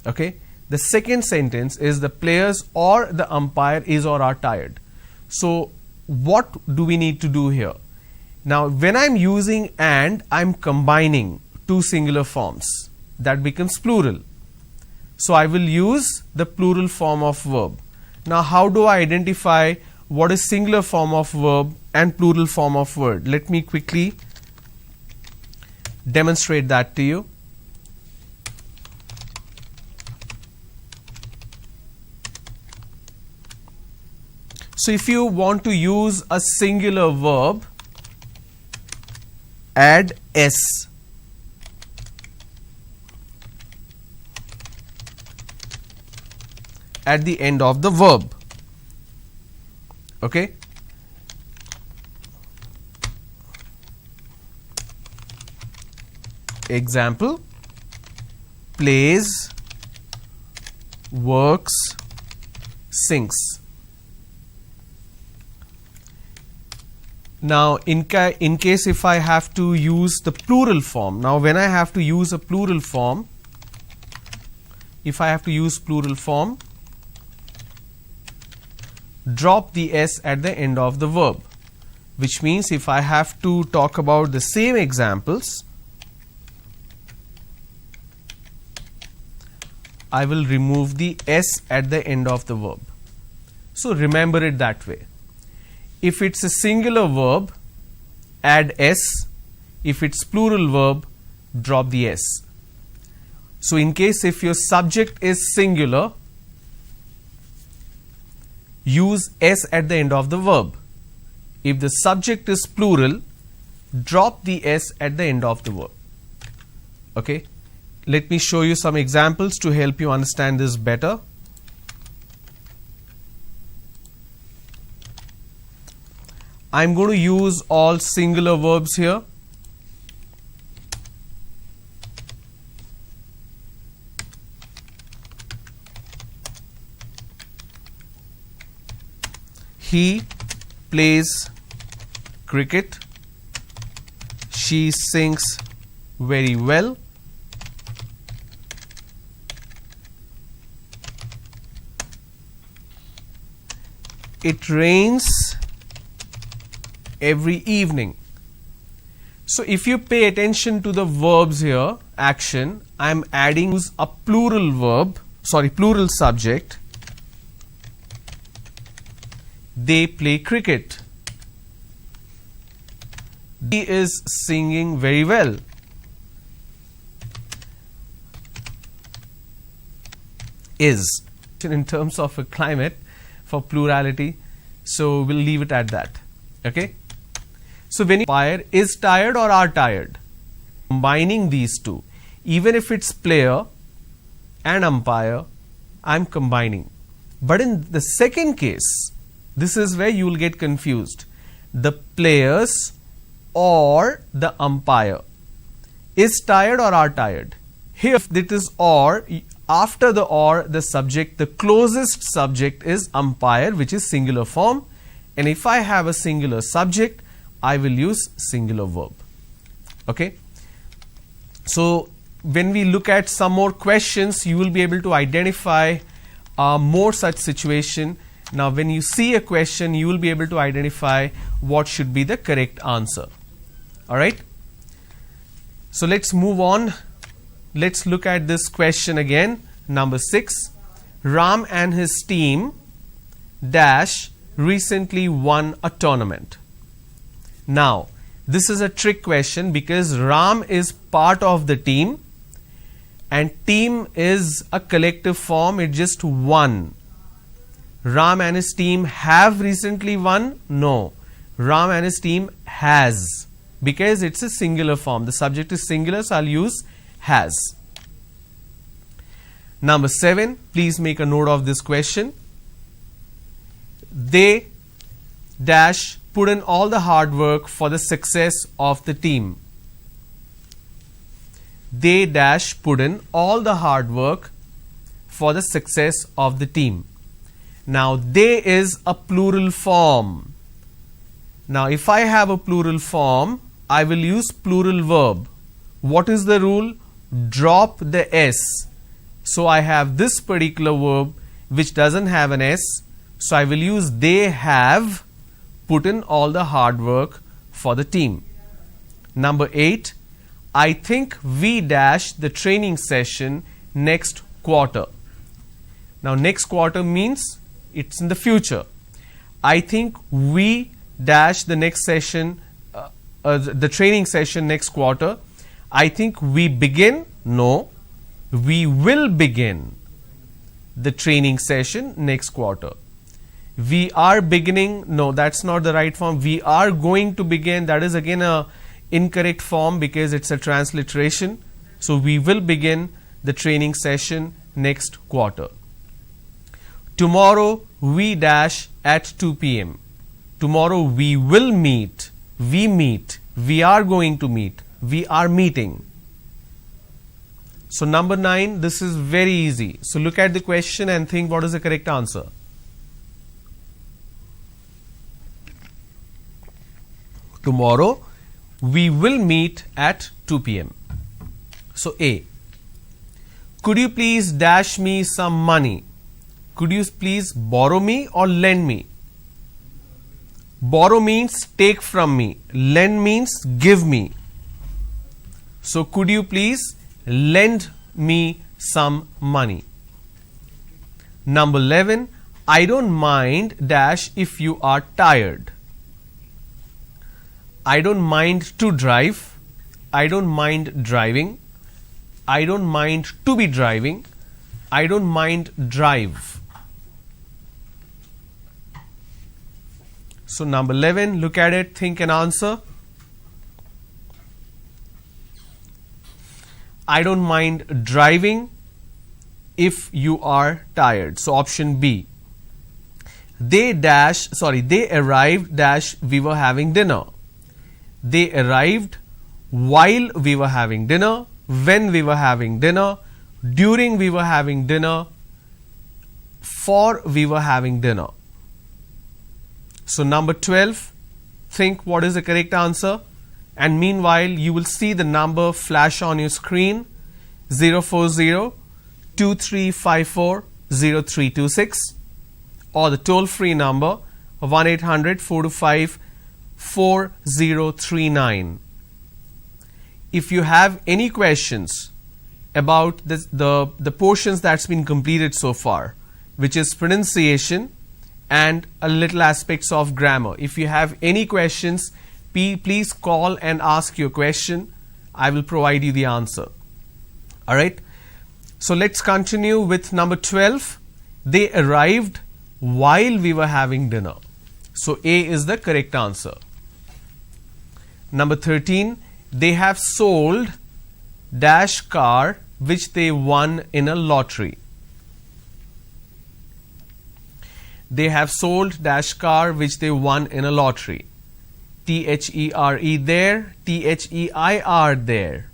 Okay, the second sentence is the players or the umpire is or are tired. So what do we need to do here? Now, when I'm using and, I'm combining two singular forms. That becomes plural. So I will use the plural form of verb. Now, how do I identify what is singular form of verb and plural form of word? Let me quickly demonstrate that to you. So if you want to use a singular verb, add s. At the end of the verb. Okay. Example: plays, works, sings. Now, in case if I have to use the plural form, now when I have to use a plural form, if I have to use plural form, drop the s at the end of the verb, which means if I have to talk about the same examples, I will remove the s at the end of the verb. So remember it that way. If it's a singular verb, add s. If it's plural verb, drop the s. So in case if your subject is singular, use s at the end of the verb. If the subject is plural, drop the s at the end of the verb. Okay, let me show you some examples to help you understand this better. I'm going to use all singular verbs here. He plays cricket. She sings very well. It rains every evening. So if you pay attention to the verbs here, action, I am adding a plural verb, plural subject. They play cricket. He is singing very well. Is in terms of a climate for plurality, so we'll leave it at that. Okay. So when umpire is tired or are tired, combining these two, even if it's player and umpire, I'm combining. But in the second case, this is where you will get confused. The players or the umpire is tired or are tired. Here if it is or, after the or, the subject, the closest subject is umpire, which is singular form, and if I have a singular subject, I will use singular verb. Okay. So when we look at some more questions, you will be able to identify more such situation. Now when you see a question, you will be able to identify what should be the correct answer. Alright. So let's move on. Let's look at this question again. Number 6. Ram and his team dash recently won a tournament. Now this is a trick question because Ram is part of the team and team is a collective form, it just won. Ram and his team have recently won? No. Ram and his team has, because it's a singular form. The subject is singular, so I'll use has. Number 7, please make a note of this question. They dash put in all the hard work for the success of the team. They dash put in all the hard work for the success of the team. Now they is a plural form. Now if I have a plural form, I will use plural verb. What is the rule? Drop the S. So I have this particular verb which doesn't have an S. So I will use they have put in all the hard work for the team. Number 8, I think we dash the training session next quarter. Now next quarter means it's in the future. I think we dash the next session, the training session next quarter. I think we begin. No, we will begin the training session next quarter. We are beginning. No, that's not the right form. We are going to begin. That is again a incorrect form because it's a transliteration. So we will begin the training session next quarter. Tomorrow we dash at 2 p.m. Tomorrow we will meet. We meet. We are going to meet. We are meeting. So number 9, this is very easy. So look at the question and think what is the correct answer. Tomorrow we will meet at 2 p.m. So A. Could you please dash me some money? Could you please borrow me or lend me? Borrow means take from me. Lend means give me. So could you please lend me some money? Number 11. I don't mind dash if you are tired. I don't mind to drive. I don't mind driving. I don't mind to be driving. I don't mind drive. So number 11, look at it, think and answer. I don't mind driving if you are tired. So option B. They arrived dash we were having dinner. They arrived while we were having dinner, when we were having dinner, during we were having dinner, for we were having dinner. So number 12, think what is the correct answer, and meanwhile you will see the number flash on your screen, 040-2354-0326, or the toll-free number 1-800-425-4039. If you have any questions about the portions that's been completed so far, which is pronunciation and a little aspects of grammar, if you have any questions, please call and ask your question. I will provide you the answer. Alright. So let's continue with number 12. They arrived while we were having dinner. So A is the correct answer. Number 13. They have sold dash car which they won in a lottery. They have sold dash car which they won in a lottery. T-H-E-R-E there, T-H-E-I-R there.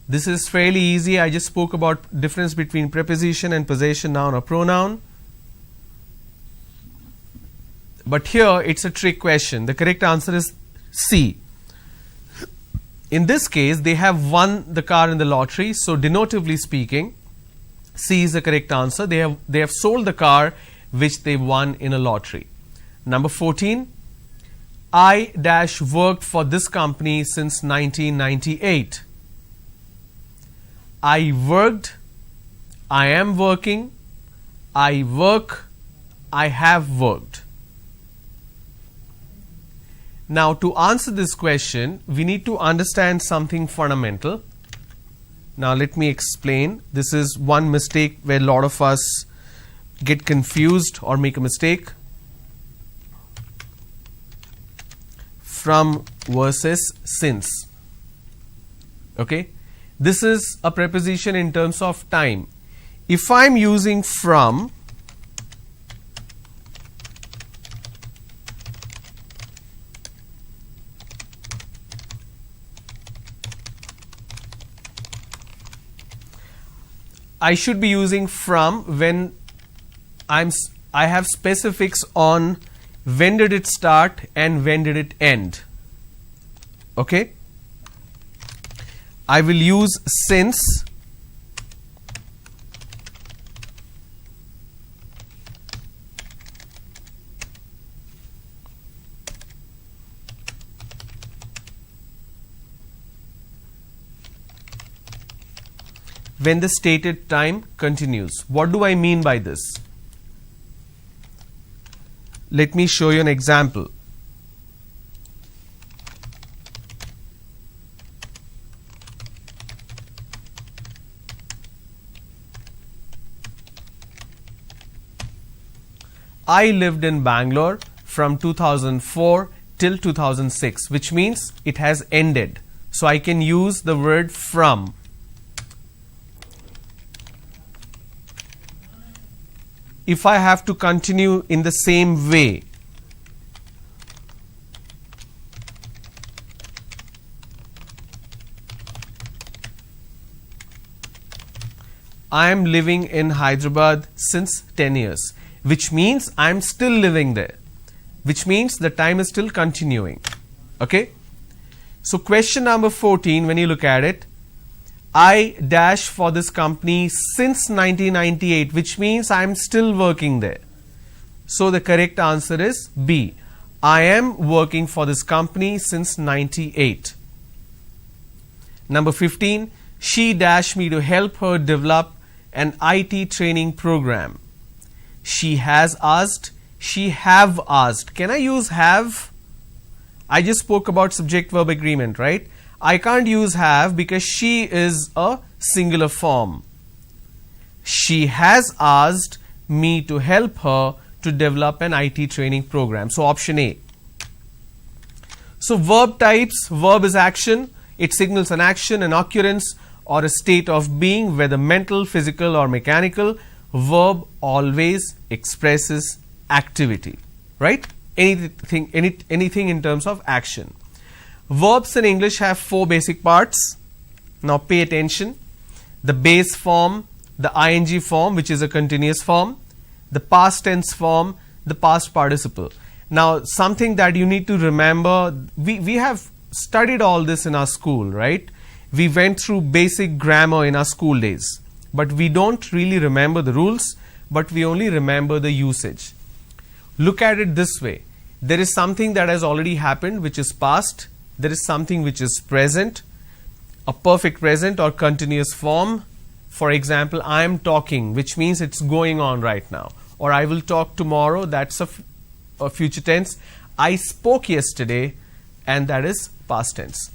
This is fairly easy. I just spoke about difference between preposition and possession noun or pronoun. But here it's a trick question. The correct answer is C. In this case, they have won the car in the lottery. So denotively speaking, C is the correct answer. They have sold the car which they won in a lottery. Number 14. I dash worked for this company since 1998. I worked, I am working, I work, I have worked. Now, to answer this question, we need to understand something fundamental. Now, let me explain. This is one mistake where a lot of us get confused or make a mistake. From versus since. Okay. This is a preposition in terms of time. If I am using from, I should be using from when I have specifics on when did it start and when did it end. Okay. I will use since when the stated time continues. What do I mean by this? Let me show you an example. I lived in Bangalore from 2004 till 2006, which means it has ended. So I can use the word from. If I have to continue in the same way, I am living in Hyderabad since 10 years, which means I am still living there, which means the time is still continuing. Okay. So question number 14, when you look at it, I dash for this company since 1998, which means I am still working there. So the correct answer is B. I am working for this company since 98. Number 15, she dashed me to help her develop an IT training program. She has asked, she have asked. Can I use have? I just spoke about subject verb agreement, right? I can't use have because she is a singular form. She has asked me to help her to develop an IT training program. So option A. So verb types, verb is action. It signals an action, an occurrence or a state of being, whether mental, physical or mechanical. Verb always expresses activity, right? Anything in terms of action. Verbs in English have 4 basic parts. Now pay attention. The base form, the ing form, which is a continuous form, the past tense form, the past participle. Now something that you need to remember, we have studied all this in our school, right? We went through basic grammar in our school days, but we don't really remember the rules, but we only remember the usage. Look at it this way. There is something that has already happened, which is past. There is something which is present, a perfect present or continuous form. For example, I am talking, which means it's going on right now. Or I will talk tomorrow, that's a future tense. I spoke yesterday, and that is past tense.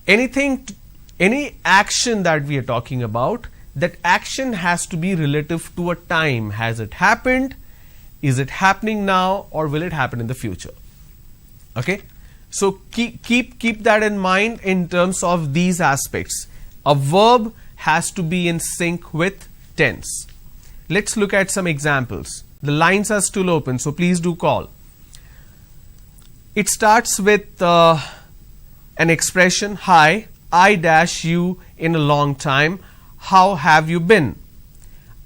Any action that we are talking about, that action has to be relative to a time. Has it happened? Is it happening now, or will it happen in the future? Okay, so keep that in mind in terms of these aspects. A verb has to be in sync with tense. Let's look at some examples. The lines are still open, so please do call. It starts with an expression, hi, I dash you in a long time. How have you been?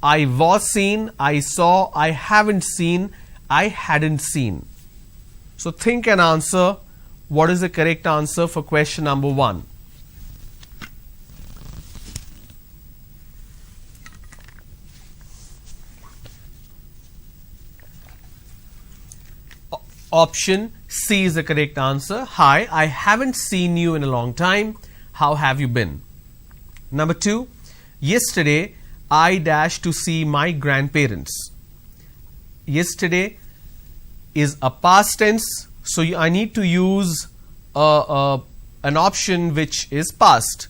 I was seen, I saw, I haven't seen, I hadn't seen. So think and answer what is the correct answer for question number 1. Option C is the correct answer. Hi, I haven't seen you in a long time. How have you been? Number 2, yesterday I dashed to see my grandparents. Yesterday is a past tense, so I need to use an option which is past.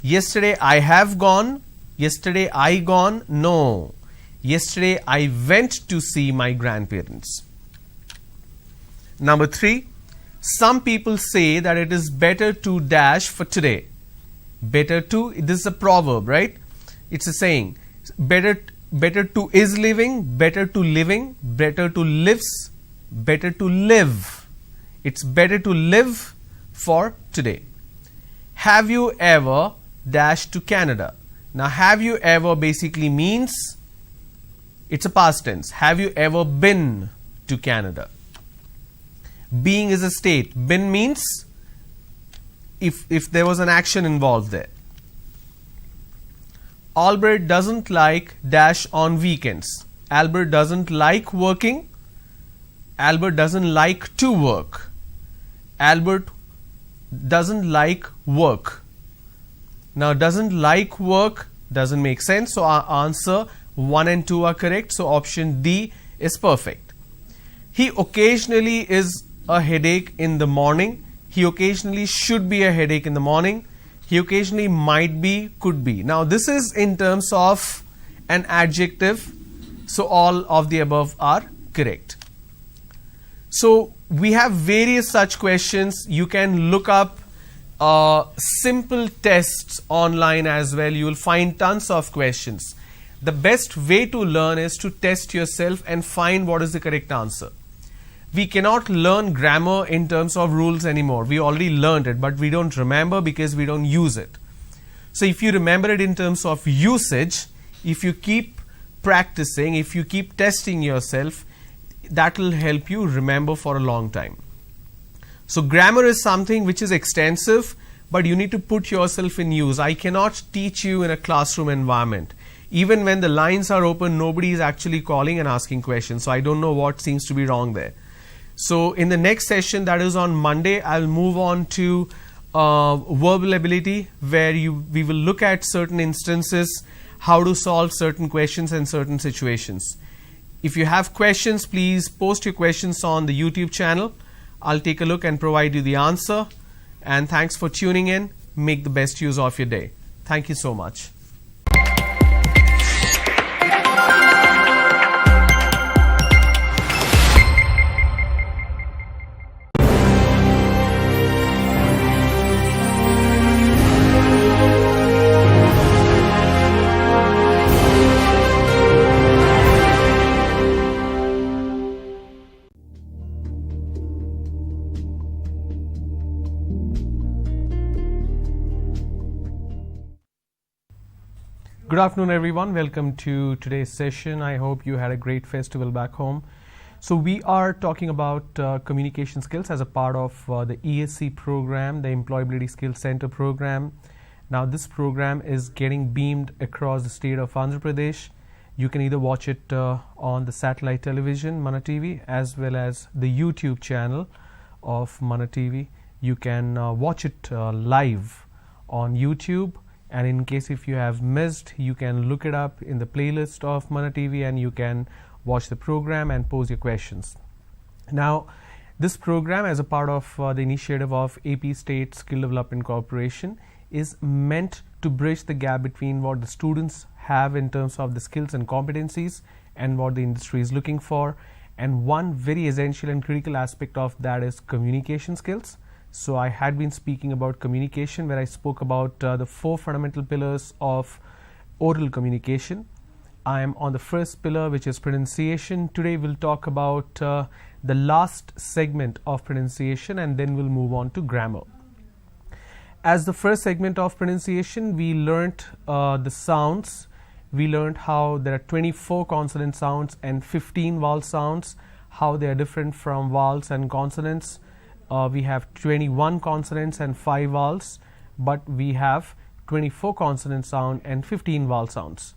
Yesterday I have gone. Yesterday I gone. No. Yesterday I went to see my grandparents. Number 3, some people say that it is better to dash for today. Better to, this is a proverb, right? It's a saying. Better to is living, better to living, better to lives, better to live. It's better to live for today. Have you ever dashed to Canada? Now, have you ever basically means it's a past tense. Have you ever been to Canada? Being is a state. Been means if there was an action involved there. Albert doesn't like dash on weekends. Albert doesn't like working. Albert doesn't like to work. Albert doesn't like work. Now, doesn't like work doesn't make sense. So, our answer 1 and 2 are correct. So, option D is perfect. He occasionally is a headache in the morning. He occasionally should be a headache in the morning. He occasionally might be, could be. Now, this is in terms of an adjective. So, all of the above are correct. So, we have various such questions. You can look up simple tests online as well. You will find tons of questions. The best way to learn is to test yourself and find what is the correct answer. We cannot learn grammar in terms of rules anymore. We already learned it, but we don't remember because we don't use it. So if you remember it in terms of usage, if you keep practicing, if you keep testing yourself, that will help you remember for a long time. So grammar is something which is extensive, but you need to put yourself in use. I cannot teach you in a classroom environment. Even when the lines are open, nobody is actually calling and asking questions. So I don't know what seems to be wrong there. So in the next session, that is on Monday, I'll move on to verbal ability, where we will look at certain instances, how to solve certain questions and certain situations. If you have questions, please post your questions on the YouTube channel. I'll take a look and provide you the answer. And thanks for tuning in. Make the best use of your day. Thank you so much. Good afternoon, everyone. Welcome to today's session. I hope you had a great festival back home. So we are talking about communication skills as a part of the ESC program, the Employability Skills Center program. Now this program is getting beamed across the state of Andhra Pradesh. You can either watch it on the satellite television, Mana TV, as well as the YouTube channel of Mana TV. You can watch it live on YouTube. And in case if you have missed, you can look it up in the playlist of Mana TV and you can watch the program and pose your questions. Now, This program, as a part of the initiative of AP State Skill Development Corporation, is meant to bridge the gap between what the students have in terms of the skills and competencies and what the industry is looking for. And one very essential and critical aspect of that is communication skills. So I had been speaking about communication, where I spoke about the 4 fundamental pillars of oral communication. I am on the first pillar, which is pronunciation. Today we'll talk about the last segment of pronunciation, and then we'll move on to grammar. As the first segment of pronunciation, we learnt the sounds. We learned how there are 24 consonant sounds and 15 vowel sounds, how they are different from vowels and consonants. We have 21 consonants and 5 vowels, but we have 24 consonant sound and 15 vowel sounds.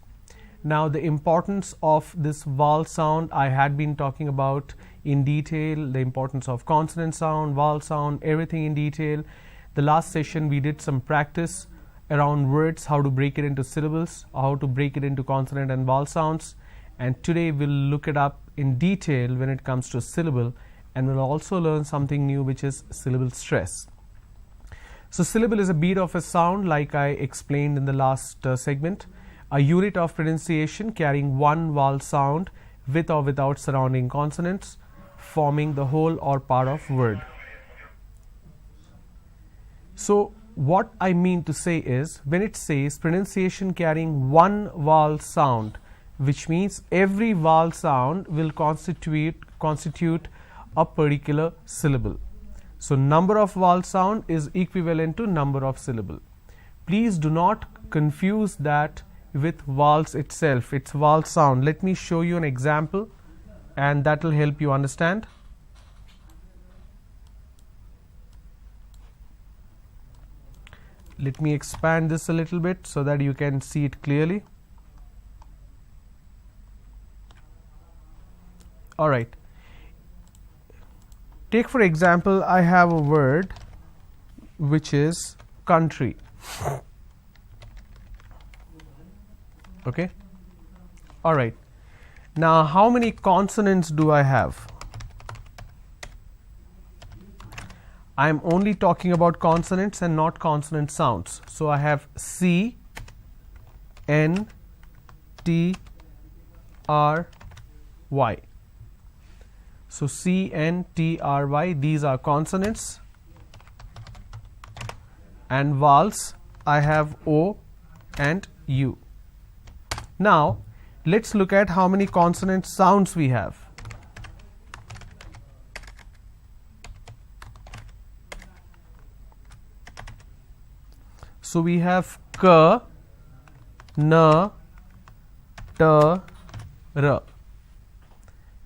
Now, the importance of this vowel sound, I had been talking about in detail, the importance of consonant sound, vowel sound, everything in detail. The last session we did some practice around words, how to break it into syllables, how to break it into consonant and vowel sounds, and today we'll look it up in detail when it comes to syllable, and we'll also learn something new, which is syllable stress. So syllable is a beat of a sound, like I explained in the last segment, a unit of pronunciation carrying one vowel sound with or without surrounding consonants, forming the whole or part of word. So what I mean to say is, when it says pronunciation carrying one vowel sound, which means every vowel sound will constitute a particular syllable. So number of vowel sound is equivalent to number of syllable. Please do not confuse that with vowels itself. It's vowel sound. Let me show you an example, and that will help you understand. Let me expand this a little bit so that you can see it clearly. All right. Take for example, I have a word which is country. Okay. All right. Now, how many consonants do I have? I am only talking about consonants and not consonant sounds. So I have C, N, T, R, Y. So C, N, T, R, Y, these are consonants. And vowels, I have O and U. Now, let's look at how many consonant sounds we have. So we have K, N, T, R.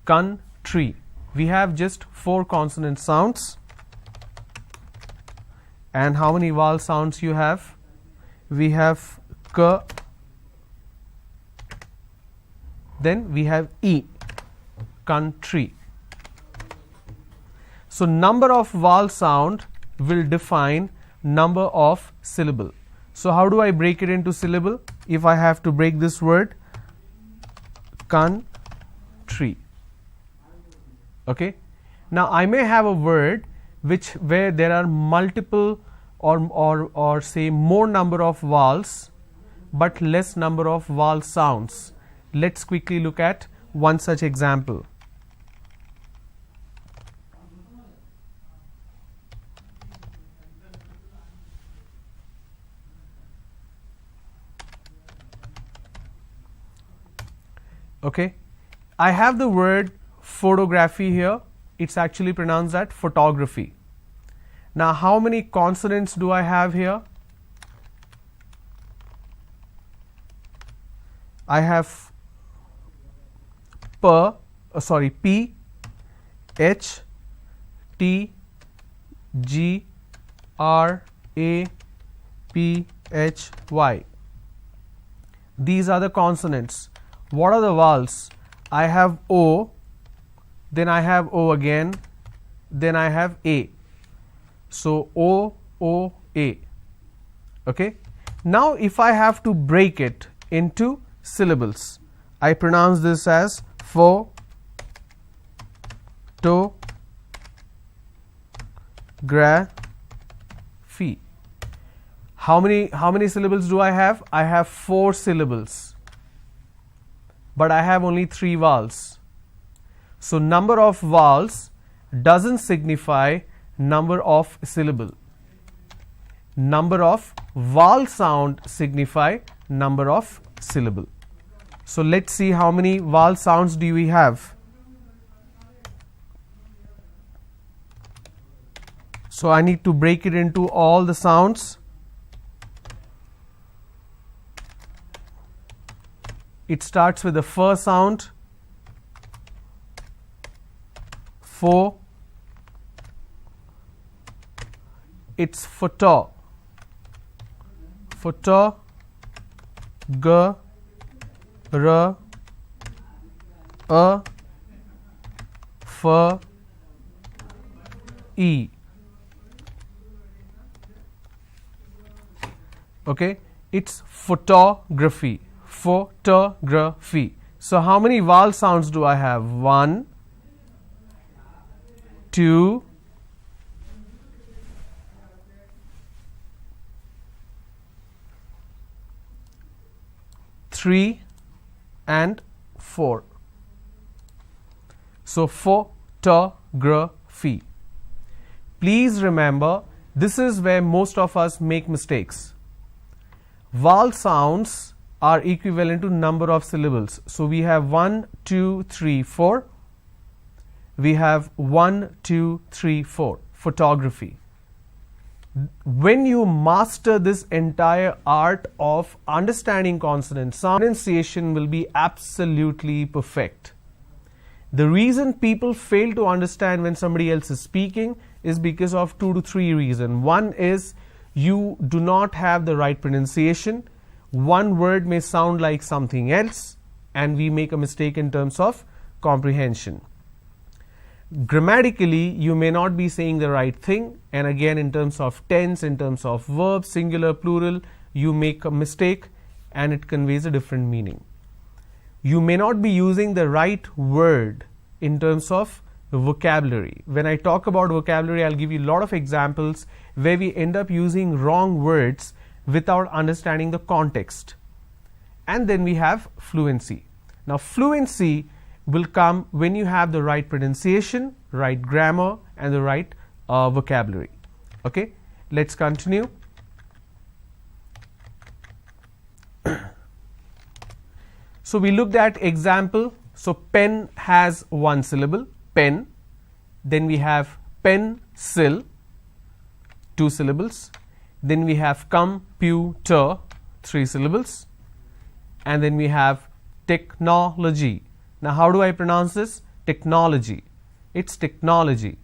Country. We have just 4 consonant sounds. And how many vowel sounds you have? We have K. Then we have E, country. So number of vowel sound will define number of syllable. So how do I break it into syllable? If I have to break this word, country. Okay. Now I may have a word where there are multiple or say more number of vowels but less number of vowel sounds. Let's quickly look at one such example. Okay, I have the word photography here. It's actually pronounced as photography. Now, how many consonants do I have here? I have P, H, T, G, R, A, P, H, Y. These are the consonants. What are the vowels? I have O, then I have O again, then I have A. So O, O, A. Okay. Now if I have to break it into syllables, I pronounce this as pho, to, Graphy. How many syllables do I have? I have 4 syllables, but I have only 3 vowels. So number of vowels doesn't signify number of syllable. Number of vowel sound signify number of syllable. So let's see how many vowel sounds do we have. So I need to break it into all the sounds. It starts with the f sound, fo. It's photo, g, r, a, f, e. Okay, it's photography. Photography. So how many vowel sounds do I have? 1, 2, 3 and 4. So photography. Please remember, this is where most of us make mistakes. Vowel sounds are equivalent to number of syllables. So we have 1, 2, 3, 4. We have 1, 2, 3, 4. Photography. When you master this entire art of understanding consonant sound, pronunciation will be absolutely perfect. The reason people fail to understand when somebody else is speaking is because of 2 to 3 reasons. One is you do not have the right pronunciation. One word may sound like something else, and we make a mistake in terms of comprehension. Grammatically, you may not be saying the right thing, and again in terms of tense, in terms of verb, singular, plural, you make a mistake and it conveys a different meaning. You may not be using the right word in terms of vocabulary. When I talk about vocabulary, I'll give you a lot of examples where we end up using wrong words without understanding the context. And then we have fluency. Now fluency will come when you have the right pronunciation, right grammar, and the right vocabulary. Okay, let's continue. So we looked at example. So pen has 1 syllable, pen. Then we have pencil, 2 syllables. Then we have computer, 3 syllables. And then we have technology. Now how do I pronounce this? Technology. It's technology.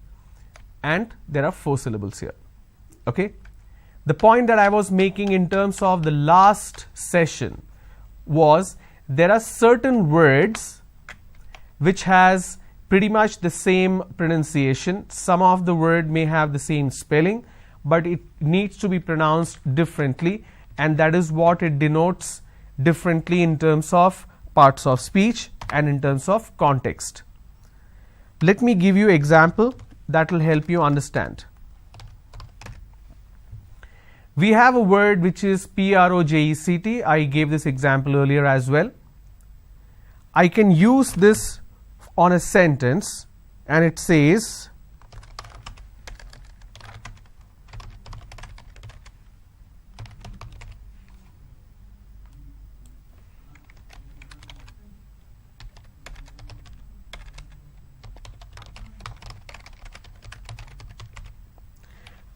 And there are 4 syllables here. Okay. The point that I was making in terms of the last session was there are certain words which has pretty much the same pronunciation. Some of the word may have the same spelling, but it needs to be pronounced differently, and that is what it denotes differently in terms of parts of speech and in terms of context. Let me give you an example that will help you understand. We have a word which is project. I gave this example earlier as well. I can use this on a sentence, and it says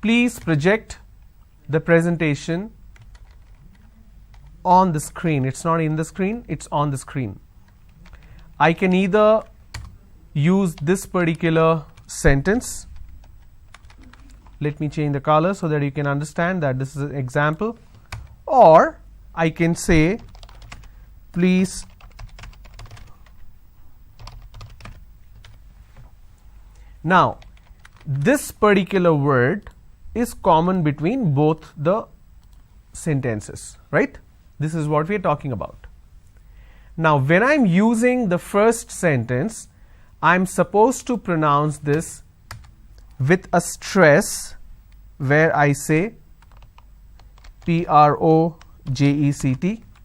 please project the presentation on the screen. It's not in the screen, it's on the screen. I can either use this particular sentence. Let me change the color so that you can understand that this is an example. Or I can say, please now this particular word is common between both the sentences, right? This is what we are talking about. Now when I'm using the first sentence, I'm supposed to pronounce this with a stress where I say project,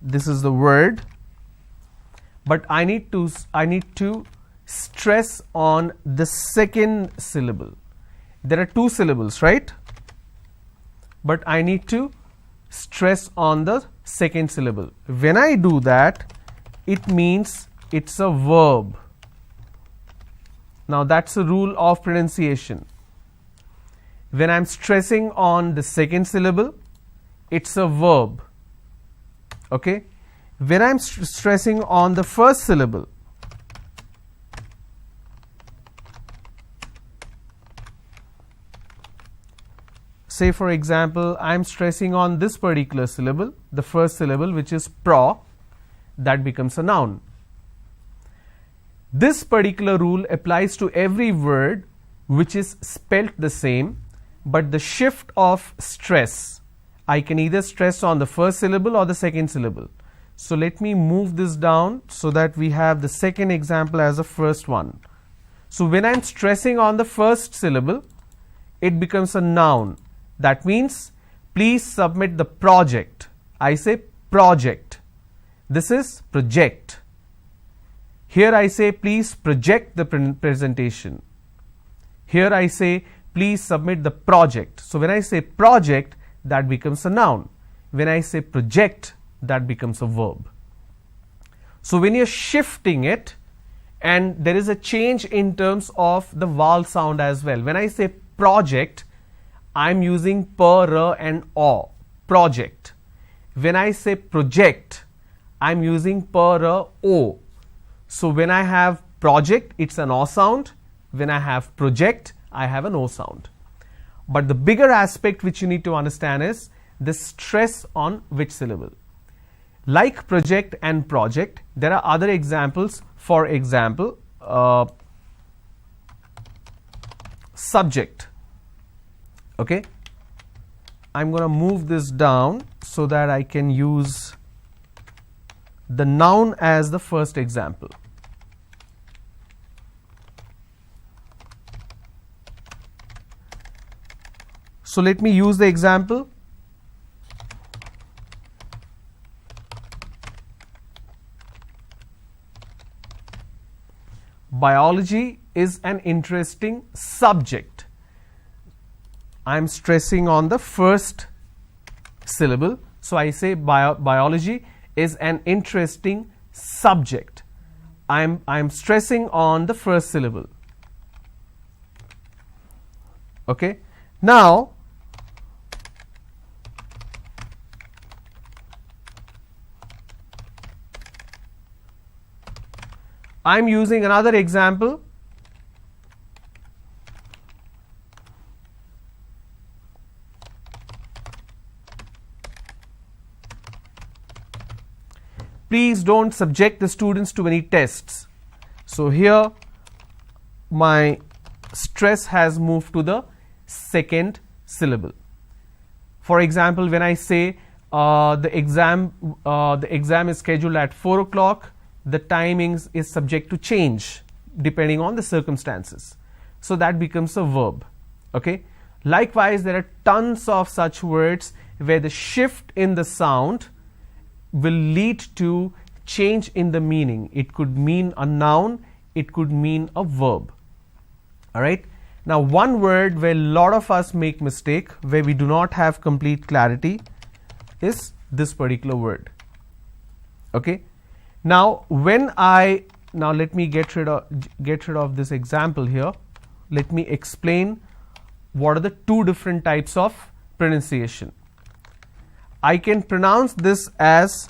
this is the word, but I need to stress on the second syllable. There are two syllables, right? But I need to stress on the second syllable. When I do that, it means it's a verb. Now that's a rule of pronunciation. When I'm stressing on the second syllable, it's a verb. Okay? When I'm stressing on the first syllable, say for example, I'm stressing on this particular syllable, the first syllable, which is pro, that becomes a noun. This particular rule applies to every word which is spelt the same, but the shift of stress, I can either stress on the first syllable or the second syllable. So let me move this down so that we have the second example as the first one. So when I'm stressing on the first syllable, it becomes a noun. That means, please submit the project. I say project. This is project. Here I say, please project the presentation. Here I say, please submit the project. So when I say project, that becomes a noun. When I say project, that becomes a verb. So when you're shifting it, and there is a change in terms of the vowel sound as well. When I say project, I'm using per, r and o, project. When I say project, I'm using per, r, o. So when I have project, it's an o sound. When I have project, I have an o sound. But the bigger aspect which you need to understand is the stress on which syllable. Like project and project, there are other examples. For example, subject. Okay, I'm going to move this down so that I can use the noun as the first example. So let me use the example. Biology is an interesting subject. I'm stressing on the first syllable. So I say biology is an interesting subject. I'm stressing on the first syllable. Okay. Now, I'm using another example. Please don't subject the students to any tests. So here my stress has moved to the second syllable. For example, when I say the exam is scheduled at 4 o'clock, the timings is subject to change depending on the circumstances. So that becomes a verb. Okay. Likewise, there are tons of such words where the shift in the sound will lead to change in the meaning. It could mean a noun, it could mean a verb. All right. Now, one word where a lot of us make mistake, where we do not have complete clarity, is this particular word. Okay. Now, let me get rid of this example here. Let me explain what are the two different types of pronunciation. I can pronounce this as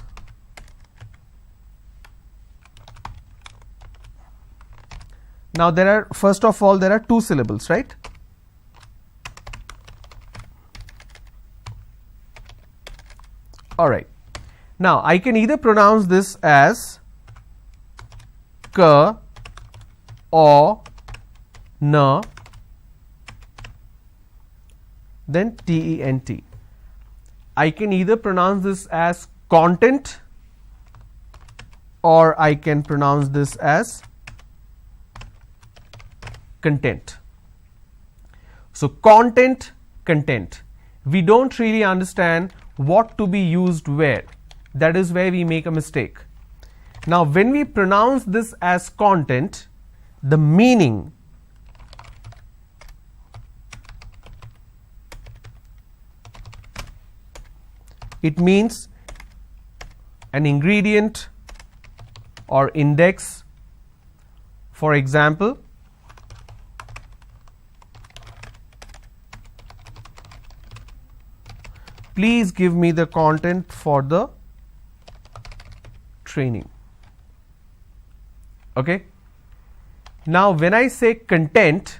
first of all, there are two syllables, right? All right. Now, I can either pronounce this as k or n, then tent. I can either pronounce this as content or I can pronounce this as content. So content, content. We don't really understand what to be used where. That is where we make a mistake. Now when we pronounce this as content, the meaning it means an ingredient or index. For example, please give me the content for the training. Okay. Now when I say content,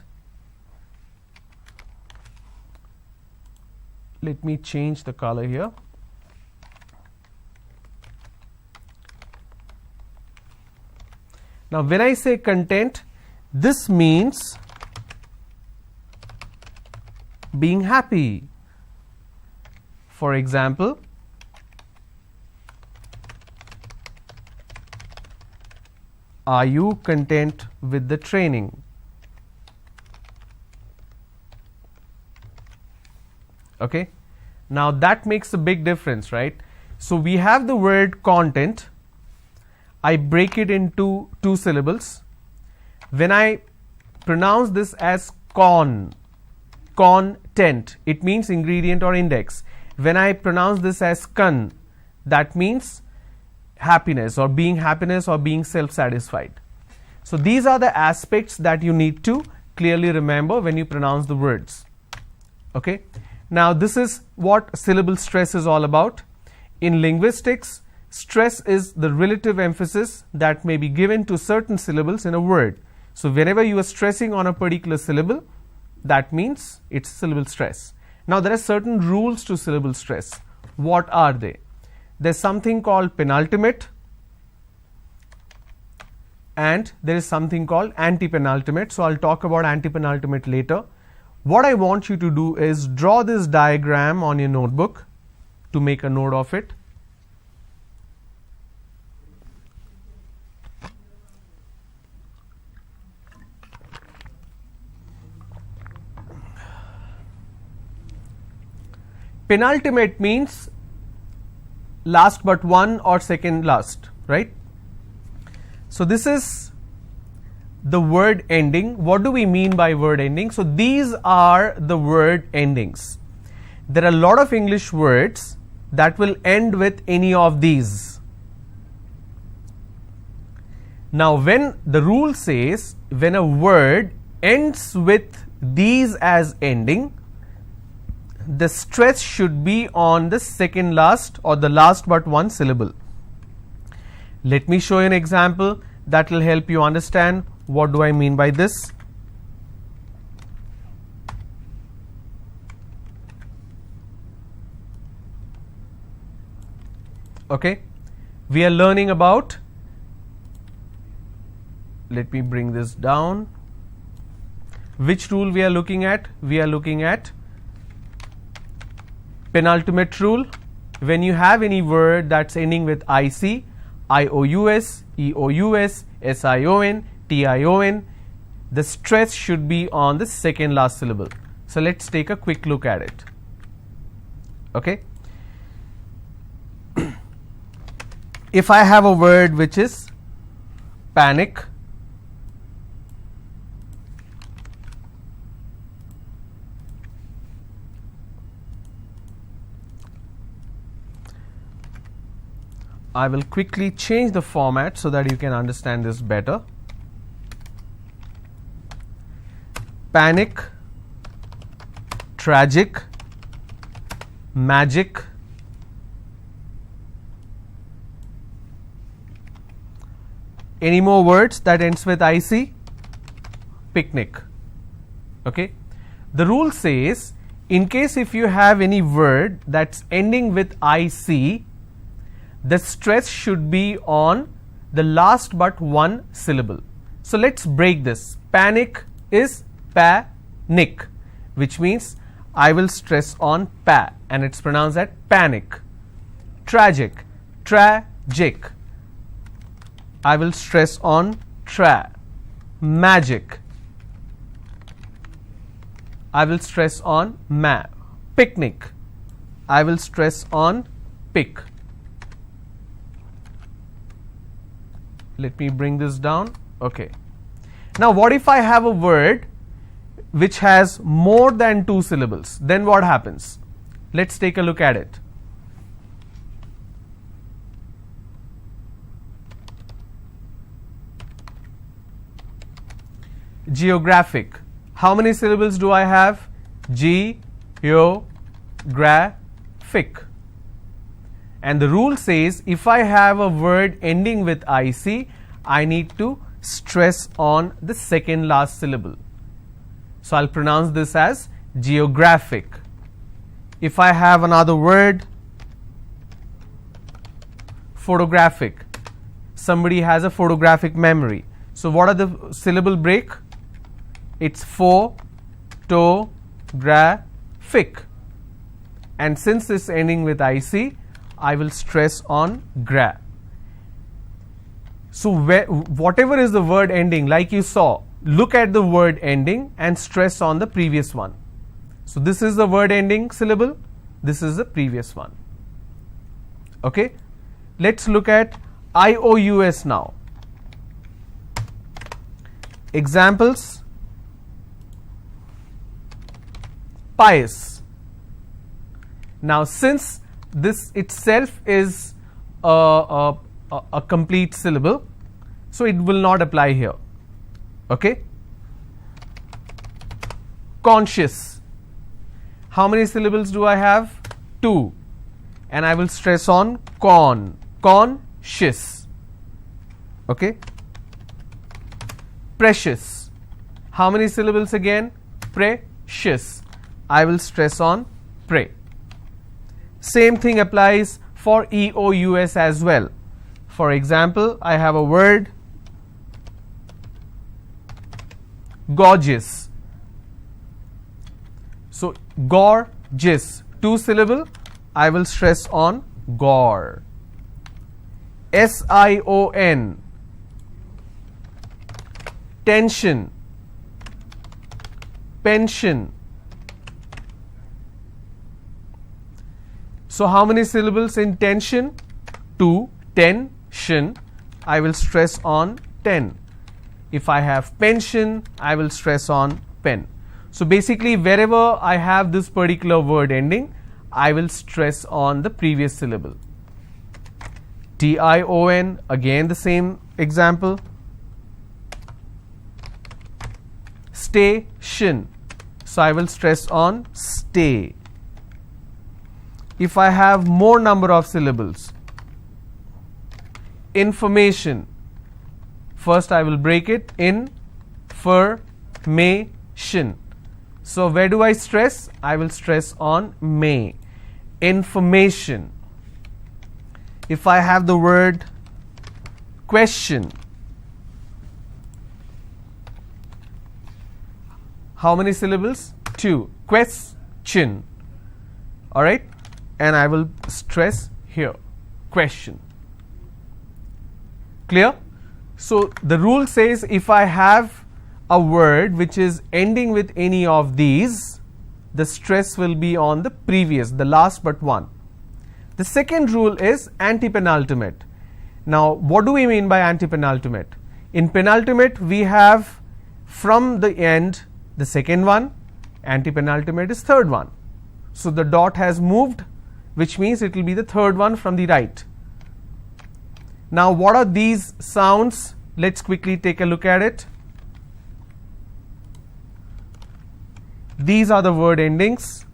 let me change the color here. Now when I say content, this means being happy. For example, are you content with the training? Okay. Now that makes a big difference, right? So we have the word content. I break it into two syllables. When I pronounce this as content, it means ingredient or index. When I pronounce this as that means happiness or being self-satisfied. So these are the aspects that you need to clearly remember when you pronounce the words. Okay. Now this is what syllable stress is all about. In linguistics, stress is the relative emphasis that may be given to certain syllables in a word. So whenever you are stressing on a particular syllable, that means it's syllable stress. Now there are certain rules to syllable stress. What are they? There's something called penultimate and there is something called anti-penultimate. So I'll talk about anti-penultimate later. What I want you to do is draw this diagram on your notebook to make a note of it. Penultimate means last but one or second last, right? So this is the word ending. What do we mean by word ending? So these are the word endings. There are a lot of English words that will end with any of these. Now when the rule says when a word ends with these as ending, the stress should be on the second last or the last but one syllable. Let me show you an example that will help you understand what do I mean by this. Okay, we are learning about, let me bring this down. Which rule we are looking at? We are looking at penultimate rule. When you have any word that's ending with IC, IOUS, EOUS, SION, TION, the stress should be on the second last syllable. So let's take a quick look at it. Okay. If I have a word which is panic, I will quickly change the format so that you can understand this better. Panic, tragic, magic, any more words that ends with IC? Picnic. Okay. The rule says in case if you have any word that's ending with IC, the stress should be on the last but one syllable. So let's break this. Panic is panic, which means I will stress on pa and it's pronounced as panic. Tragic, tragic, I will stress on tra. Magic, I will stress on ma. Picnic, I will stress on pick. Let me bring this down. Okay. Now what if I have a word which has more than 2 syllables? Then what happens? Let's take a look at it. Geographic. How many syllables do I have? Ge-yo-gra-fic. And the rule says if I have a word ending with IC, I need to stress on the second last syllable. So I'll pronounce this as geographic. If I have another word, photographic, somebody has a photographic memory. So what are the syllable break? It's pho-to-gra-fic. And since it's ending with IC, I will stress on gra. So whatever is the word ending, like you saw, look at the word ending and stress on the previous one. So this is the word ending syllable, this is the previous one. Okay, let's look at IOUS now. Examples: pious. Now since this itself is a complete syllable, so it will not apply here. Okay. Conscious. How many syllables do I have? 2. And I will stress on conscious. Okay. Precious. How many syllables again? Precious. I will stress on pre. Same thing applies for EOUS as well. For example, I have a word gorgeous. So gorgeous, 2 syllable, I will stress on gore. SION, tension, pension. So how many syllables in tension? 2. Tension, I will stress on 10. If I have pension, I will stress on pen. So basically wherever I have this particular word ending, I will stress on the previous syllable. TION, again the same example. Station, so I will stress on stay. If I have more number of syllables, information, first I will break it, information. So where do I stress? I will stress on may. Information. If I have the word question, how many syllables? 2. Question. Alright, and I will stress here, question. Clear? So the rule says if I have a word which is ending with any of these, the stress will be on the previous, the last but one. The second rule is anti-penultimate. Now what do we mean by anti-penultimate? In penultimate we have from the end the second one, anti-penultimate is third one. So the dot has moved, which means it will be the third one from the right. Now what are these sounds? Let's quickly take a look at it. These are the word endings.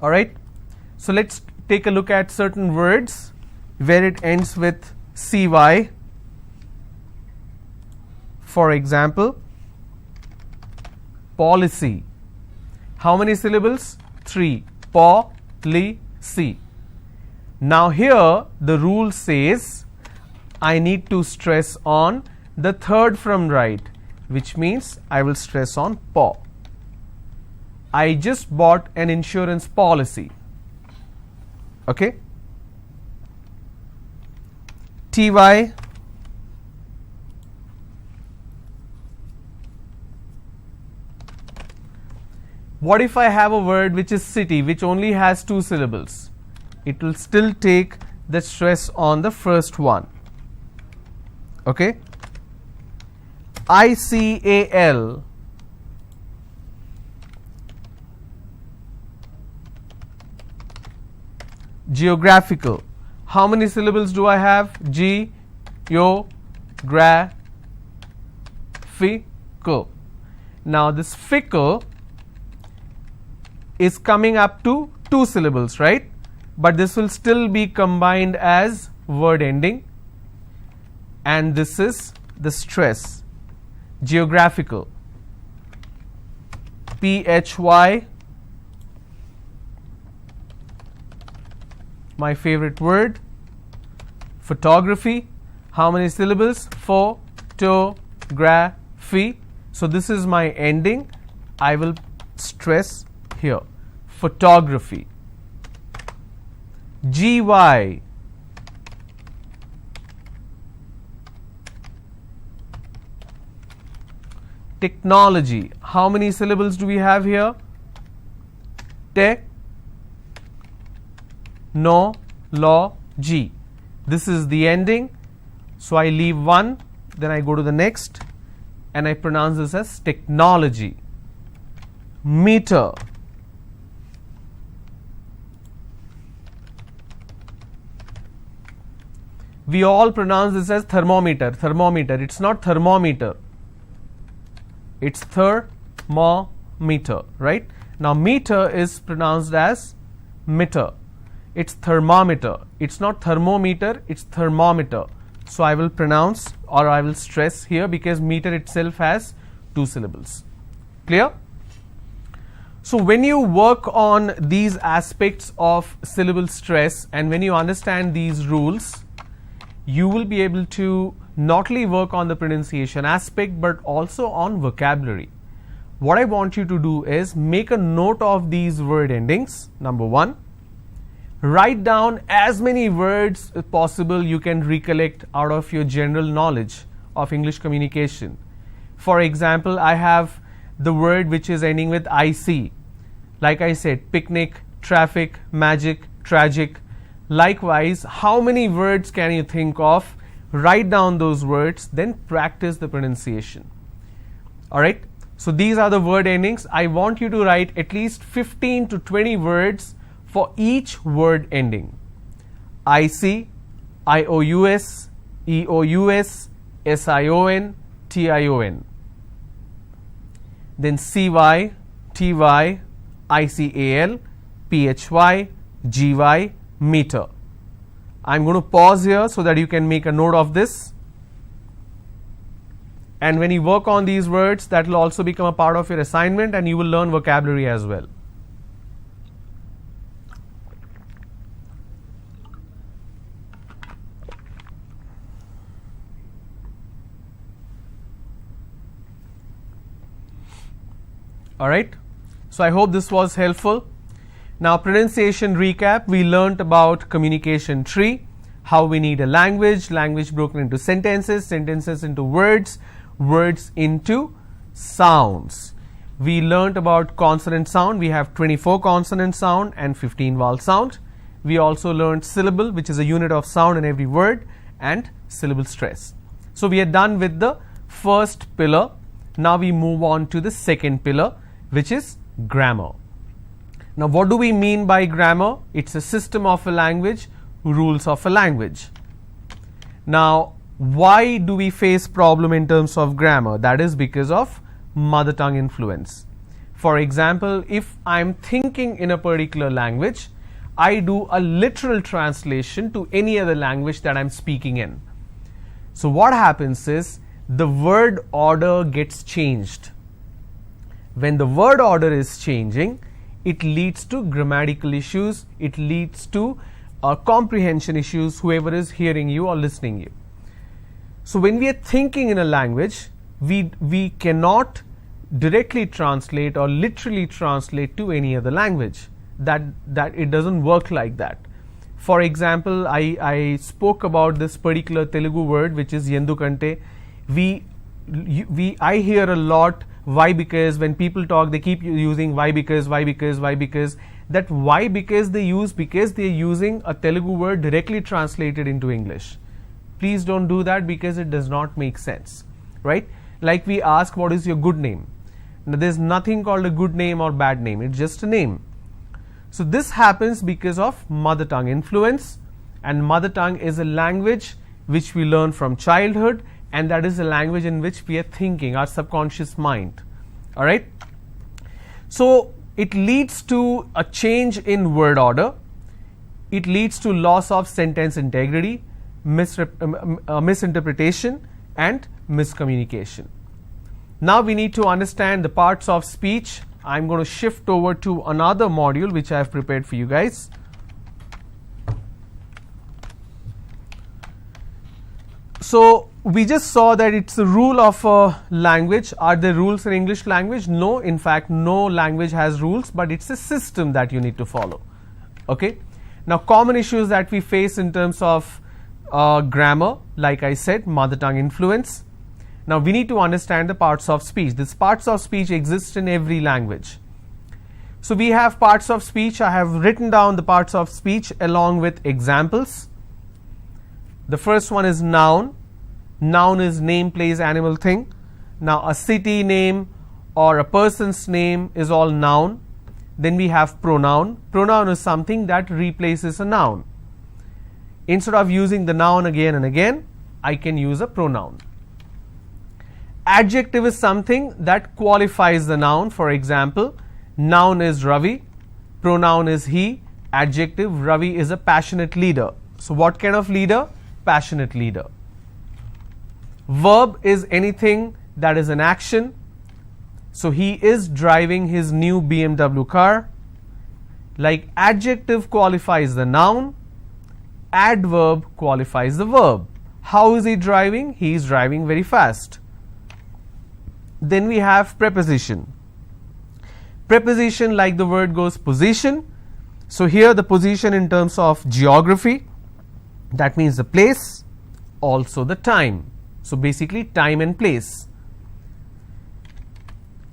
Alright, so let's take a look at certain words where it ends with CY. For example, policy. How many syllables? 3. Policy. Now here the rule says I need to stress on the third from right. which means I will stress on paw. I just bought an insurance policy. Okay. ty. What if I have a word which is city, which only has 2 syllables? It will still take the stress on the first one. Okay. ICAL. Geographical. How many syllables do I have? Geographical. Now this fickle is coming up to 2 syllables, right? But this will still be combined as word ending, and this is the stress. Geographical. PHY. My favorite word. Photography. How many syllables? Photography. So this is my ending. I will stress here. Photography. GY. Technology. How many syllables do we have here? Technology. This is the ending. So I leave one, then I go to the next, and I pronounce this as technology. Meter. We all pronounce this as thermometer. Thermometer. It's not thermometer. It's thermometer, right? Now meter is pronounced as meter. It's thermometer. It's not thermometer, it's thermometer. So I will pronounce, or I will stress here, because meter itself has 2 syllables. Clear? So when you work on these aspects of syllable stress, and when you understand these rules, you will be able to not only work on the pronunciation aspect but also on vocabulary. What I want you to do is make a note of these word endings. Number 1, write down as many words as possible you can recollect out of your general knowledge of English communication. For example, I have the word which is ending with IC. Like I said, picnic, traffic, magic, tragic. Likewise, how many words can you think of? Write down those words, then practice the pronunciation. Alright, so these are the word endings. I want you to write at least 15 to 20 words for each word ending. IC, IOUS, EOUS, SION, TION. Then CY, TY, ICAL, PHY, GY, meter. I'm going to pause here so that you can make a note of this. And when you work on these words, that will also become a part of your assignment, and you will learn vocabulary as well. Alright, so I hope this was helpful. Now, pronunciation recap. We learnt about communication tree, how we need a language, language broken into sentences, sentences into words, words into sounds. We learnt about consonant sound. We have 24 consonant sound and 15 vowel sound. We also learnt syllable, which is a unit of sound in every word, and syllable stress. So we are done with the first pillar. Now we move on to the second pillar, which is grammar. Now, what do we mean by grammar? It's a system of a language, rules of a language. Now, why do we face problem in terms of grammar? That is because of mother tongue influence. For example, if I'm thinking in a particular language, I do a literal translation to any other language that I'm speaking in. So what happens is the word order gets changed. When the word order is changing, it leads to grammatical issues, it leads to comprehension issues, whoever is hearing you or listening you. So when we are thinking in a language, we cannot directly translate or literally translate to any other language. That it doesn't work like that. For example, I spoke about this particular Telugu word, which is Yendukante. I hear a lot why because. When people talk, they keep using why because, why because, why because. That why because they use, because they are using a Telugu word directly translated into English. Please don't do that, because it does not make sense, right? Like we ask, what is your good name? Now, there's nothing called a good name or bad name. It's just a name. So this happens because of mother tongue influence, and mother tongue is a language which we learn from childhood, and that is a language in which we are thinking, our subconscious mind. All right. So it leads to a change in word order. It leads to loss of sentence integrity, misinterpretation, and miscommunication. Now we need to understand the parts of speech. I'm going to shift over to another module which I have prepared for you guys. So we just saw that it's a rule of a language. Are there rules in English language? No, in fact, no language has rules, but it's a system that you need to follow. Okay. Now, common issues that we face in terms of grammar, like I said, mother tongue influence. Now, we need to understand the parts of speech. These parts of speech exist in every language. So we have parts of speech. I have written down the parts of speech along with examples. The first one is noun. Noun is name, place, animal, thing. Now, a city name or a person's name is all noun. Then we have pronoun. Pronoun is something that replaces a noun. Instead of using the noun again and again, I can use a pronoun. Adjective is something that qualifies the noun. For example, noun is Ravi, pronoun is he, adjective, Ravi is a passionate leader. So what kind of leader? Passionate leader. Verb is anything that is an action. So he is driving his new BMW car. Like adjective qualifies the noun, adverb qualifies the verb. How is he driving? He is driving very fast. Then we have preposition. Preposition, like the word goes, position. So here the position in terms of geography, that means the place, also the time. So basically time and place.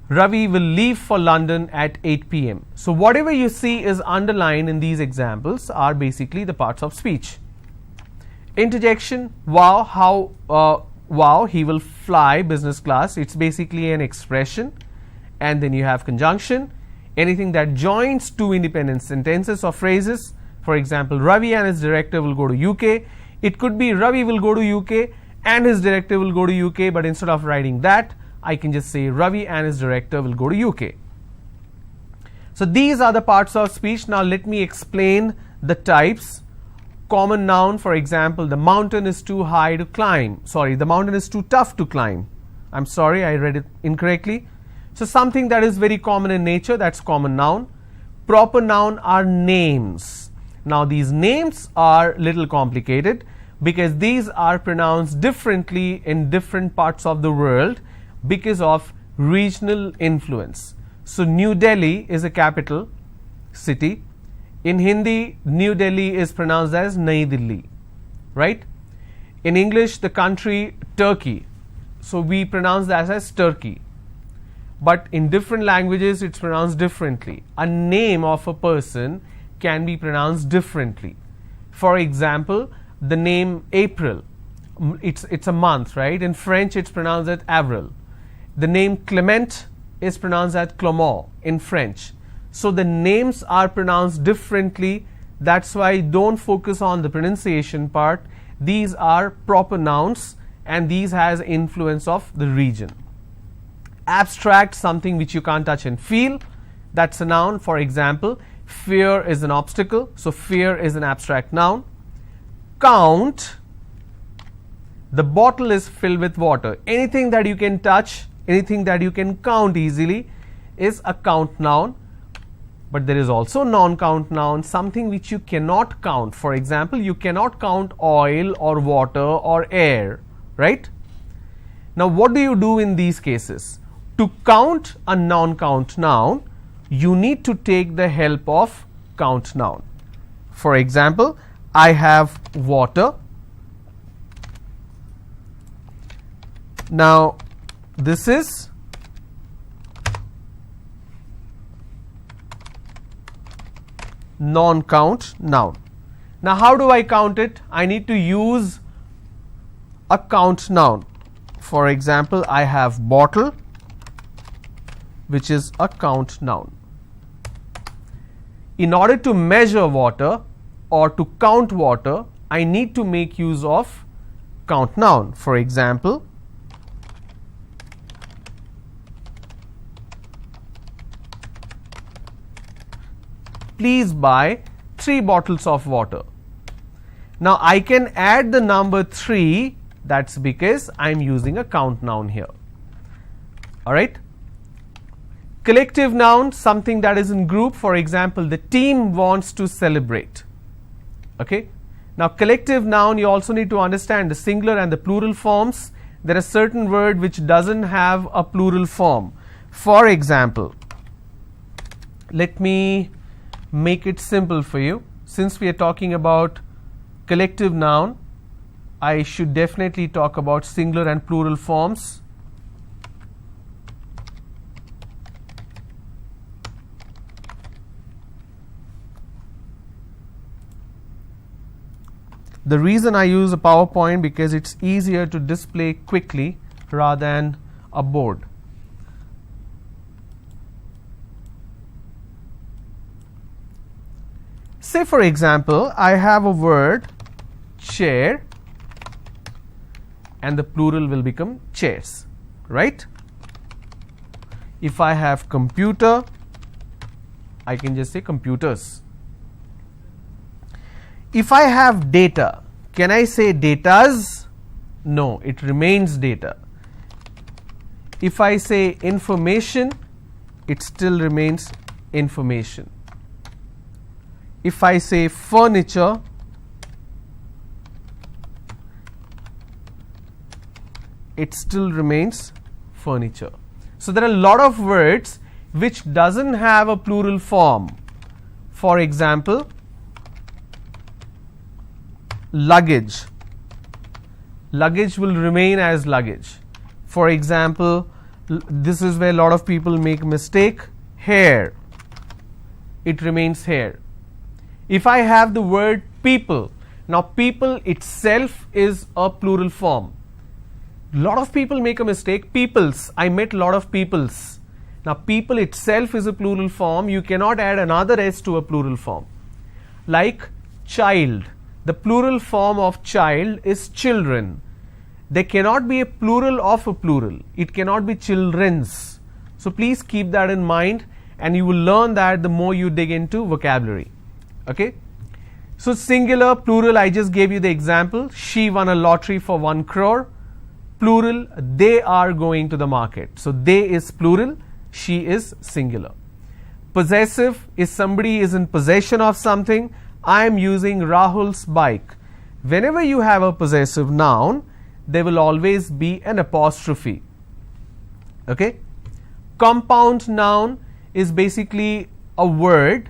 Ravi will leave for London at 8 p.m. So whatever you see is underlined in these examples are basically the parts of speech. Interjection, wow, wow, he will fly business class. It's basically an expression. And then you have conjunction, anything that joins two independent sentences or phrases. For example, Ravi and his director will go to UK. It could be Ravi will go to UK and his director will go to UK, but instead of writing that, I can just say Ravi and his director will go to UK. So these are the parts of speech. Now let me explain the types. Common noun, for example, the mountain is too high to climb. Sorry, the mountain is too tough to climb. I'm sorry, I read it incorrectly. So something that is very common in nature, that's common noun. Proper noun are names. Now these names are little complicated because these are pronounced differently in different parts of the world because of regional influence. So New Delhi is a capital city. In Hindi, New Delhi is pronounced as Nai Delhi, right? In English, the country Turkey, so we pronounce that as Turkey. But in different languages, it's pronounced differently. A name of a person can be pronounced differently. For example, the name April, it's a month, right? In French, it's pronounced as Avril. The name Clement is pronounced as Clement in French. So the names are pronounced differently. That's why don't focus on the pronunciation part. These are proper nouns and these has influence of the region. Abstract, something which you can't touch and feel. That's a noun. For example, fear is an obstacle. So fear is an abstract noun. Count, the bottle is filled with water. Anything that you can touch, anything that you can count easily is a count noun. But there is also non-count noun, something which you cannot count. For example, you cannot count oil or water or air, right? Now what do you do in these cases? To count a non-count noun, you need to take the help of count noun. For example, I have water. Now this is non-count noun. Now how do I count it? I need to use a count noun. For example, I have bottle, which is a count noun. In order to measure water or to count water, I need to make use of count noun. For example, please buy 3 bottles of water. Now I can add the number 3, that's because I am using a count noun here. Alright. Collective noun, something that is in group. For example, the team wants to celebrate. Okay. Now collective noun, you also need to understand the singular and the plural forms. There are certain word which doesn't have a plural form. For example, let me make it simple for you. Since we are talking about collective noun, I should definitely talk about singular and plural forms. The reason I use a PowerPoint because it's easier to display quickly rather than a board. Say for example, I have a word chair and the plural will become chairs, right? If I have computer, I can just say computers. If I have data, can I say datas? No, it remains data. If I say information, it still remains information. If I say furniture, it still remains furniture. So there are a lot of words which doesn't have a plural form. For example, luggage. Luggage will remain as luggage. For example, this is where a lot of people make mistake. Hair, it remains hair. If I have the word people, now people itself is a plural form. Lot of people make a mistake. Peoples, I met lot of peoples. Now people itself is a plural form. You cannot add another s to a plural form. Like child, the plural form of child is children. There cannot be a plural of a plural. It cannot be children's. So please keep that in mind and you will learn that the more you dig into vocabulary. Okay. So singular, plural, I just gave you the example. She won a lottery for 1 crore. Plural, they are going to the market. So they is plural, she is singular. Possessive is somebody is in possession of something. I am using Rahul's bike. Whenever you have a possessive noun, there will always be an apostrophe. Okay. Compound noun is basically a word.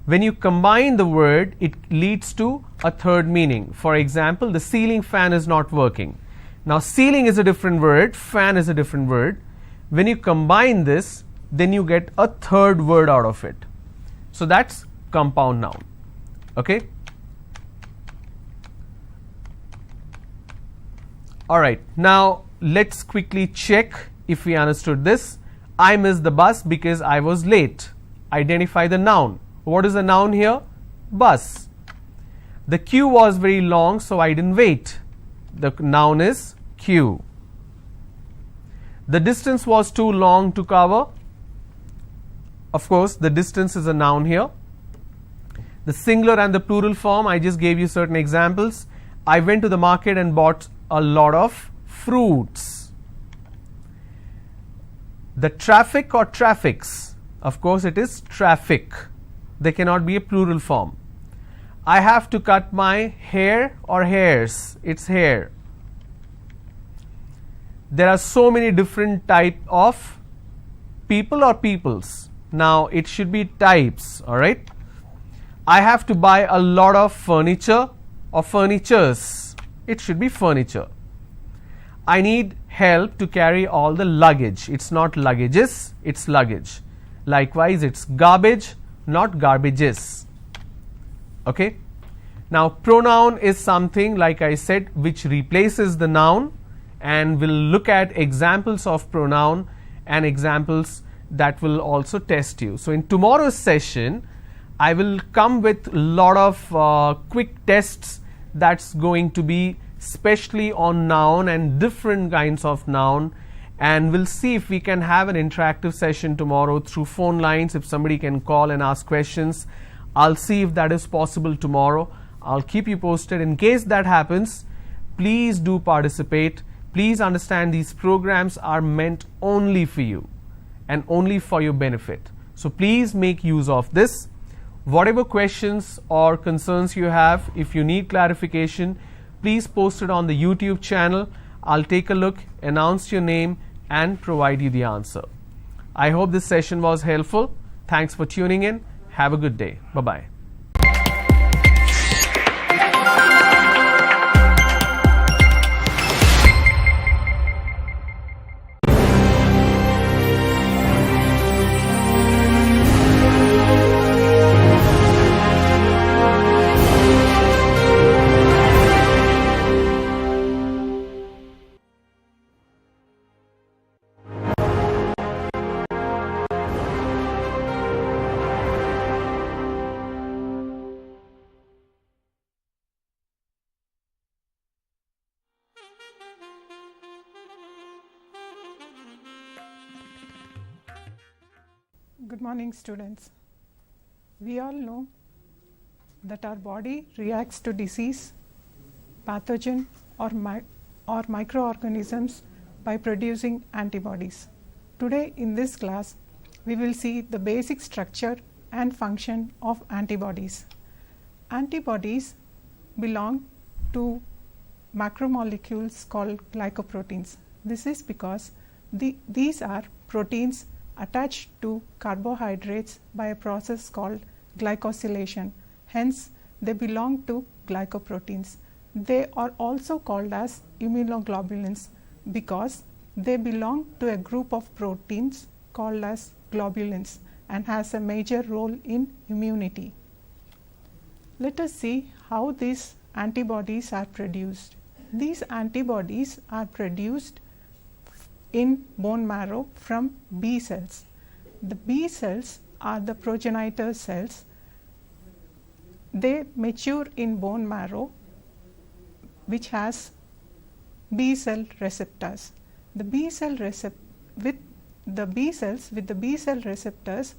When you combine the word, it leads to a third meaning. For example, the ceiling fan is not working. Now ceiling is a different word, fan is a different word. When you combine this, then you get a third word out of it. So that's compound noun. Okay. Alright, now let's quickly check if we understood this. I missed the bus because I was late. Identify the noun. What is the noun here? Bus. The queue was very long, so I didn't wait. The noun is queue. The distance was too long to cover. Of course, the distance is a noun here. The singular and the plural form, I just gave you certain examples. I went to the market and bought a lot of fruits. The traffic or traffics, of course it is traffic. There cannot be a plural form. I have to cut my hair or hairs, it's hair. there are so many different type of people or peoples. Now it should be types, alright. I have to buy a lot of furniture or furnitures. It should be furniture. I need help to carry all the luggage. It's not luggages, it's luggage. Likewise, it's garbage, not garbages. Okay. Now pronoun is something, like I said, which replaces the noun, and we'll look at examples of pronoun and examples that will also test you. So in tomorrow's session, I will come with a lot of quick tests that's going to be especially on noun and different kinds of noun, and we'll see if we can have an interactive session tomorrow through phone lines. If somebody can call and ask questions, I'll see if that is possible tomorrow. I'll keep you posted. In case that happens, please do participate. Please understand these programs are meant only for you and only for your benefit. So please make use of this. Whatever questions or concerns you have, if you need clarification, please post it on the YouTube channel. I'll take a look, announce your name, and provide you the answer. I hope this session was helpful. Thanks for tuning in. Have a good day. Bye-bye. Good morning, students. We all know that our body reacts to disease, pathogen or microorganisms by producing antibodies. Today in this class, we will see the basic structure and function of antibodies. Antibodies belong to macromolecules called glycoproteins. This is because these are proteins attached to carbohydrates by a process called glycosylation. Hence, they belong to glycoproteins. They are also called as immunoglobulins because they belong to a group of proteins called as globulins and has a major role in immunity. Let us see how these antibodies are produced. These antibodies are produced in bone marrow from B cells. The B cells are the progenitor cells. They mature in bone marrow, which has B cell receptors. The B cell with the B cell receptors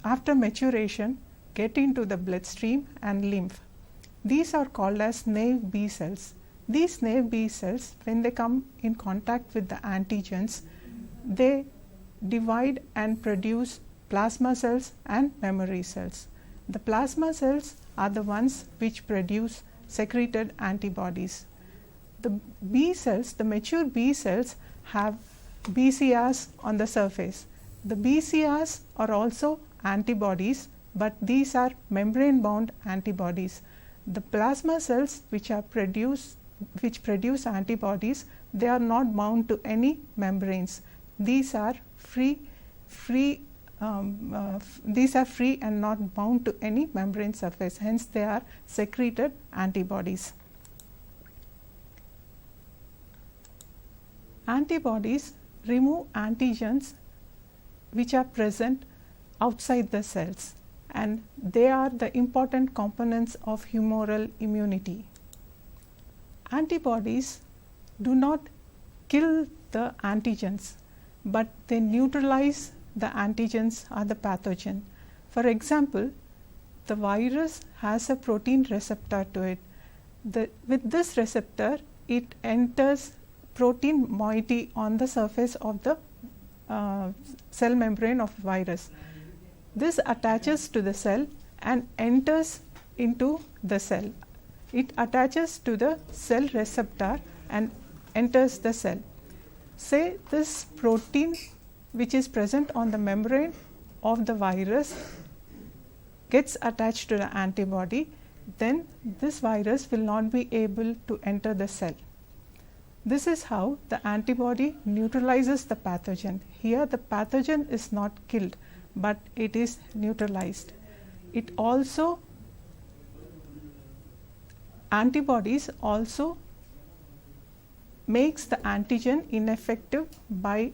after maturation get into the bloodstream and lymph. These are called as naive B cells. These naive B cells, when they come in contact with the antigens, they divide and produce plasma cells and memory cells. The plasma cells are the ones which produce secreted antibodies. The B cells, the mature B cells, have BCRs on the surface. The BCRs are also antibodies, but these are membrane bound antibodies. The plasma cells which produce antibodies, they are not bound to any membranes. These are free and not bound to any membrane surface. Hence, they are secreted antibodies. Antibodies remove antigens which are present outside the cells, and they are the important components of humoral immunity. Antibodies do not kill the antigens, but they neutralize the antigens or the pathogen. For example, the virus has a protein receptor to it. With this receptor, it enters protein moiety on the surface of the cell membrane of virus. This attaches to the cell and enters into the cell. It attaches to the cell receptor and enters the cell. Say this protein which is present on the membrane of the virus gets attached to the antibody, then this virus will not be able to enter the cell. This is how the antibody neutralizes the pathogen. Here the pathogen is not killed, but it is neutralized. It also, antibodies also makes the antigen ineffective by